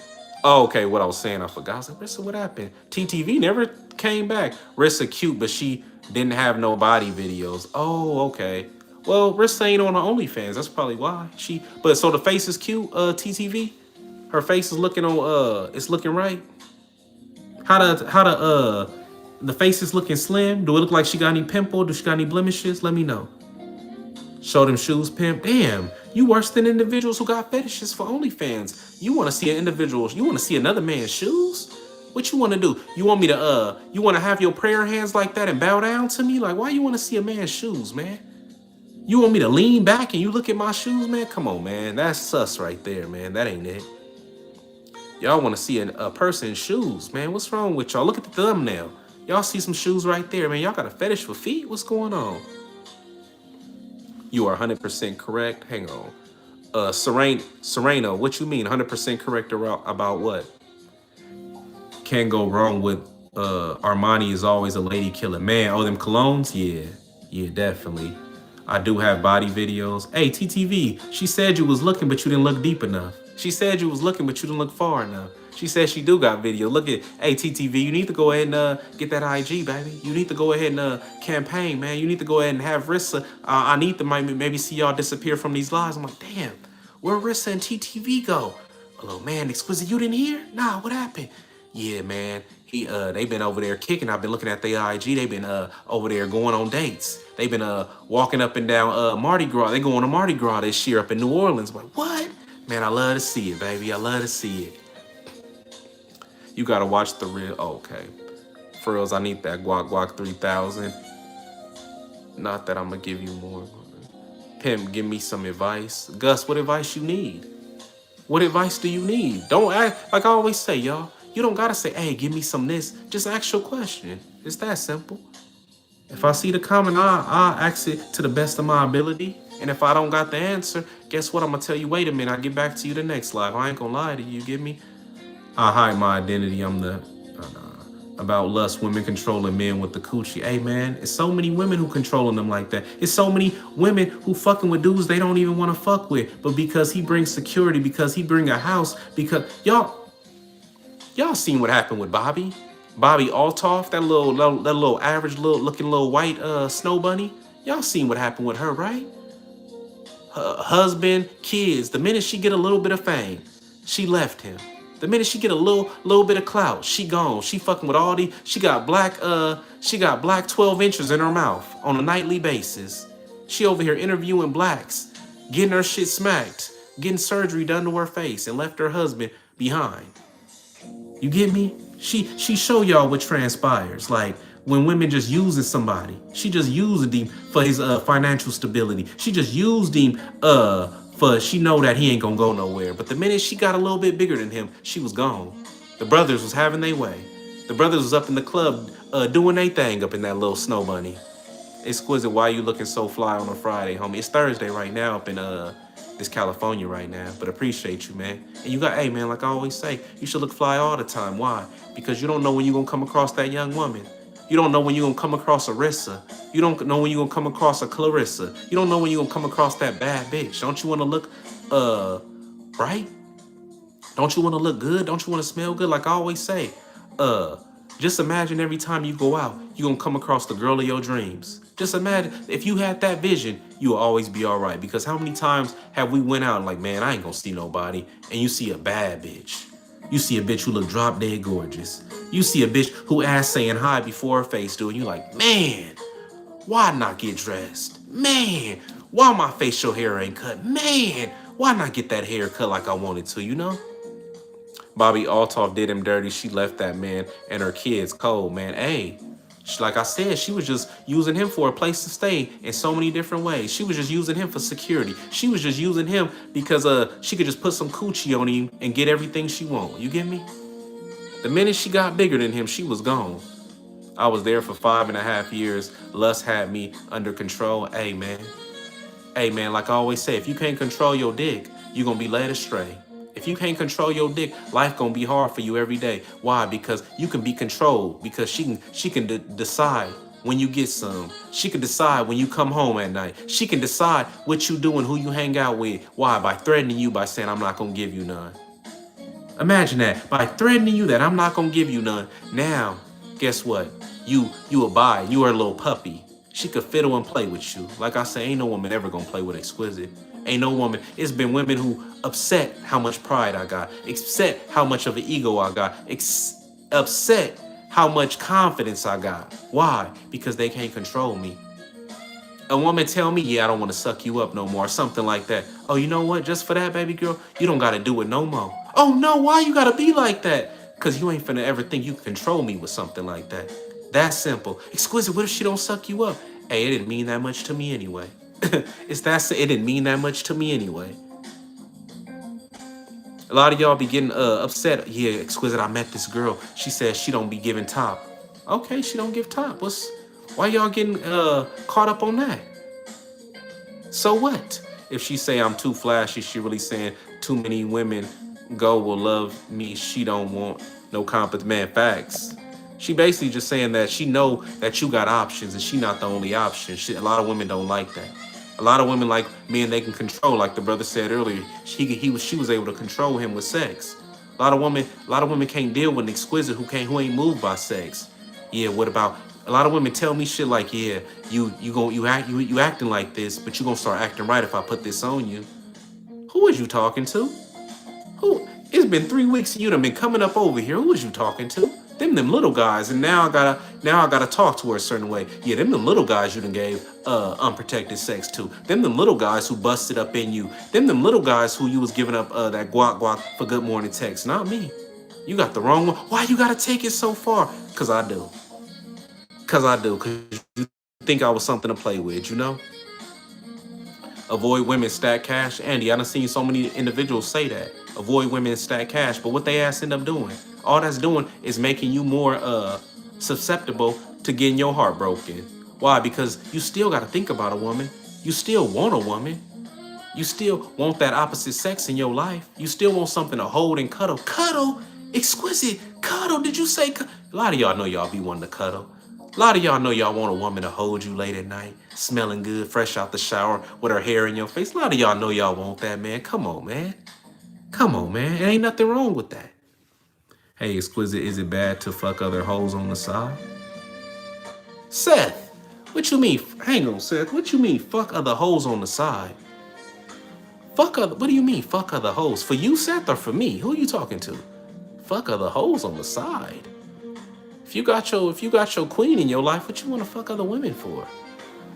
Oh, okay, what I was saying, I forgot. I was like, Rissa, what happened? TTV never came back. Rissa cute, but she didn't have no body videos. Oh, okay. Well, Rissa ain't on her OnlyFans. That's probably why. But so the face is cute, TTV? Her face is looking it's looking right? The face is looking slim? Do it look like she got any pimple? Do she got any blemishes? Let me know. Show them shoes, pimp. Damn, you worse than individuals who got fetishes for OnlyFans. You want to see you want to see another man's shoes? What you want to do? You want me to, you want to have your prayer hands like that and bow down to me? Like, why you want to see a man's shoes, man? You want me to lean back and you look at my shoes, man? Come on, man. That's sus right there, man. That ain't it. Y'all want to see a person's shoes, man. What's wrong with y'all? Look at the thumbnail. Y'all see some shoes right there, man. Y'all got a fetish for feet? What's going on? You are 100% correct. Hang on. Sereno, what you mean? 100% correct about what? Can't go wrong with Armani is always a lady killer. Man, oh, them colognes? Yeah. Yeah, definitely. I do have body videos. Hey, TTV, she said you was looking, but you didn't look deep enough. She said you was looking, but you didn't look far enough. She said she do got video. Look at, hey, TTV, you need to go ahead and get that IG, baby. You need to go ahead and campaign, man. You need to go ahead and have Rissa. I need to maybe see y'all disappear from these lives. I'm like, damn, where Rissa and TTV go? Oh, man, Exquisite, you didn't hear? Nah, what happened? Yeah, man. They been over there kicking. I've been looking at their IG. They been over there going on dates. They been walking up and down Mardi Gras. They going to Mardi Gras this year up in New Orleans. I'm like, what? Man, I love to see it, baby. I love to see it. You gotta watch the real. Oh, okay. Frills, I need that guac 3000. Not that I'm gonna give you more. Pimp, give me some advice. Gus, what advice you need? What advice do you need? Don't act like I always say, y'all. You don't gotta say, hey, give me some this. Just ask your question. It's that simple. If I see the comment, I'll ask it to the best of my ability. And if I don't got the answer, guess what? I'm gonna tell you, wait a minute, I'll get back to you the next live. I ain't gonna lie to you, get me? I hide my identity. I'm the about lust, women controlling men with the coochie. Hey man, it's so many women who controlling them like that. It's so many women who fucking with dudes they don't even want to fuck with. But because he brings security, because he bring a house, because y'all seen what happened with Bobby Altoff, that little average looking little white snow bunny. Y'all seen what happened with her, right? Her husband, kids. The minute she get a little bit of fame, she left him. The minute she get a little bit of clout, she gone. She fucking with all she got black 12 inches in her mouth on a nightly basis. She over here interviewing blacks, getting her shit smacked, getting surgery done to her face, and left her husband behind. You get me? She show y'all what transpires. Like when women just using somebody. She just used him for his financial stability. She just used him for she know that he ain't gonna go nowhere. But the minute she got a little bit bigger than him, she was gone. The brothers was having their way. The brothers was up in the club doing their thing up in that little snow bunny. Exquisite, why you looking so fly on a Friday, homie? It's Thursday right now up in this California right now, but appreciate you, man. And you got, hey, man, like I always say, you should look fly all the time. Why? Because you don't know when you're going to come across that young woman. You don't know when you're going to come across a Rissa. You don't know when you're going to come across a Clarissa. You don't know when you're going to come across that bad bitch. Don't you want to look, right? Don't you want to look good? Don't you want to smell good? Like I always say, just imagine every time you go out, you're going to come across the girl of your dreams. Just imagine if you had that vision, you'll always be all right. Because how many times have we went out and like, man, I ain't going to see nobody. And you see a bad bitch. You see a bitch who look drop dead gorgeous. You see a bitch who ass saying hi before her face do. And you're like, man, why not get dressed? Man, why my facial hair ain't cut? Man, why not get that hair cut like I wanted to, you know? Bobby Altoff did him dirty. She left that man and her kids cold, man. Hey, like I said, she was just using him for a place to stay in so many different ways. She was just using him for security. She was just using him because she could just put some coochie on him and get everything she want. You get me? The minute she got bigger than him, she was gone. I was there for 5.5 years. Lust had me under control. Hey, man, like I always say, if you can't control your dick, you're going to be led astray. If you can't control your dick, life gonna be hard for you every day. Why? Because you can be controlled. Because she can decide when you get some. She can decide when you come home at night. She can decide what you do and who you hang out with. Why? By threatening you by saying, I'm not gonna give you none. Imagine that. By threatening you that I'm not gonna give you none. Now, guess what? You abide. You are a little puppy. She could fiddle and play with you. Like I say, ain't no woman ever gonna play with Exquisite. Ain't no woman. It's been women who upset how much pride I got, upset how much of an ego I got, upset how much confidence I got. Why? Because they can't control me. A woman tell me, yeah, I don't want to suck you up no more, or something like that. Oh, you know what? Just for that, baby girl, you don't got to do it no more. Oh, no, why you got to be like that? Because you ain't finna ever think you can control me with something like that. That simple. Exquisite, what if she don't suck you up? Hey, it didn't mean that much to me anyway. It didn't mean that much to me anyway. A lot of y'all be getting upset. Yeah, Exquisite, I met this girl. She says she don't be giving top. Okay, she don't give top. Why y'all getting caught up on that? So what? If she say I'm too flashy, she really saying too many women go will love me. She don't want no compet man facts. She basically just saying that she know that you got options and she not the only option. A lot of women don't like that. A lot of women like men they can control, like the brother said earlier. She was able to control him with sex. A lot of women can't deal with an exquisite who ain't moved by sex. Yeah, what about a lot of women tell me shit like, yeah, you acting like this, but you gonna start acting right if I put this on you. Who is you talking to? Who? It's been 3 weeks and you done been coming up over here. Who is you talking to? Them little guys, and now I gotta talk to her a certain way. Yeah, them little guys you done gave unprotected sex to. Them little guys who busted up in you. Them little guys who you was giving up that guac guac for good morning text. Not me. You got the wrong one. Why you gotta take it so far? Cause I do. Cause I do. Cause you think I was something to play with, you know? Avoid women, stack cash. Andy, I done seen so many individuals say that. Avoid women, stack cash. But what they ass end up doing, all that's doing is making you more susceptible to getting your heart broken. Why? Because you still got to think about a woman. You still want a woman. You still want that opposite sex in your life. You still want something to hold and cuddle. Cuddle? Exquisite. Cuddle. Did you say a lot of y'all know y'all be wanting to cuddle. A lot of y'all know y'all want a woman to hold you late at night, smelling good, fresh out the shower, with her hair in your face. A lot of y'all know y'all want that, man. Come on, man. Come on, man. There ain't nothing wrong with that. Hey, Exquisite, is it bad to fuck other hoes on the side? Seth, what you mean? Hang on, Seth. What you mean fuck other hoes on the side? What do you mean fuck other hoes? For you, Seth, or for me? Who are you talking to? Fuck other hoes on the side. If you got your queen in your life, what you want to fuck other women for?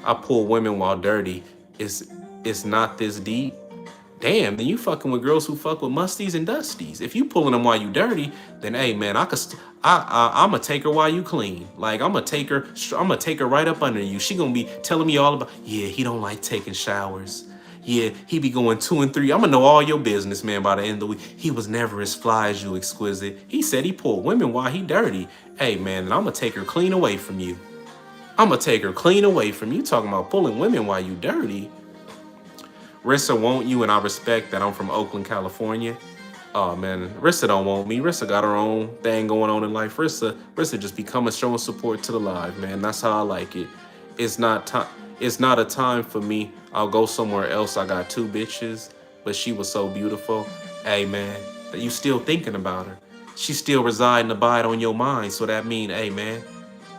I pull women while dirty. It's not this deep. Damn, then you fucking with girls who fuck with musties and dusties. If you pulling them while you dirty, then hey man, I'ma take her while you clean. Like I'ma take her right up under you. She gonna be telling me all about, yeah, he don't like taking showers. Yeah, he be going 2 and 3. I'm gonna know all your business, man, by the end of the week. He was never as fly as you, Exquisite. He said he pulled women while he dirty. Hey, man, and I'm gonna take her clean away from you. I'm gonna take her clean away from you. Talking about pulling women while you dirty. Rissa want you, and I respect that. I'm from Oakland, California. Oh, man, Rissa don't want me. Rissa got her own thing going on in life. Rissa just becoming showing support to the live, man. That's how I like it. It's not a time for me. I'll go somewhere else. I got 2 bitches, but she was so beautiful. Hey, man, that you still thinking about her. She still reside and abide on your mind. So that mean, hey, man,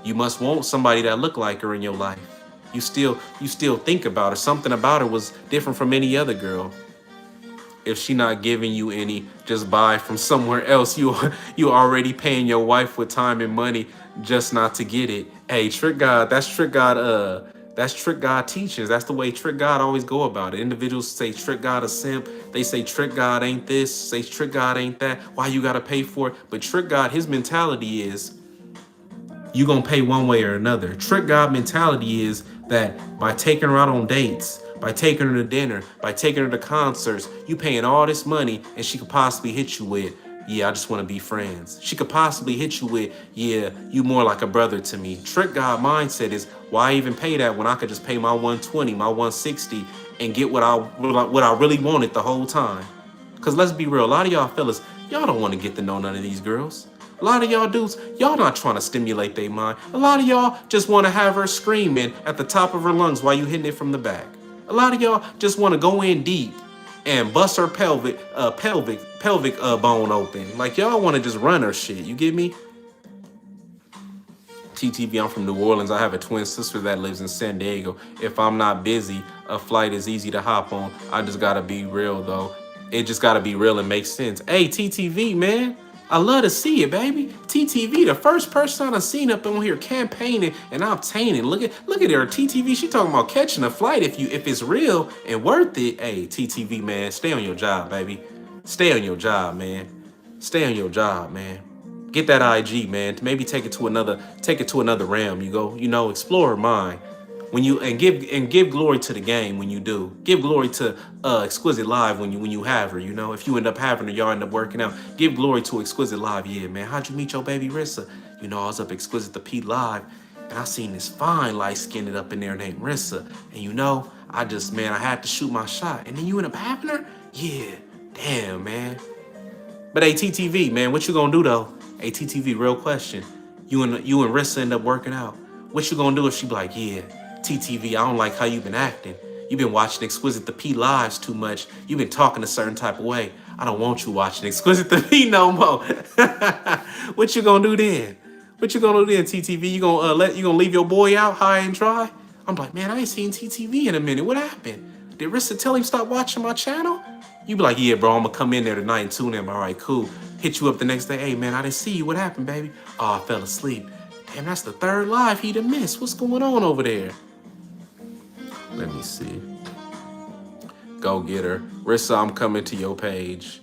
you must want somebody that look like her in your life. You still think about her. Something about her was different from any other girl. If she not giving you any, just buy from somewhere else. You already paying your wife with time and money just not to get it. Hey, Trick God, that's Trick God. That's Trick God teachings. That's the way Trick God always go about it. Individuals say Trick God a simp. They say Trick God ain't this. Say Trick God ain't that. Why you gotta pay for it? But Trick God, his mentality is you gonna pay one way or another. Trick God mentality is that by taking her out on dates, by taking her to dinner, by taking her to concerts, you paying all this money and she could possibly hit you with, yeah, I just want to be friends. She could possibly hit you with, yeah, you more like a brother to me. Trick God mindset is, why even pay that when I could just pay my 120, my 160 and get what I really wanted the whole time? Because let's be real, a lot of y'all fellas, y'all don't want to get to know none of these girls. A lot of y'all dudes, y'all not trying to stimulate their mind. A lot of y'all just want to have her screaming at the top of her lungs while you hitting it from the back. A lot of y'all just want to go in deep and bust her pelvic bone open. Like y'all want to just run her shit. You get me? TTV, I'm from New Orleans. I have a twin sister that lives in San Diego. If I'm not busy, a flight is easy to hop on. I just gotta be real though. It just gotta be real and make sense. Hey, TTV, man. I love to see it, baby. TTV, the first person I've seen up on here campaigning and obtaining. Look at her, TTV. She talking about catching a flight if it's real and worth it. Hey, TTV, man, stay on your job, baby. Stay on your job, man. Stay on your job, man. Get that IG, man. Maybe take it to another realm. Explore her mind. When you give glory to the game when you do. Give glory to Exquisite Live when you have her, If you end up having her, y'all end up working out. Give glory to Exquisite Live. Yeah, man. How'd you meet your baby Rissa? I was up Exquisite the P Live, and I seen this fine light skinned up in there named Rissa. And I just, man, I had to shoot my shot. And then you end up having her? Yeah, damn, man. But hey, TTV, man, what you gonna do though? Hey, TTV, real question. You and Rissa end up working out. What you gonna do if she be like, yeah, TTV, I don't like how you been acting. You been watching Exquisite the P lives too much. You been talking a certain type of way. I don't want you watching Exquisite the P no more. What you gonna do then? What you gonna do then, TTV? You gonna leave your boy out high and dry? I'm like, man, I ain't seen TTV in a minute. What happened? Did Rissa tell him stop watching my channel? You be like, yeah, bro, I'm gonna come in there tonight and tune in. All right, cool. Hit you up the next day. Hey, man, I didn't see you. What happened, baby? Oh, I fell asleep. Damn, that's the third live he'd have missed. What's going on over there? Let me see. Go get her. Rissa, I'm coming to your page.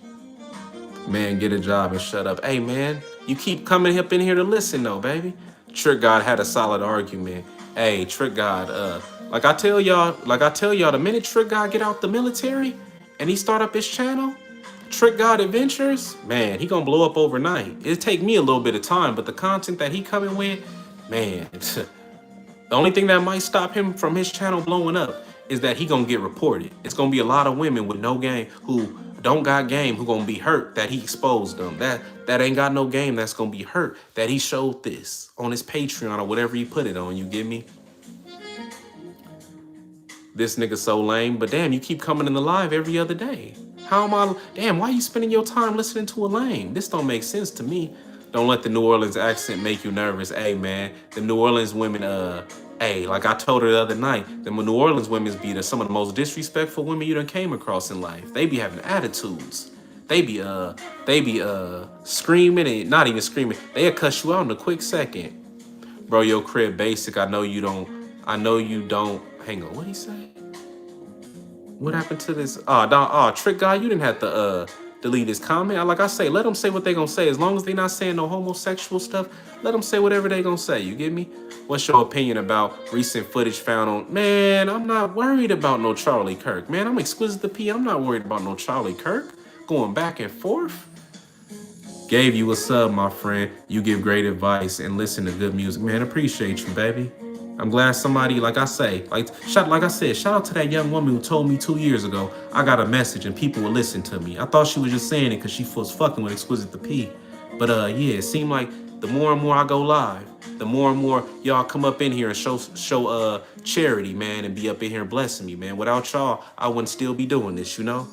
Man, get a job and shut up. Hey, man, you keep coming up in here to listen, though, baby. Trick God had a solid argument. Hey, Trick God, like I tell y'all, the minute Trick God get out the military and he start up his channel, Trick God Adventures, man, he gonna blow up overnight. It'll take me a little bit of time, but the content that he coming with, man, the only thing that might stop him from his channel blowing up is that he gonna get reported. It's gonna be a lot of women with no game who don't got game who gonna be hurt that he exposed them. That ain't got no game that's gonna be hurt that he showed this on his Patreon or whatever he put it on. You get me? This nigga so lame, but damn, you keep coming in the live every other day. How am I? Damn, why are you spending your time listening to a lame? This don't make sense to me. Don't let the New Orleans accent make you nervous. Hey, man, the New Orleans women, hey, like I told her the other night, the New Orleans women be some of the most disrespectful women you done came across in life. They be having attitudes. They be screaming and not even screaming. They'll cuss you out in a quick second. Bro, your crib basic. I know you don't. Hang on, what'd he say? What happened to this? Trick God, you didn't have to delete his comment. Like I say, let them say what they gonna say. As long as they not saying no homosexual stuff, let them say whatever they gonna say. You get me? What's your opinion about recent footage found on? Man, I'm not worried about no Charlie Kirk. Man, I'm Exquisite the P. I'm not worried about no Charlie Kirk. Going back and forth. Gave you a sub, my friend. You give great advice and listen to good music. Man, appreciate you, baby. I'm glad somebody, like I said, shout out to that young woman who told me 2 years ago I got a message and people would listen to me. I thought she was just saying it because she was fucking with Exquisite the P. But yeah, it seemed like the more and more I go live, the more and more y'all come up in here and show charity, man, and be up in here blessing me, man. Without y'all, I wouldn't still be doing this, you know?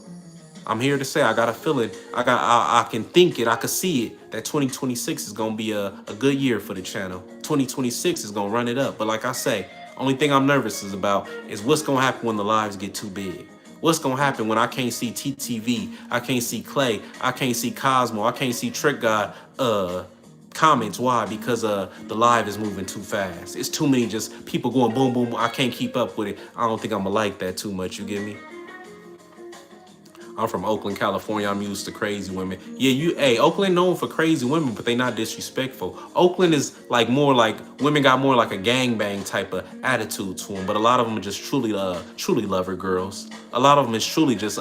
I'm here to say I got a feeling, I can think it, I can see it, that 2026 is gonna be a good year for the channel. 2026 is gonna run it up. But like I say, only thing I'm nervous about is what's gonna happen when the lives get too big. What's gonna happen when I can't see TTV, I can't see Clay, I can't see Cosmo, I can't see Trick God comments. Why? Because the live is moving too fast. It's too many just people going boom, boom, boom. I can't keep up with it. I don't think I'm gonna like that too much, you get me? I'm from Oakland, California. I'm used to crazy women. Yeah, Oakland known for crazy women, but they not disrespectful. Oakland is like more like women got more like a gangbang type of attitude to them, but a lot of them are just truly lover girls. A lot of them is truly just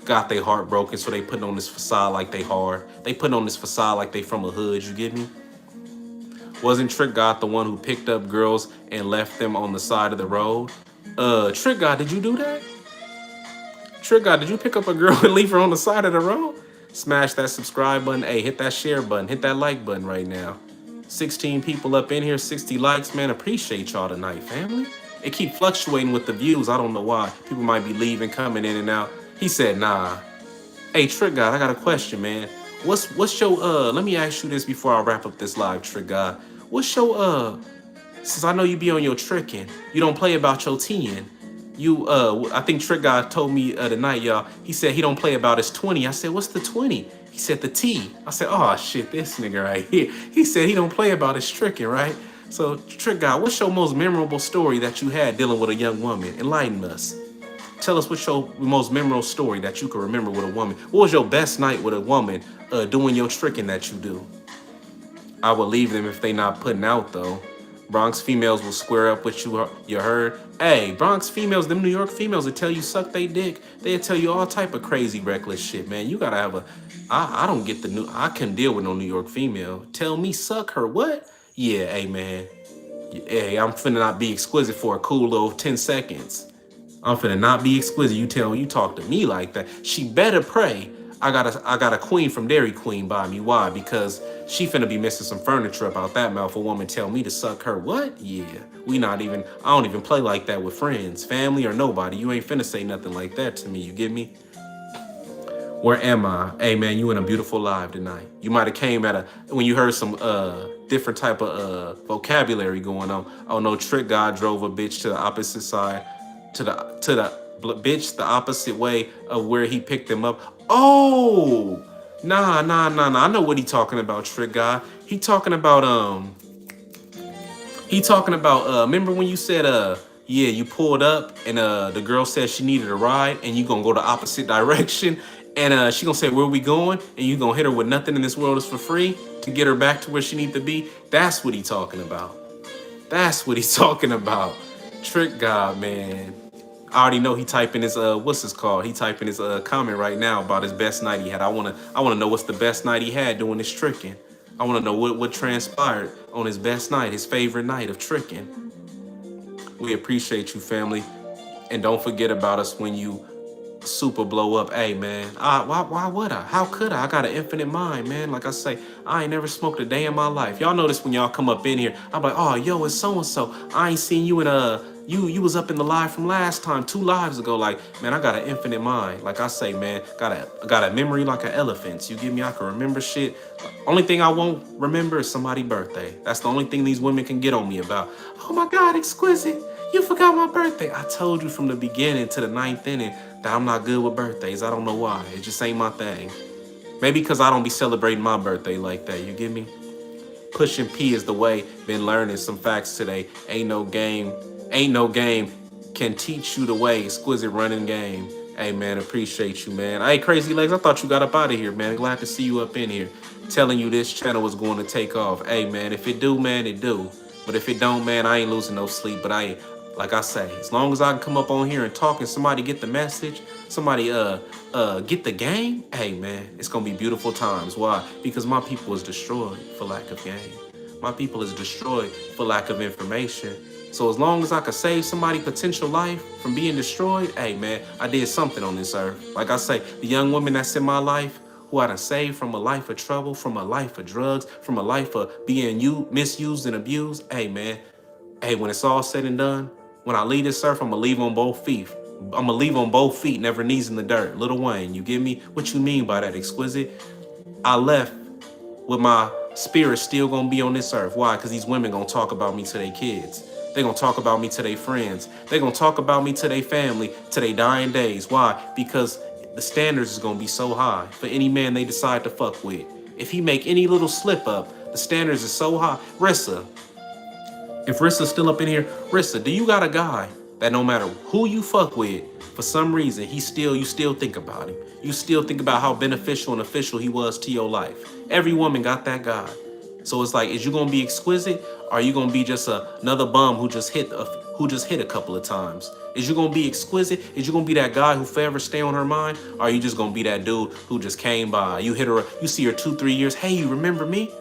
got their heart broken, so they putting on this facade like they hard. They putting on this facade like they from a hood. You get me? Wasn't Trick God the one who picked up girls and left them on the side of the road? Trick God, did you do that? Trick God, did you pick up a girl and leave her on the side of the road? Smash that subscribe button. Hey, hit that share button. Hit that like button right now. 16 people up in here, 60 likes, man. Appreciate y'all tonight, family. It keep fluctuating with the views. I don't know why. People might be leaving, coming in and out. He said, nah. Hey, Trick God, I got a question, man. What's your, let me ask you this before I wrap up this live, Trick God. What's your, since I know you be on your tricking, you don't play about your teeing. I think Trick God told me tonight, y'all. He said he don't play about his 20. I said, what's the 20? He said the T. I said, oh shit, this nigga right here. He said he don't play about his tricking, right? So Trick God, what's your most memorable story that you had dealing with a young woman? Enlighten us. Tell us what's your most memorable story that you can remember with a woman. What was your best night with a woman doing your tricking that you do? I would leave them if they not putting out though. Bronx females will square up with you. You heard? Hey, Bronx females, them New York females will tell you suck they dick. They'll tell you all type of crazy, reckless shit, man. You gotta have I don't get I couldn't deal with no New York female. Tell me suck her, what? Yeah, hey, man. Hey, I'm finna not be exquisite for a cool little 10 seconds. I'm finna not be exquisite. You talk to me like that. She better pray. I got a queen from Dairy Queen by me. Why? Because she finna be missing some furniture about that mouth. A woman tell me to suck her. What? Yeah. I don't even play like that with friends, family, or nobody. You ain't finna say nothing like that to me. You get me? Where am I? Hey man, you in a beautiful live tonight. You might have came at when you heard some different type of vocabulary going on. Oh no, Trick God drove a bitch to the opposite side, bitch the opposite way of where he picked him up. Oh, nah. I know what he talking about, Trick God. He talking about remember when you said yeah, you pulled up and the girl said she needed a ride and you gonna go the opposite direction and she gonna say where we going and you gonna hit her with nothing in this world is for free to get her back to where she need to be. That's what he talking about. That's what he's talking about. Trick God, man. I already know he typing his what's his call? He typing his comment right now about his best night he had. I wanna know what's the best night he had doing this tricking. I wanna know what transpired on his best night, his favorite night of tricking. We appreciate you, family. And don't forget about us when you super blow up. Hey, man, why would I? How could I? I got an infinite mind, man. Like I say, I ain't never smoked a day in my life. Y'all notice when y'all come up in here, I'm like, oh, yo, it's so-and-so. I ain't seen you in you was up in the live from last time, 2 lives ago. Like, man, I got an infinite mind. Like I say, man, got a memory like an elephant's. You give me, I can remember shit. Only thing I won't remember is somebody's birthday. That's the only thing these women can get on me about. Oh my God, exquisite. You forgot my birthday. I told you from the beginning to the 9th inning that I'm not good with birthdays. I don't know why. It just ain't my thing. Maybe because I don't be celebrating my birthday like that. You get me? Pushing P is the way. Been learning some facts today. Ain't no game can teach you the way. Exquisite running game. Hey, man, appreciate you, man. Hey, Crazy Legs, I thought you got up out of here, man. Glad to see you up in here. Telling you this channel was going to take off. Hey, man, if it do, man, it do. But if it don't, man, I ain't losing no sleep. But like I say, as long as I can come up on here and talk and somebody get the message, somebody get the game, hey man, it's gonna be beautiful times. Why? Because my people is destroyed for lack of game. My people is destroyed for lack of information. So as long as I could save somebody's potential life from being destroyed, hey man, I did something on this earth. Like I say, the young woman that's in my life, who I done saved from a life of trouble, from a life of drugs, from a life of being misused and abused, hey man, hey, when it's all said and done, when I leave this earth, I'm gonna leave on both feet. I'm gonna leave on both feet, never knees in the dirt. Lil Wayne, you get me? What you mean by that, exquisite? I left with my spirit still gonna be on this earth. Why? Because these women gonna talk about me to their kids. They gonna talk about me to their friends. They gonna talk about me to their family, to their dying days. Why? Because the standards is gonna be so high for any man they decide to fuck with. If he make any little slip up, the standards is so high. Rissa, if Rissa's still up in here, Rissa, do you got a guy that no matter who you fuck with, for some reason, you still think about him. You still think about how beneficial and official he was to your life. Every woman got that guy. So it's like, is you gonna be exquisite? Or are you gonna be just another bum who just hit a couple of times? Is you gonna be exquisite? Is you gonna be that guy who forever stay on her mind? Or are you just gonna be that dude who just came by? You hit her, you see her 2-3 years. Hey, you remember me?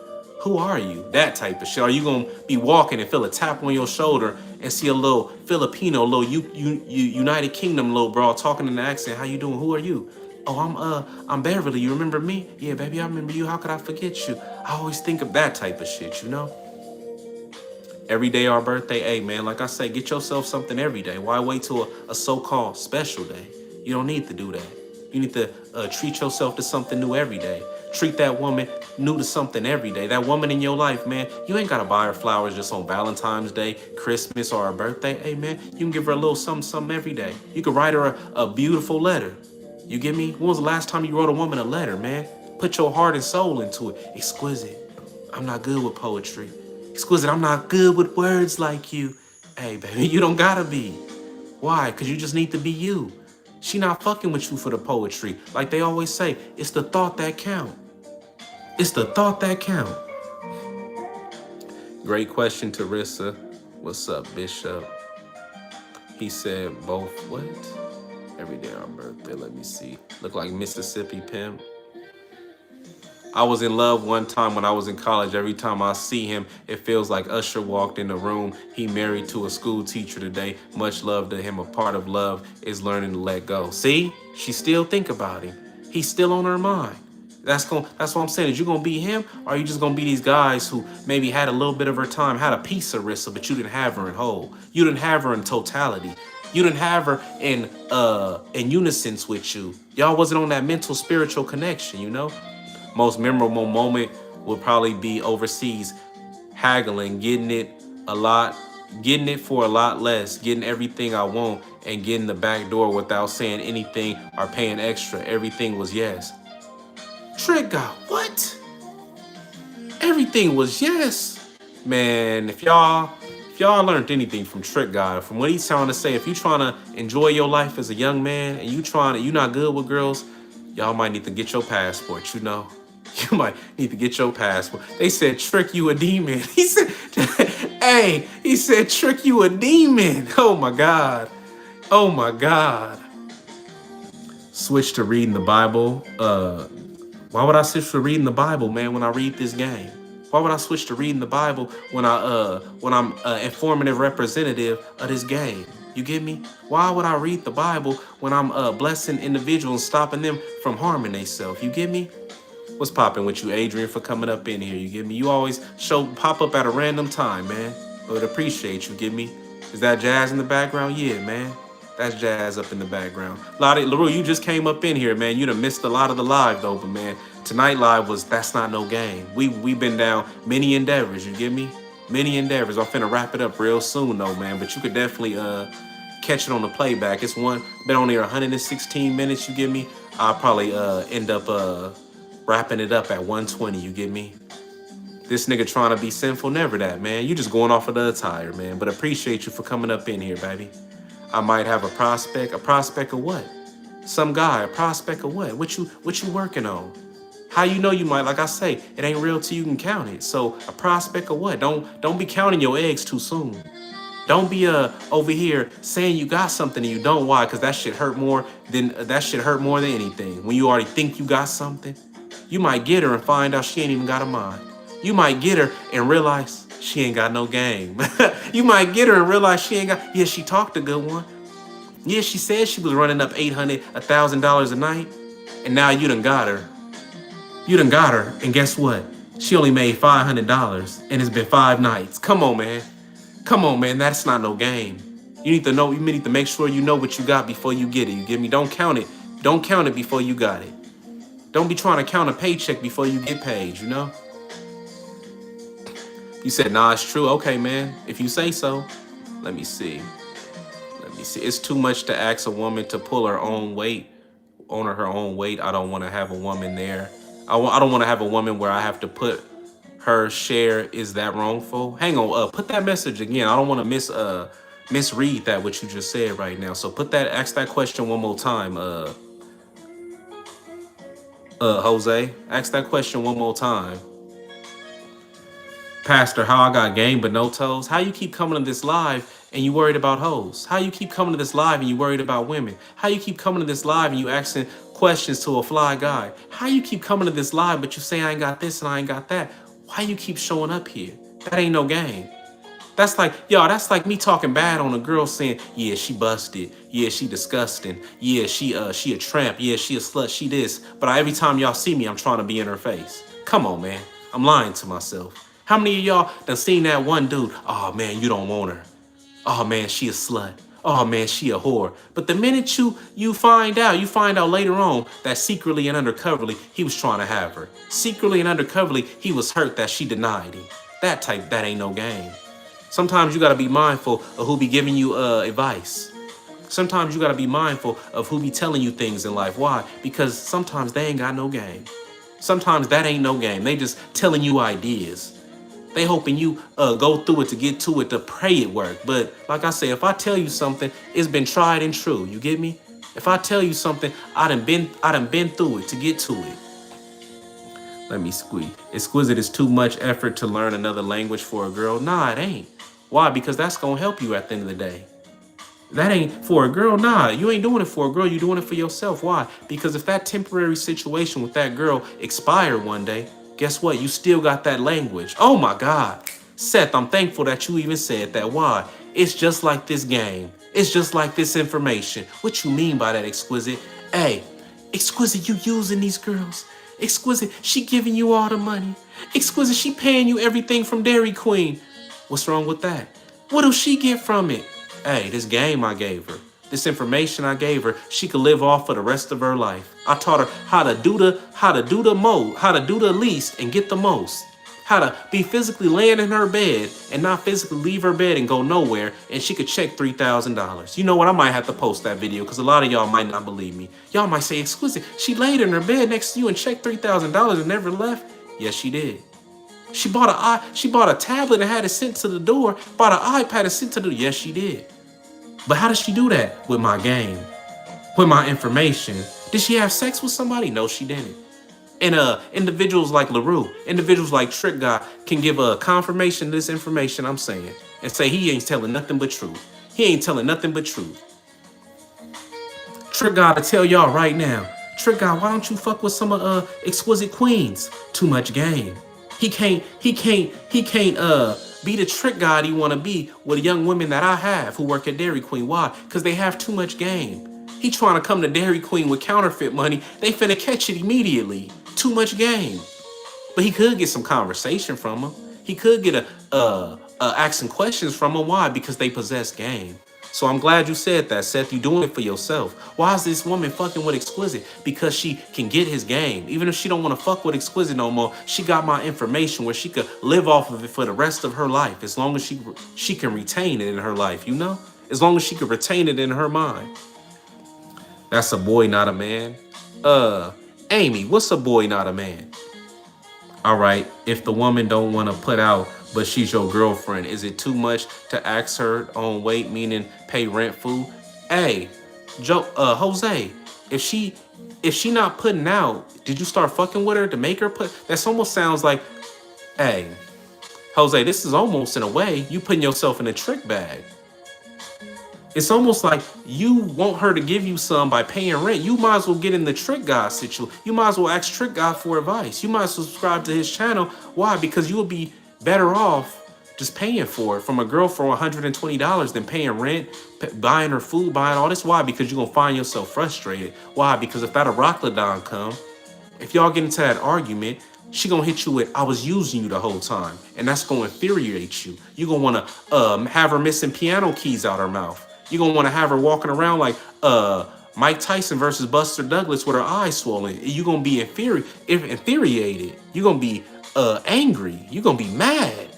Who are you? That type of shit. Are you gonna be walking and feel a tap on your shoulder and see a little Filipino, little United Kingdom little bro talking in the accent? How you doing? Who are you? Oh, I'm Beverly. You remember me? Yeah, baby, I remember you. How could I forget you? I always think of that type of shit, you know? Every day our birthday, hey man, like I say, get yourself something every day. Why wait till a so-called special day? You don't need to do that. You need to treat yourself to something new every day. Treat that woman new to something every day. That woman in your life, man, you ain't gotta buy her flowers just on Valentine's Day, Christmas, or her birthday. Hey man, you can give her a little something every day. You can write her a beautiful letter. You get me? When was the last time you wrote a woman a letter, man? Put your heart and soul into it. Exquisite. I'm not good with poetry. Exquisite, I'm not good with words like you. Hey, baby, you don't gotta be. Why? Because you just need to be you. She not fucking with you for the poetry. Like they always say, it's the thought that count. It's the thought that count. Great question, Teresa. What's up, Bishop? He said both. What? Every day our birthday. Let me see. Look like Mississippi Pimp. I was in love one time when I was in college. Every time I see him, it feels like Usher walked in the room. He married to a school teacher today. Much love to him. A part of love is learning to let go. See, she still think about him. He's still on her mind. That's what I'm saying. Is you gonna be him, or are you just gonna be these guys who maybe had a little bit of her time, had a piece of Rissa, but you didn't have her in whole. You didn't have her in totality. You didn't have her in unison with you. Y'all wasn't on that mental spiritual connection, you know? Most memorable moment would probably be overseas, haggling, getting it for a lot less, getting everything I want, and getting the back door without saying anything or paying extra. Everything was yes. Trick got what? Everything was yes. Man, if y'all learned anything from Trick God, from what he's trying to say, if you trying to enjoy your life as a young man and you not good with girls, y'all might need to get your passport, you know. You might need to get your passport. They said, Trick, you a demon. He said, hey, he said, Trick, you a demon. Oh my God. Oh my God. Switch to reading the Bible. Why would I switch to reading the Bible, man, when I read this game? Why would I switch to reading the Bible when I'm informative representative of this game? You get me? Why would I read the Bible when I'm blessing individuals, stopping them from harming themselves? You get me? What's popping with you, Adrian, for coming up in here? You get me? You always pop up at a random time, man. I would appreciate you. Get me? Is that jazz in the background? Yeah, man. That's jazz up in the background. LaRue, you just came up in here, man. You done missed a lot of the live though, but man, tonight live was That's Not No Game. We've been down many endeavors, you get me? Many endeavors. I'm finna wrap it up real soon though, man. But you could definitely catch it on the playback. It's been on there 116 minutes, you get me? I'll probably end up wrapping it up at 120, you get me? This nigga trying to be sinful, never that, man. You just going off of the attire, man. But appreciate you for coming up in here, baby. I might have a prospect of what? Some guy, a prospect of what? What you working on? How you know you might, like I say, it ain't real till you can count it. So a prospect of what? Don't be counting your eggs too soon. Don't be over here saying you got something and you don't. Why? Because that shit hurt more than anything. When you already think you got something, you might get her and find out she ain't even got a mind. You might get her and realize she ain't got no game. You might get her and realize she ain't got. Yeah, she talked a good one. Yeah, she said she was running up $800, $1,000 a night, and now you done got her. You done got her, and guess what? She only made $500, and it's been 5 nights. Come on, man. Come on, man. That's not no game. You need to know. You need to make sure you know what you got before you get it. You get me? Don't count it. Don't count it before you got it. Don't be trying to count a paycheck before you get paid. You know. You said, nah, it's true. Okay, man. If you say so. Let me see. It's too much to ask a woman to pull her own weight, honor her own weight. I don't want to have a woman there. I don't want to have a woman where I have to put her share. Is that wrongful? Hang on. Put that message again. I don't want to misread that what you just said right now. So ask that question one more time. Jose, ask that question one more time. Pastor, how I got game but no toes? How you keep coming to this live and you worried about hoes? How you keep coming to this live and you worried about women? How you keep coming to this live and you asking questions to a fly guy? How you keep coming to this live but you say I ain't got this and I ain't got that? Why you keep showing up here? That ain't no game. That's like me talking bad on a girl saying, yeah, she busted. Yeah, she disgusting. Yeah, she a tramp. Yeah, she a slut. She this. But every time y'all see me, I'm trying to be in her face. Come on, man. I'm lying to myself. How many of y'all done seen that one dude? Oh, man, you don't want her. Oh, man, she a slut. Oh, man, she a whore. But the minute you find out later on that secretly and undercoverly, he was trying to have her. Secretly and undercoverly, he was hurt that she denied him. That ain't no game. Sometimes you got to be mindful of who be giving you advice. Sometimes you got to be mindful of who be telling you things in life. Why? Because sometimes they ain't got no game. Sometimes that ain't no game. They just telling you ideas. They hoping you go through it to get to it, to pray it work. But like I say, if I tell you something, it's been tried and true. You get me? If I tell you something, I done been through it to get to it. Let me squeeze. Exquisite is too much effort to learn another language for a girl. Nah, it ain't. Why? Because that's gonna help you at the end of the day. That ain't for a girl. Nah, you ain't doing it for a girl. You're doing it for yourself. Why? Because if that temporary situation with that girl expired one day, guess what? You still got that language. Oh my God. Seth, I'm thankful that you even said that. Why? It's just like this game. It's just like this information. What you mean by that, Exquisite? Hey, Exquisite, you using these girls. Exquisite, she giving you all the money. Exquisite, she paying you everything from Dairy Queen. What's wrong with that? What do she get from it? Hey, this game I gave her, this information I gave her, she could live off for the rest of her life. I taught her how to do the least and get the most. How to be physically laying in her bed and not physically leave her bed and go nowhere, and she could check $3,000. You know what? I might have to post that video because a lot of y'all might not believe me. Y'all might say, Exquisite, she laid in her bed next to you and checked $3,000 and never left. Yes, she did. She bought a tablet and had it sent to the door. Bought an iPad and sent to the. Yes, she did. But how did she do that? With my game, with my information. Did she have sex with somebody? No, she didn't. And individuals like LaRue, individuals like Trick God can give a confirmation to this information I'm saying and say he ain't telling nothing but truth. He ain't telling nothing but truth. Trick God to tell y'all right now. Trick God, why don't you fuck with some of Exquisite Queens? Too much game. He can't be the trick god he wanna be with young women that I have who work at Dairy Queen. Why? Because they have too much game. He trying to come to Dairy Queen with counterfeit money. They finna catch it immediately. Too much game. But he could get some conversation from them. He could get asking questions from them. Why? Because they possess game. So I'm glad you said that, Seth. You doing it for yourself. Why is this woman fucking with Exquisite? Because she can get his game. Even if she don't want to fuck with Exquisite no more, she got my information where she could live off of it for the rest of her life. As long as she can retain it in her life, you know? As long as she can retain it in her mind. That's a boy, not a man. Amy, what's a boy, not a man? All right, if the woman don't want to put out, but she's your girlfriend, is it too much to ask her on weight, meaning pay rent, food? Hey, Jose, if she not putting out, did you start fucking with her to make her put? That almost sounds like, hey, Jose, this is almost in a way you putting yourself in a trick bag. It's almost like you want her to give you some by paying rent. You might as well get in the Trick God situation. You might as well ask Trick God for advice. You might as well subscribe to his channel. Why? Because you will be better off just paying for it from a girl for $120 than paying rent, buying her food, buying all this. Why? Because you're going to find yourself frustrated. Why? Because if that Rockladon come, if y'all get into that argument, she gonna hit you with, I was using you the whole time. And that's gonna infuriate you. You're gonna wanna have her missing piano keys out her mouth. You're gonna wanna have her walking around like Mike Tyson versus Buster Douglas with her eyes swollen. You're gonna be infuriated. You're gonna be angry. You're gonna be mad.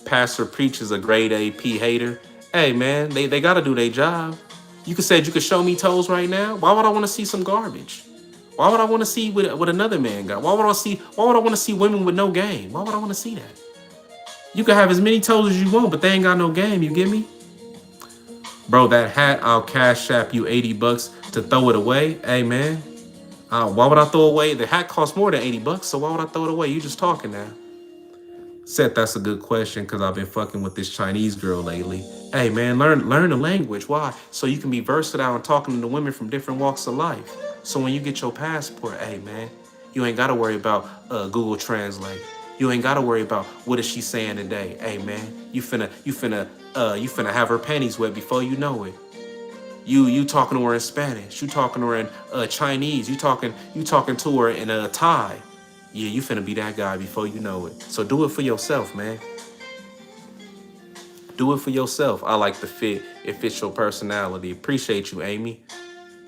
Pastor preaches a grade AP hater. Hey man, they gotta do their job. You could say you could show me toes right now. Why would I wanna see some garbage? Why would I want to see what another man got? Why would I want to see women with no game? Why would I want to see that? You can have as many toes as you want, but they ain't got no game. You get me? Bro, that hat, I'll cash app you $80 to throw it away. Hey man, why would I throw away? The hat costs more than $80, so why would I throw it away? You just talking now. Seth, that's a good question because I've been fucking with this Chinese girl lately. Hey man, learn the language. Why? So you can be versatile and talking to women from different walks of life. So when you get your passport, hey man, you ain't gotta worry about Google Translate. You ain't gotta worry about what is she saying today. Hey man, you finna have her panties wet before you know it. You talking to her in Spanish. You talking to her in Chinese. You talking to her in Thai. Yeah, you finna be that guy before you know it. So do it for yourself, man. Do it for yourself. I like the fit. It fits your personality. Appreciate you, Amy.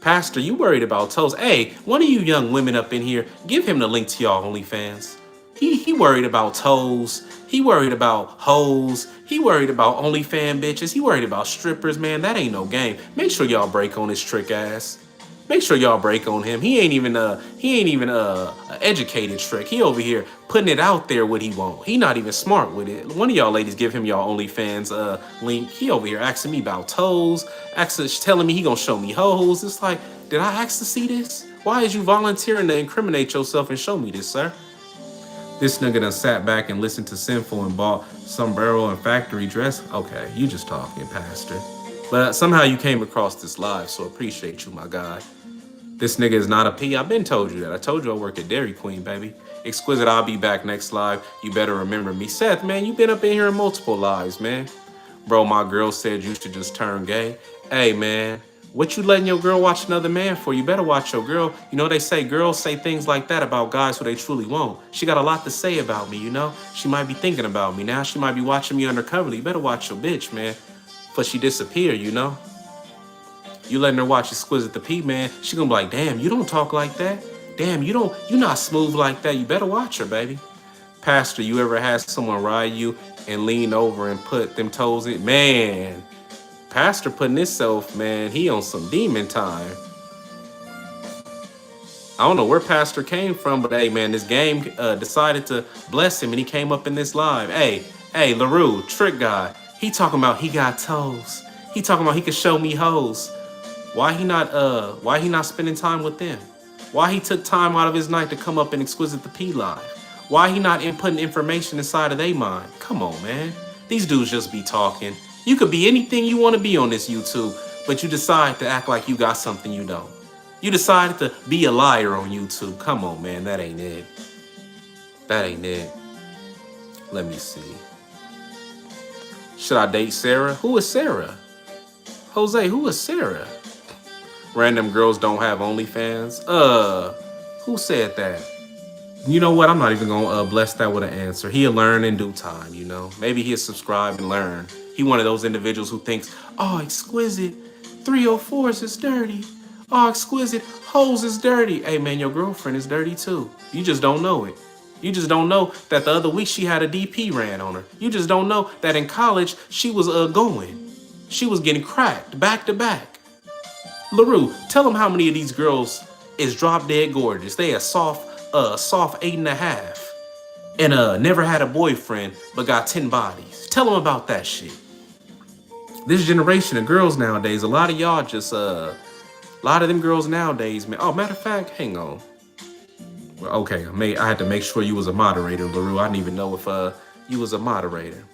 Pastor, you worried about toes? Hey, one of you young women up in here, give him the link to y'all OnlyFans. He worried about toes. He worried about hoes. He worried about OnlyFans bitches. He worried about strippers, man. That ain't no game. Make sure y'all break on his trick ass. Make sure y'all break on him. He ain't even a educated trick. He over here putting it out there what he want. He not even smart with it. One of y'all ladies give him y'all OnlyFans link. He over here asking me about toes, telling me he gonna show me hoes. It's like, did I ask to see this? Why is you volunteering to incriminate yourself and show me this, sir? This nigga done sat back and listened to Sinful and bought sombrero and factory dress. Okay, you just talking, Pastor. But somehow you came across this live, so appreciate you, my guy. This nigga is not a P. I've been told you that. I told you I work at Dairy Queen, baby. Exquisite, I'll be back next live. You better remember me. Seth, man, you been up in here in multiple lives, man. Bro, my girl said you should just turn gay. Hey, man, what you letting your girl watch another man for? You better watch your girl. You know, they say girls say things like that about guys who they truly won't. She got a lot to say about me, you know? She might be thinking about me now. She might be watching me undercover. You better watch your bitch, man. Before she disappear, you know? You letting her watch Exquisite the P, man. She gonna be like, damn, you don't talk like that. Damn, you not smooth like that. You better watch her, baby. Pastor, you ever had someone ride you and lean over and put them toes in? Man, Pastor putting himself, man, he on some demon time. I don't know where Pastor came from, but hey, man, this game decided to bless him and he came up in this live. Hey, LaRue, trick guy. He talking about he got toes. He talking about he could show me hoes. Why he not spending time with them? Why he took time out of his night to come up and Exquisite the P live? Why he not inputting information inside of their mind? Come on, man. These dudes just be talking. You could be anything you want to be on this YouTube, but you decide to act like you got something you don't. You decided to be a liar on YouTube. Come on, man. That ain't it. That ain't it. Let me see. Should I date Sarah? Who is Sarah? Jose, who is Sarah? Random girls don't have OnlyFans. Who said that? You know what? I'm not even gonna bless that with an answer. He'll learn in due time, you know. Maybe he'll subscribe and learn. He one of those individuals who thinks, oh, Exquisite 304s is dirty. Oh, Exquisite hoes is dirty. Hey man, your girlfriend is dirty too. You just don't know it. You just don't know that the other week she had a DP ran on her. You just don't know that in college she was going. She was getting cracked back to back. LaRue, tell them how many of these girls is drop dead gorgeous. They a soft 8.5 and never had a boyfriend but got 10 bodies. Tell them about that shit. This generation of girls nowadays, a lot of y'all just a lot of them girls nowadays, man. Oh, matter of fact, hang on. Well, okay, I had to make sure you was a moderator, LaRue. I didn't even know if you was a moderator.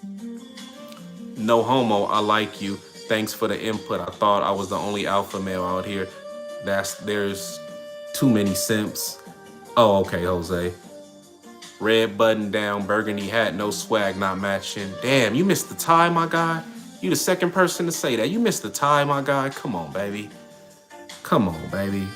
No homo, I like you. Thanks for the input. I thought I was the only alpha male out here. There's too many simps. Oh, okay, Jose. Red button down, burgundy hat, no swag, not matching. Damn, you missed the tie, my guy. You the second person to say that. You missed the tie, my guy. Come on, baby. Come on, baby.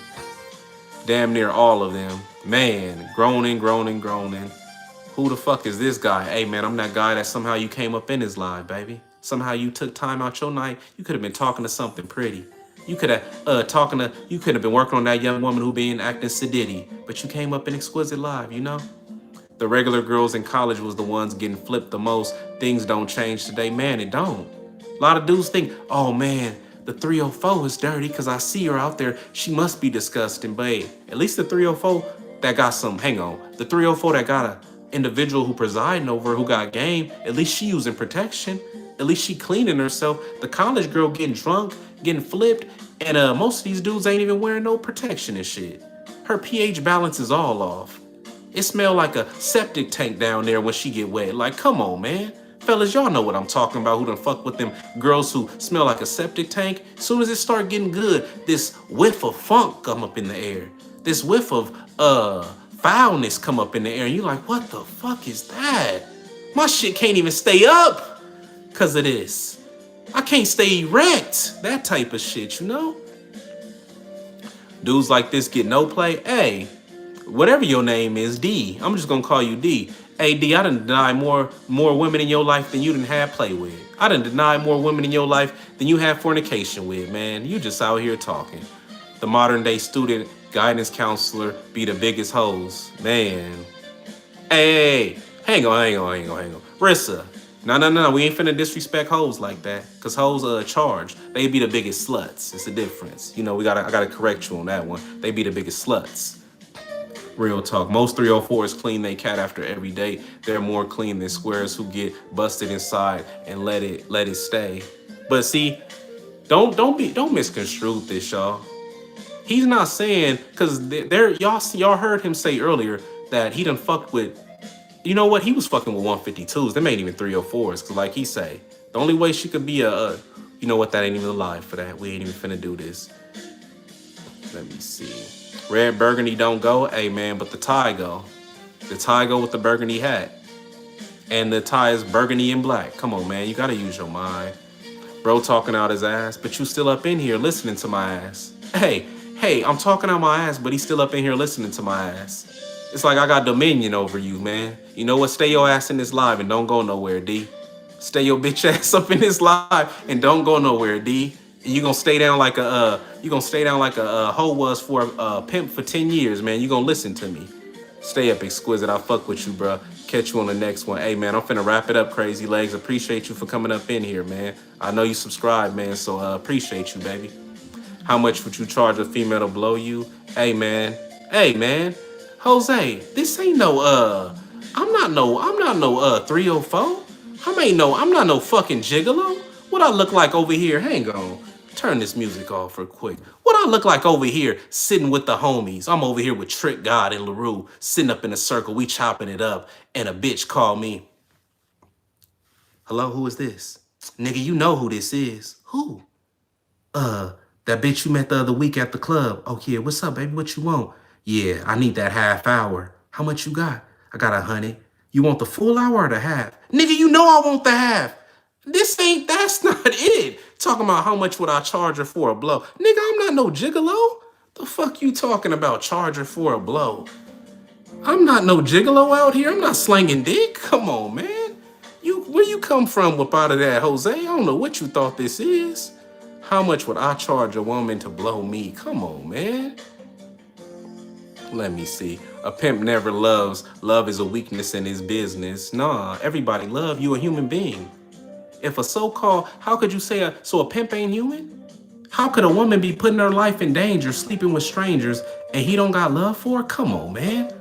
Damn near all of them. Man, groaning. Who the fuck is this guy? Hey, man, I'm that guy that somehow you came up in his live, baby. Somehow you took time out your night. You could have been talking to something pretty. You could have you could have been working on that young woman who been acting sedity, but you came up in Exquisite live, you know? The regular girls in college was the ones getting flipped the most. Things don't change today. Man, it don't. A lot of dudes think, oh man, the 304 is dirty because I see her out there. She must be disgusting. But hey, at least the 304 that got some, hang on. The 304 that got a individual who presiding over her, who got game, at least she using protection. At least she cleaning herself. The college girl getting drunk, getting flipped, and most of these dudes ain't even wearing no protection and shit. Her pH balance is all off. It smell like a septic tank down there when she get wet. Like, come on, man. Fellas, y'all know what I'm talking about, who done fuck with them girls who smell like a septic tank. As soon as it start getting good, this whiff of funk come up in the air. This whiff of foulness come up in the air. And you like, what the fuck is that? My shit can't even stay up because of this. I can't stay erect. That type of shit, you know? Dudes like this get no play. Hey, whatever your name is, D. I'm just gonna call you D. Hey, D, I done denied more women in your life than you done had play with. I done denied more women in your life than you had fornication with, man. You just out here talking. The modern day student guidance counselor be the biggest hoes. Man. Hey, hang on. Rissa. No. We ain't finna disrespect hoes like that. Cause hoes charge. They be the biggest sluts. It's a difference. You know, I gotta correct you on that one. They be the biggest sluts. Real talk. Most 304s clean they cat after every date. They're more clean than squares who get busted inside and let it stay. But see, don't misconstrue this, y'all. He's not saying, cause y'all heard him say earlier that he done fucked with. You know what? He was fucking with 152s. Them ain't even 304s. Cause like he say, the only way she could be You know what? That ain't even alive for that. We ain't even finna do this. Let me see. Red burgundy don't go. Hey, man, but the tie go. The tie go with the burgundy hat. And the tie is burgundy and black. Come on, man. You gotta use your mind. Bro talking out his ass, but you still up in here listening to my ass. Hey, I'm talking out my ass, but he's still up in here listening to my ass. It's like I got dominion over you, man. You know what? Stay your ass in this live and don't go nowhere, D. Stay your bitch ass up in this live and don't go nowhere, D. And you gonna stay down like a hoe was for a pimp for 10 years, man. You gonna listen to me. Stay up, Exquisite. I fuck with you, bro. Catch you on the next one. Hey, man, I'm finna wrap it up, Crazy Legs. Appreciate you for coming up in here, man. I know you subscribe, man, so appreciate you, baby. How much would you charge a female to blow you? Hey, man. Jose, this ain't no, I'm not no 304. I'm not no fucking gigolo. What I look like over here? Hang on. Turn this music off real quick. What I look like over here sitting with the homies? I'm over here with Trick God and LaRue sitting up in a circle. We chopping it up. And a bitch called me. Hello, who is this? Nigga, you know who this is. Who? That bitch you met the other week at the club. Oh, yeah, what's up, baby? What you want? Yeah, I need that half hour. How much you got? I got 100. You want the full hour or the half? Nigga, you know I want the half. That's not it. Talking about how much would I charge her for a blow. Nigga, I'm not no gigolo. The fuck you talking about charge her for a blow? I'm not no gigolo out here. I'm not slanging dick. Come on, man. Where you come from with out of that, Jose? I don't know what you thought this is. How much would I charge a woman to blow me? Come on, man. Let me see. A pimp never loves. Love is a weakness in his business. Nah, everybody love you, a human being. If a so-called, how could you say so a pimp ain't human? How could a woman be putting her life in danger, sleeping with strangers, and he don't got love for her? Come on, man.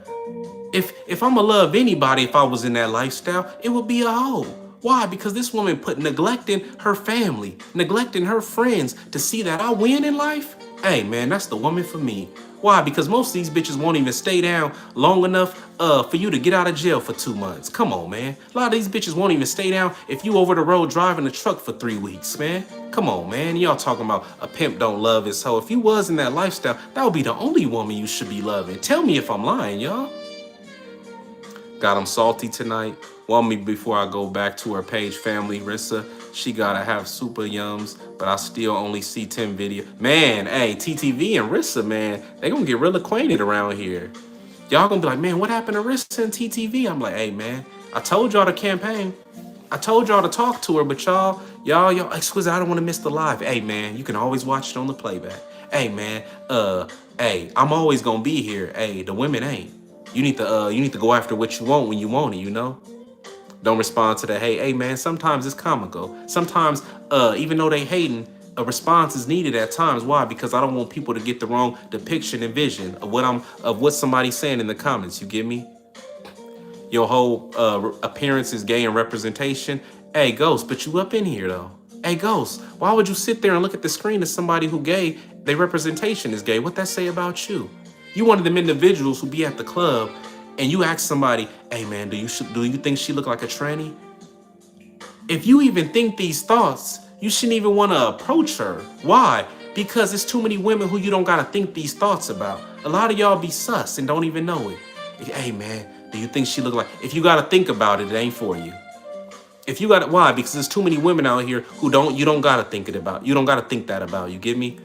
If I'ma love anybody, if I was in that lifestyle, it would be a hoe. Why? Because this woman neglecting her family, neglecting her friends to see that I win in life. Hey, man, that's the woman for me. Why? Because most of these bitches won't even stay down long enough for you to get out of jail for 2 months. Come on, man. A lot of these bitches won't even stay down if you over the road driving a truck for 3 weeks, man. Come on, man. Y'all talking about a pimp don't love his hoe. If you was in that lifestyle, that would be the only woman you should be loving. Tell me if I'm lying, y'all. Got him salty tonight. Want me before I go back to her page, family, Rissa. She gotta have super yums, but I still only see 10 video. Man, hey, TTV and Rissa, man, they gonna get real acquainted around here. Y'all gonna be like, man, what happened to Rissa and TTV? I'm like, hey, man, I told y'all to campaign. I told y'all to talk to her, but y'all, Exquisite, I don't want to miss the live. Hey, man, you can always watch it on the playback. Hey, man, hey, I'm always gonna be here. Hey, the women ain't. You need to go after what you want when you want it, you know? Don't respond to the hate. Hey, man, sometimes it's comical. Sometimes, even though they hating, a response is needed at times. Why? Because I don't want people to get the wrong depiction and vision of what somebody's saying in the comments. You get me? Your whole appearance is gay and representation. Hey, Ghost, but you up in here, though. Hey, Ghost, why would you sit there and look at the screen as somebody who gay, their representation is gay? What that say about you? You one of them individuals who be at the club and you ask somebody, hey, man, do you think she look like a tranny? If you even think these thoughts, you shouldn't even want to approach her. Why? Because there's too many women who you don't got to think these thoughts about. A lot of y'all be sus and don't even know it. Hey, man, do you think she look like... If you got to think about it, it ain't for you. If you got... Why? Because there's too many women out here who you don't got to think it about. You don't got to think that about. You get me?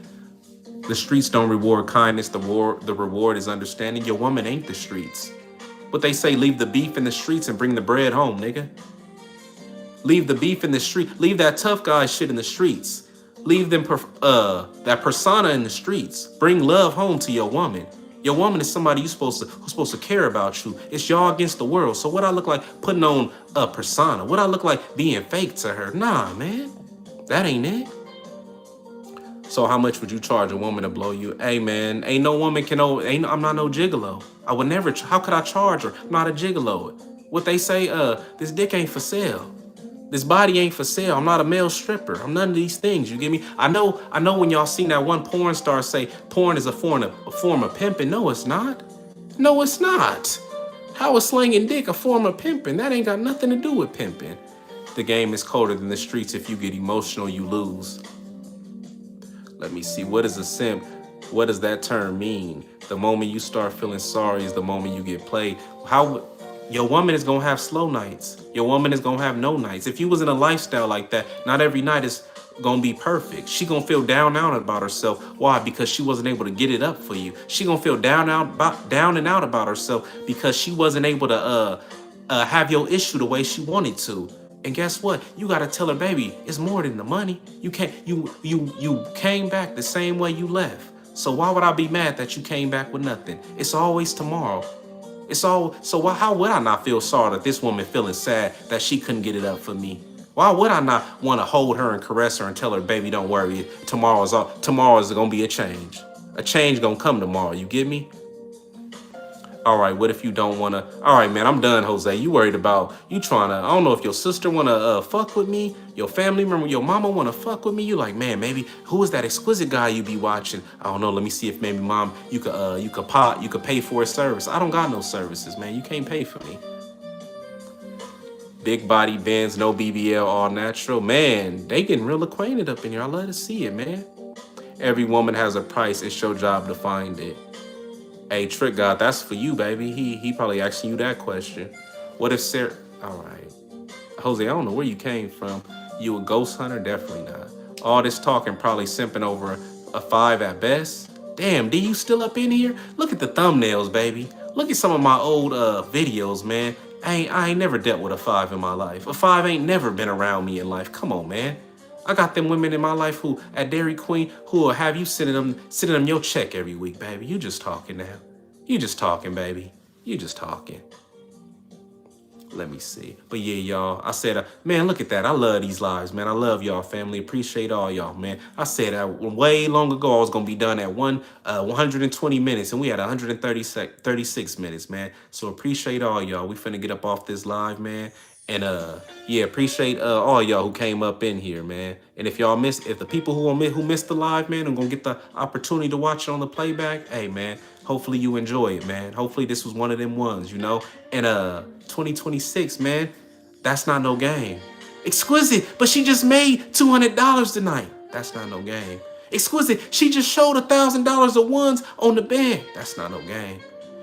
The streets don't reward kindness. The reward is understanding. Your woman ain't the streets. But they say, leave the beef in the streets and bring the bread home, nigga. Leave the beef in the street. Leave that tough guy shit in the streets. Leave them that persona in the streets. Bring love home to your woman. Your woman is somebody who's supposed to care about you. It's y'all against the world. So what I look like putting on a persona? What I look like being fake to her? Nah, man. That ain't it. So how much would you charge a woman to blow you? Hey, man, ain't no woman I'm not no gigolo. I would never, how could I charge her? I'm not a gigolo. What they say, this dick ain't for sale. This body ain't for sale. I'm not a male stripper. I'm none of these things, you get me? I know when y'all seen that one porn star say porn is a form of pimping. No, it's not. No, it's not. How is slanging dick a form of pimping? That ain't got nothing to do with pimping. The game is colder than the streets. If you get emotional, you lose. Let me see. What is a simp? What does that term mean? The moment you start feeling sorry is the moment you get played. How your woman is gonna have slow nights. Your woman is gonna have no nights. If you was in a lifestyle like that, not every night is gonna be perfect. She gonna feel down out about herself. Why? Because she wasn't able to get it up for you. She gonna feel down and out about herself because she wasn't able to have your issue the way she wanted to. And guess what? You gotta tell her, baby, it's more than the money. You can't. You came back the same way you left. So why would I be mad that you came back with nothing? It's always tomorrow. It's all. So how would I not feel sorry that this woman feeling sad that she couldn't get it up for me? Why would I not want to hold her and caress her and tell her, baby, don't worry. Tomorrow's gonna be a change. A change gonna come tomorrow. You get me? All right, what if you don't want to? All right, man, I'm done, Jose. You worried about, you trying to, I don't know if your sister want to fuck with me, your family member, your mama want to fuck with me. You like, man, maybe, who is that exquisite guy you be watching? I don't know, let me see if maybe mom, you could pay for his service. I don't got no services, man. You can't pay for me. Big body Benz, no BBL, all natural. Man, they getting real acquainted up in here. I love to see it, man. Every woman has a price. It's your job to find it. Hey, Trick God, that's for you, baby. He probably asking you that question. What if Sarah... All right. Jose, I don't know where you came from. You a ghost hunter? Definitely not. All this talking probably simping over a 5 at best. Damn, D, you still up in here? Look at the thumbnails, baby. Look at some of my old videos, man. I ain't never dealt with a 5 in my life. A 5 ain't never been around me in life. Come on, man. I got them women in my life who at Dairy Queen who will have you sending them your check every week, baby. You just talking now. You just talking, baby. You just talking. Let me see. But yeah, y'all, I said, man, look at that. I love these lives, man. I love y'all, family. Appreciate all y'all, man. I said way long ago I was going to be done at 120 minutes, and we had 36 minutes, man. So appreciate all y'all. We finna get up off this live, man. And yeah, appreciate all y'all who came up in here, man. And if the people who missed the live, man, are gonna get the opportunity to watch it on the playback, hey, man, hopefully you enjoy it, man. Hopefully this was one of them ones, you know. And 2026, man, that's not no game. Exquisite, but she just made $200 tonight. That's not no game. Exquisite, she just showed $1,000 of ones on the bed. That's not no game.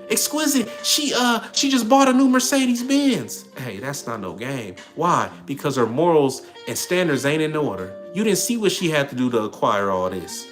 Exquisite, she just bought a new Mercedes Benz. Hey, that's not no game. Why? Because her morals and standards ain't in order. You didn't see what she had to do to acquire all this.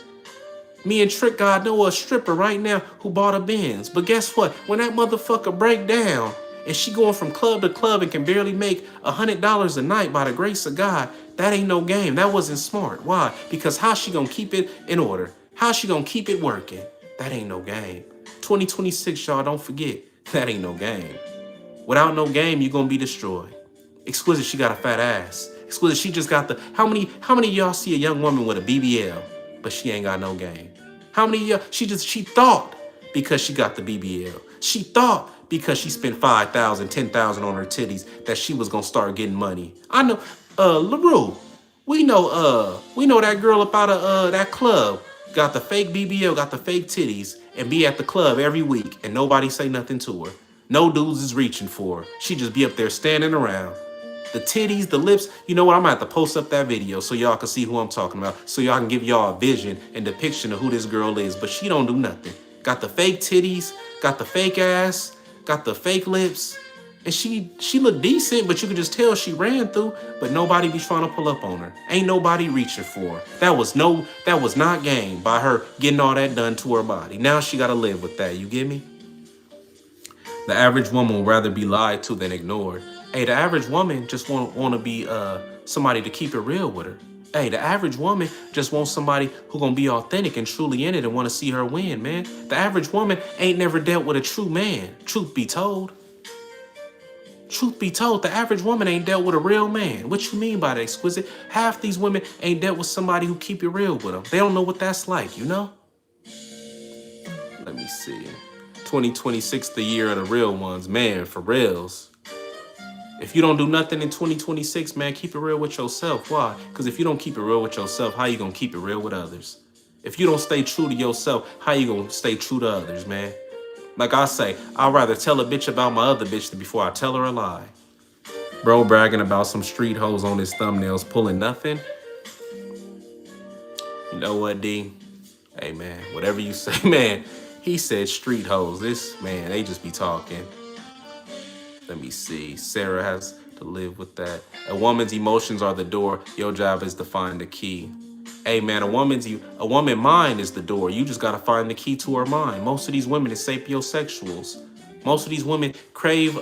Me and Trick God know a stripper right now who bought a Benz. But guess what? When that motherfucker break down and she going from club to club and can barely make $100 a night by the grace of God, that ain't no game. That wasn't smart. Why? Because how she gonna keep it in order? How she gonna keep it working? That ain't no game. 2026, y'all, don't forget, that ain't no game. Without no game, you're gonna be destroyed. Exquisite, she got a fat ass. Exquisite, she just got the, how many of y'all see a young woman with a BBL, but she ain't got no game? How many of y'all, she thought because she got the BBL. She thought because she spent $5,000, $10,000 on her titties that she was gonna start getting money. I know, LaRue, we know that girl up out of that club, got the fake BBL, got the fake titties, and be at the club every week, and nobody say nothing to her. No dudes is reaching for her. She just be up there standing around. The titties, the lips, you know what? I'm gonna have to post up that video so y'all can see who I'm talking about, so y'all can give y'all a vision and depiction of who this girl is, but she don't do nothing. Got the fake titties, got the fake ass, got the fake lips, and she looked decent, but you could just tell she ran through, but nobody be trying to pull up on her. Ain't nobody reaching for her. That was not game by her getting all that done to her body. Now she got to live with that. You get me? The average woman would rather be lied to than ignored. Hey, the average woman just want to be somebody to keep it real with her. Hey, the average woman just wants somebody who gonna be authentic and truly in it and want to see her win, man. The average woman ain't never dealt with a true man. Truth be told. Truth be told, the average woman ain't dealt with a real man. What you mean by that, Exquisite? Half these women ain't dealt with somebody who keep it real with them. They don't know what that's like, you know? Let me see. 2026, the year of the real ones. Man, for reals. If you don't do nothing in 2026, man, keep it real with yourself. Why? Because if you don't keep it real with yourself, how you gonna keep it real with others? If you don't stay true to yourself, how you gonna stay true to others, man? Like I say, I'd rather tell a bitch about my other bitch than before I tell her a lie. Bro bragging about some street hoes on his thumbnails, pulling nothing. You know what, D? Hey, man, whatever you say, man. He said street hoes. This, man, they just be talking. Let me see. Sarah has to live with that. A woman's emotions are the door. Your job is to find the key. Hey, man, a woman mind is the door. You just got to find the key to her mind. Most of these women is sapiosexuals. Most of these women crave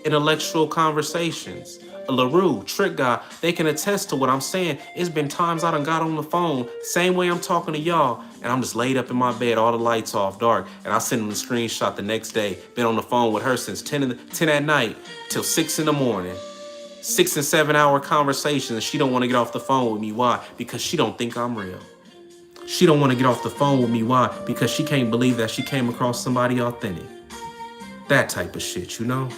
intellectual conversations. LaRue, Trick Guy, they can attest to what I'm saying. It's been times I done got on the phone, same way I'm talking to y'all, and I'm just laid up in my bed, all the lights off, dark, and I send them the screenshot the next day. Been on the phone with her since 10 at night till 6 in the morning. 6 and 7 hour conversations, and she don't want to get off the phone with me. Why? Because she don't think I'm real. She don't want to get off the phone with me. Why? Because she can't believe that she came across somebody authentic. That type of shit, you know?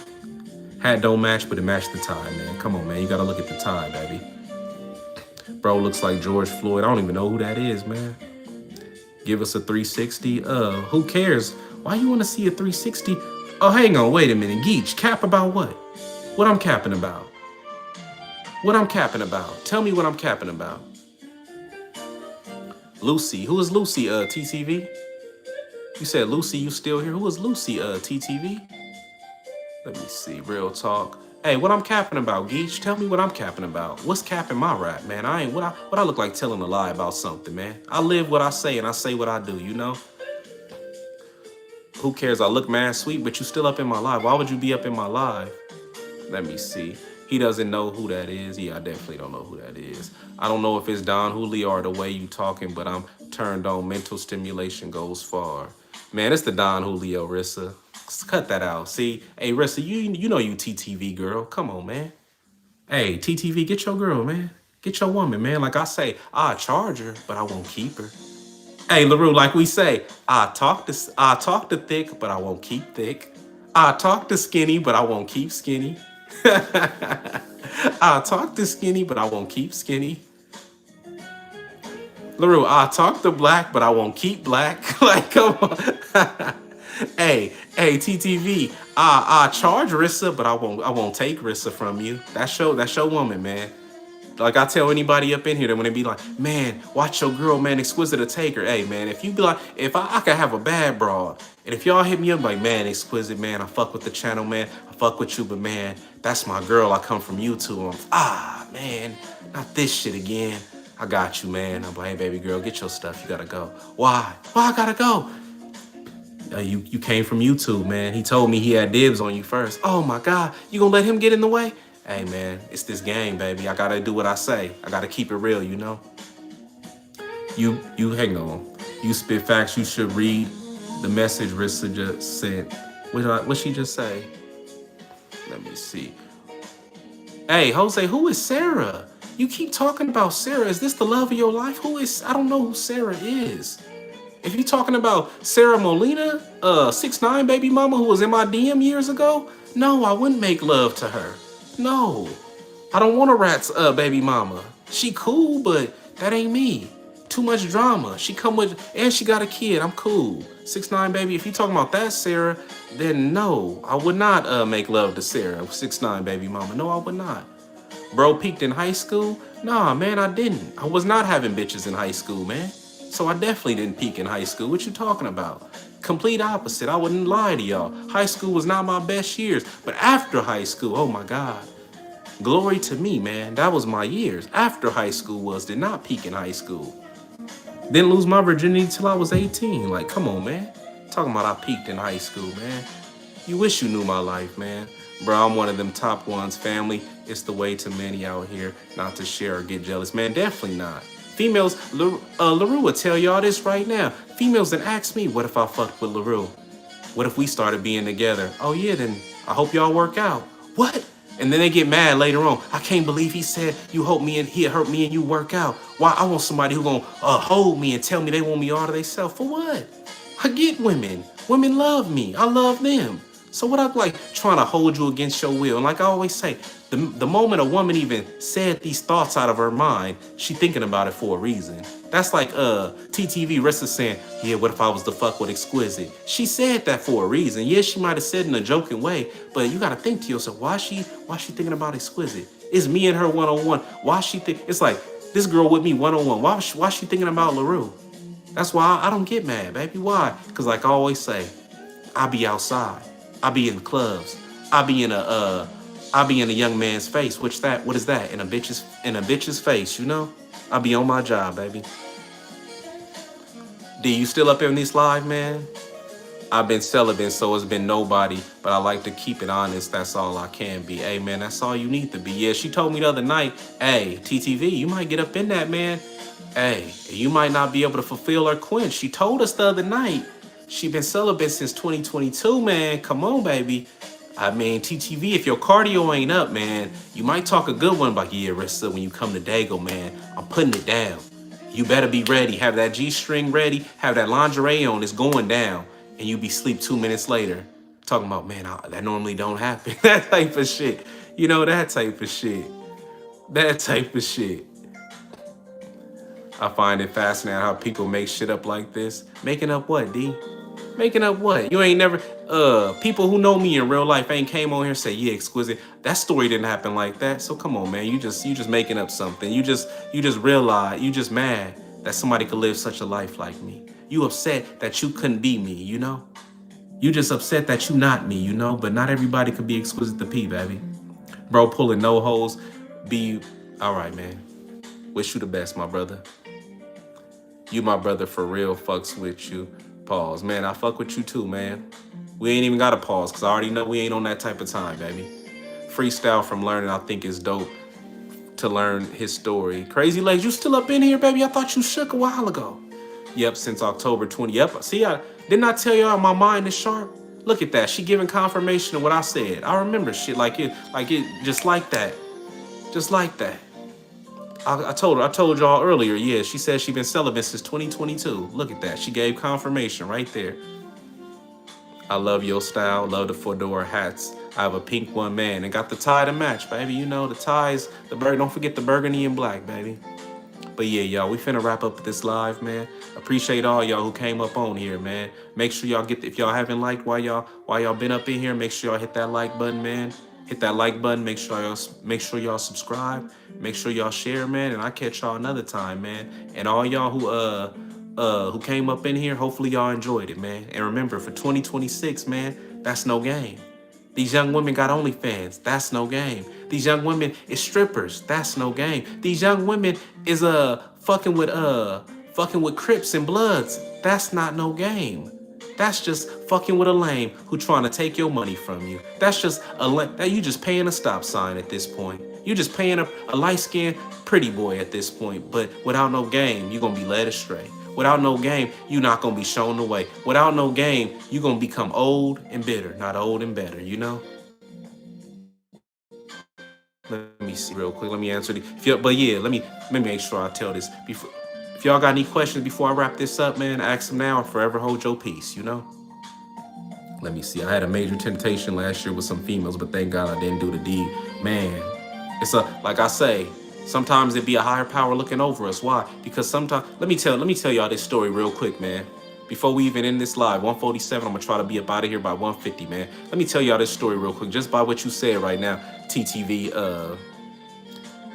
Hat don't match, but it matched the tie, man. Come on, man. You gotta look at the tie, baby. Bro looks like George Floyd. I don't even know who that is, man. Give us a 360. Who cares? Why you want to see a 360? Oh, hang on. Wait a minute. Geach, cap about what? What I'm capping about? What I'm capping about? Tell me what I'm capping about. Lucy. Who is Lucy, TTV? You said Lucy, you still here? Who is Lucy, TTV? Let me see. Real talk. Hey, what I'm capping about, Geach? Tell me what I'm capping about. What's capping my rap, man? I ain't what I look like telling a lie about something, man. I live what I say and I say what I do, you know? Who cares? I look mad sweet, but you still up in my life. Why would you be up in my life? Let me see. He doesn't know who that is. Yeah, I definitely don't know who that is. I don't know if it's Don Julio or the way you talking, but I'm turned on. Mental stimulation goes far. Man, it's the Don Julio, Rissa. Cut that out. See, hey, Rissa, you know you TTV girl. Come on, man. Hey, TTV, get your girl, man. Get your woman, man. Like I say, I'll charge her, but I won't keep her. Hey, LaRue, like we say, I talk to thick, but I won't keep thick. I talk to skinny, but I won't keep skinny. I talk to skinny, but I won't keep skinny. LaRue, I talk to black, but I won't keep black. Like, come on. Hey, TTV, I charge Rissa, but I won't take Rissa from you. That's your woman, man. Like I tell anybody up in here that when they be like, man, watch your girl, man, Exquisite to take her. Hey, man, if you be like, if I could have a bad broad, and if y'all hit me up like, man, Exquisite, man, I fuck with the channel, man, I fuck with you, but man, that's my girl. I come from YouTube. Man, not this shit again. I got you, man. I'm like, hey, baby girl, get your stuff. You gotta go. Why? Why I gotta go? You came from YouTube, man. He told me he had dibs on you first. Oh my God, you gonna let him get in the way? Hey man, it's this game, baby. I gotta do what I say. I gotta keep it real, you know? You hang on. You spit facts, you should read the message Rissa just sent. What she just say? Let me see. Hey, Jose, who is Sarah? You keep talking about Sarah. Is this the love of your life? I don't know who Sarah is. If you're talking about Sarah Molina, 6ix9ine baby mama who was in my DM years ago, no, I wouldn't make love to her. No, I don't want a rat's baby mama. She cool, but that ain't me. Too much drama. She come with, and she got a kid. I'm cool. 6ix9ine baby, if you talking about that Sarah, then no, I would not make love to Sarah, 6ix9ine baby mama. No, I would not. Bro peaked in high school? Nah, man, I didn't. I was not having bitches in high school, man. So I definitely didn't peak in high school. What you talking about? Complete opposite. I wouldn't lie to y'all. High school was not my best years. But after high school, oh my God. Glory to me, man. That was my years. After high school did not peak in high school. Didn't lose my virginity till I was 18. Like, come on, man. Talking about I peaked in high school, man. You wish you knew my life, man. Bro, I'm one of them top ones. Family, it's the way to many out here not to share or get jealous. Man, definitely not. Females, LaRue will tell y'all this right now. Females that ask me, what if I fucked with LaRue? What if we started being together? Oh yeah, then I hope y'all work out. What? And then they get mad later on. I can't believe he said he hurt me and you work out. Why? I want somebody who gonna hold me and tell me they want me all to themselves. For what? I get women. Women love me. I love them. So what I'm like trying to hold you against your will. And like I always say, the moment a woman even said these thoughts out of her mind, she thinking about it for a reason. That's like TTV Rissa saying, yeah, what if I was to fuck with Exquisite? She said that for a reason. Yeah, she might have said in a joking way, but you gotta think to yourself, why she thinking about Exquisite? It's me and her one-on-one. Why she think it's like this girl with me one-on-one? Why she thinking about LaRue? That's why I don't get mad, baby. Why? Because like I always say, I be outside. I be in clubs. I be in a young man's face. What is that? In a bitch's face, you know? I be on my job, baby. D, you still up in this live, man? I've been celibate, so it's been nobody, but I like to keep it honest. That's all I can be. Hey, man, that's all you need to be. Yeah, she told me the other night, hey, TTV, you might get up in that, man. Hey, you might not be able to fulfill her quench. She told us the other night she been celibate since 2022, man. Come on, baby. I mean, TTV, if your cardio ain't up, man, you might talk a good one, but yeah, Rissa, when you come to Dago, man, I'm putting it down. You better be ready. Have that G-string ready. Have that lingerie on. It's going down. And you be sleep 2 minutes later. Talking about, man, that normally don't happen. That type of shit. You know, that type of shit. That type of shit. I find it fascinating how people make shit up like this. Making up what, D? Making up what? You ain't never, people who know me in real life ain't came on here and say, yeah, Exquisite, that story didn't happen like that. So come on, man, you just making up something. You just realize, you just mad that somebody could live such a life like me. You upset that you couldn't be me, you know? You just upset that you not me, you know? But not everybody could be Exquisite the P, baby. Bro, pulling no holes, all right, man. Wish you the best, my brother. You my brother for real, fucks with you. Pause. Man, I fuck with you too, man. We ain't even got to pause because I already know we ain't on that type of time, baby. Freestyle from learning, I think is dope to learn his story. Crazy Legs, you still up in here, baby? I thought you shook a while ago. Yep, since October 20. Yep, see, didn't I tell y'all my mind is sharp? Look at that. She giving confirmation of what I said. I remember shit like it, just like that. Just like that. I told y'all earlier, yeah, she said she been celibate since 2022. Look at that. She gave confirmation right there. I love your style. Love the fedora hats. I have a pink one, man, and got the tie to match, baby. You know, the ties, don't forget the burgundy and black, baby. But yeah, y'all, we finna wrap up this live, man. Appreciate all y'all who came up on here, man. Make sure y'all if y'all haven't liked while y'all been up in here, make sure y'all hit that like button, man. Hit that like button. Make sure y'all subscribe. Make sure y'all share, man. And I'll catch y'all another time, man. And all y'all who came up in here, hopefully y'all enjoyed it, man. And remember, for 2026, man, that's no game. These young women got OnlyFans. That's no game. These young women is strippers. That's no game. These young women is fucking with Crips and Bloods. That's not no game. That's just fucking with a lame who trying to take your money from you. That's just you just paying a stop sign at this point. You just paying a light-skinned pretty boy at this point. But without no game, you're gonna be led astray. Without no game, you're not gonna be shown the way. Without no game, you're gonna become old and bitter, not old and better, you know? Let me see real quick. Let me answer but yeah, let me make sure I tell this before. If y'all got any questions before I wrap this up, man, ask them now or forever hold your peace, you know? Let me see. I had a major temptation last year with some females, but thank God I didn't do the deed. Man, it's like I say, sometimes it be a higher power looking over us. Why? Because sometimes, let me tell y'all this story real quick, man. Before we even end this live, 147, I'm gonna try to be up out of here by 150, man. Let me tell y'all this story real quick, just by what you said right now, TTV,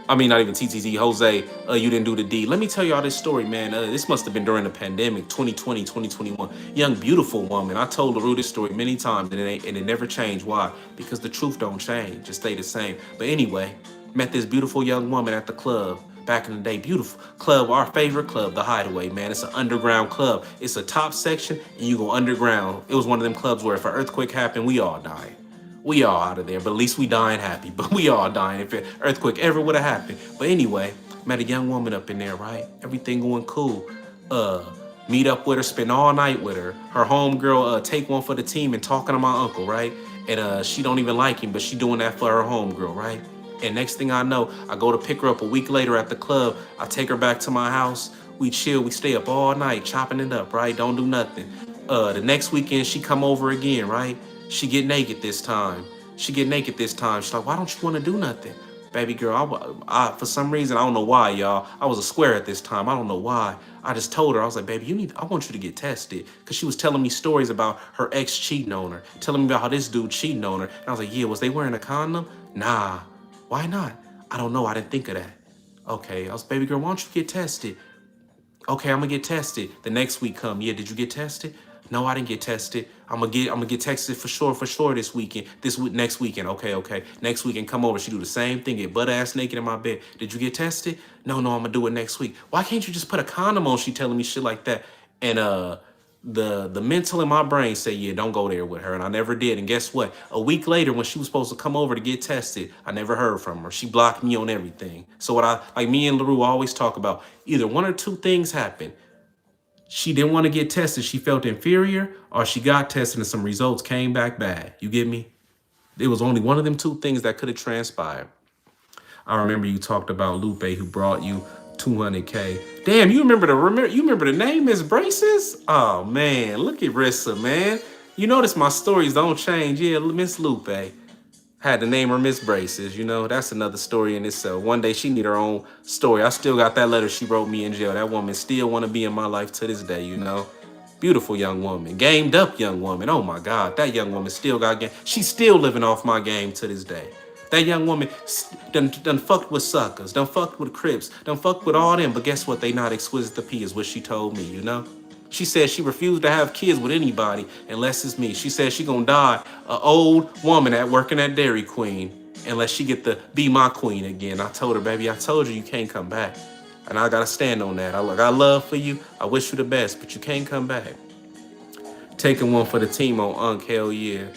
not even TTT, Jose, you didn't do the deed. Let me tell y'all this story, man. This must have been during the pandemic, 2020, 2021. Young, beautiful woman. I told LaRue this story many times, and it never changed. Why? Because the truth don't change. It stay the same. But anyway, met this beautiful young woman at the club back in the day. Beautiful club, our favorite club, the Hideaway, man. It's an underground club. It's a top section, and you go underground. It was one of them clubs where if an earthquake happened, we all died. We all out of there, but at least we dying happy. But we all dying if an earthquake ever would have happened. But anyway, met a young woman up in there, right? Everything going cool. Meet up with her, spend all night with her. Her homegirl take one for the team and talking to my uncle, right? And she don't even like him, but she doing that for her homegirl, right? And next thing I know, I go to pick her up a week later at the club. I take her back to my house. We chill, we stay up all night, chopping it up, right? Don't do nothing. The next weekend, she come over again, right? She get naked this time. She's like, why don't you want to do nothing? baby girl, I for some reason, I don't know why, y'all. I was a square at this time. I don't know why. I just told her, I was like, baby, I want you to get tested. Because she was telling me stories about her ex cheating on her, telling me about how this dude cheating on her. And I was like, yeah, was they wearing a condom? Nah. Why not? I don't know. I didn't think of that. Okay. I was, baby girl, why don't you get tested? Okay, I'm gonna get tested. The next week come. Yeah, did you get tested? No, I didn't get tested. I'm gonna get tested for sure this weekend. Next weekend. Okay. Next weekend, come over. She do the same thing, get butt ass naked in my bed. Did you get tested? No, I'm gonna do it next week. Why can't you just put a condom on? She telling me shit like that. And the mental in my brain say, yeah, don't go there with her. And I never did. And guess what? A week later, when she was supposed to come over to get tested, I never heard from her. She blocked me on everything. So like me and LaRue always talk about, either one or two things happen. She didn't want to get tested. She felt inferior, or she got tested and some results came back bad. You get me? There was only one of them two things that could have transpired. I remember you talked about Lupe, who brought you 200K. Damn, you remember the name Miss Braces? Oh man, look at Rissa, man. You notice my stories don't change. Yeah, Miss Lupe. Had to name her Miss Braces, that's another story in itself. One day she need her own story. I still got that letter she wrote me in jail. That woman still want to be in my life to this day, Beautiful young woman, gamed up young woman. Oh my God, that young woman still got game. She's still living off my game to this day. That young woman done fucked with suckers, done fucked with Crips, done fucked with all them. But guess what? They not exquisite to P is what she told me, She said she refused to have kids with anybody unless it's me. She said she gonna die an old woman working at Dairy Queen unless she get to be my queen again. I told her, baby, I told you can't come back. And I gotta stand on that. I got love for you. I wish you the best, but you can't come back. Taking one for the team on Unc, hell yeah.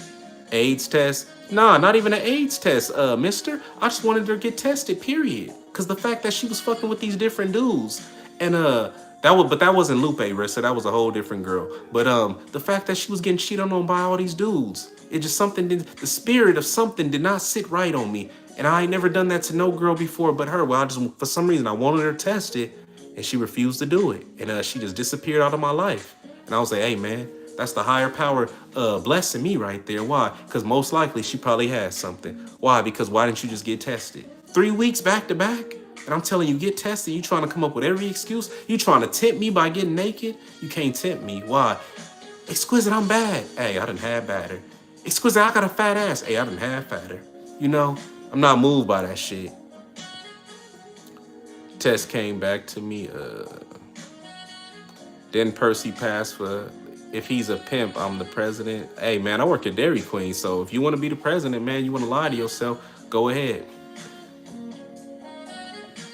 AIDS test? Nah, not even an AIDS test, mister. I just wanted her to get tested, period. Cause the fact that she was fucking with these different dudes. And that wasn't Lupe, Rissa. That was a whole different girl. But the fact that she was getting cheated on by all these dudes, it just the spirit of something did not sit right on me. And I ain't never done that to no girl before but her. Well, for some reason, I wanted her tested, and she refused to do it. And she just disappeared out of my life. And I was like, hey, man, that's the higher power blessing me right there. Why? Because most likely she probably has something. Why? Because why didn't you just get tested? 3 weeks back to back? And I'm telling you, get tested. You trying to come up with every excuse? You trying to tempt me by getting naked? You can't tempt me. Why? Exquisite, I'm bad. Hey, I done had badder. Exquisite, I got a fat ass. Hey, I done had fatter. I'm not moved by that shit. Test came back to me. Then Percy passed for, if he's a pimp, I'm the president. Hey, man, I work at Dairy Queen. So if you want to be the president, man, you want to lie to yourself, go ahead.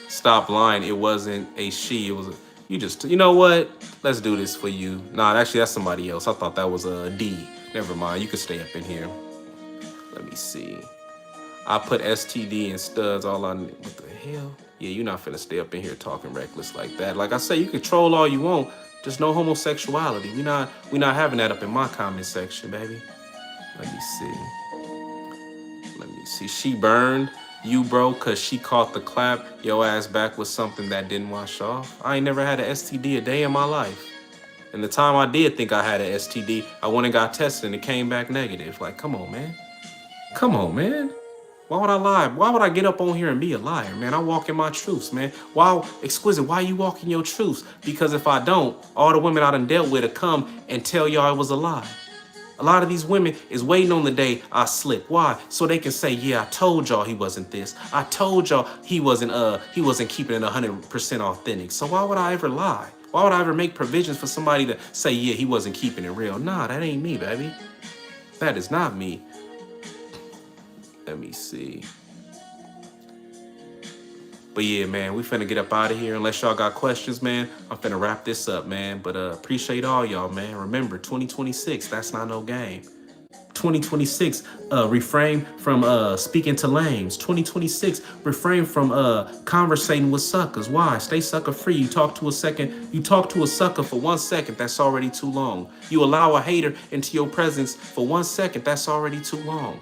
Stop lying. It wasn't a she. It was you know what? Let's do this for you. Nah, actually, that's somebody else. I thought that was a D. Never mind. You can stay up in here. Let me see. I put STD and studs all on. What the hell? Yeah, you're not finna stay up in here talking reckless like that. Like I say, you can troll all you want. Just no homosexuality. We not having that up in my comment section, baby. Let me see. She burned you, bro, because she caught the clap. Your ass back with something that didn't wash off. I ain't never had an STD a day in my life. And the time I did think I had an STD, I went and got tested and it came back negative. Like, come on, man. Come on, man. Why would I lie? Why would I get up on here and be a liar, man? I walk in my truths, man. Why, Exquisite, why you walk in your truths? Because if I don't, all the women I done dealt with will come and tell y'all it was a lie. A lot of these women is waiting on the day I slip. Why? So they can say, yeah, I told y'all he wasn't this. I told y'all he wasn't keeping it 100% authentic. So why would I ever lie? Why would I ever make provisions for somebody to say, yeah, he wasn't keeping it real? Nah, that ain't me, baby. That is not me. Let me see. But yeah, man, we finna get up out of here. Unless y'all got questions, man, I'm finna wrap this up, man. But appreciate all y'all, man. Remember, 2026, that's not no game. 2026, refrain from speaking to lames. 2026, refrain from conversating with suckers. Why? Stay sucker free. You talk to a sucker for 1 second, that's already too long. You allow a hater into your presence for 1 second, that's already too long.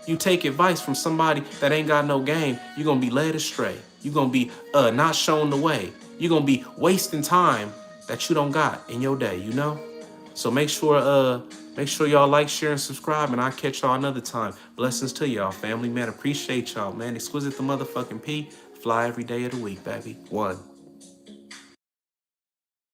You take advice from somebody that ain't got no game, you're gonna be led astray. You're gonna be not shown the way. You're gonna be wasting time that you don't got in your day, So make sure Make sure y'all like, share, and subscribe, and I'll catch y'all another time. Blessings to y'all, family, man. Appreciate y'all, man. Exquisite the motherfucking P. Fly every day of the week, baby. One.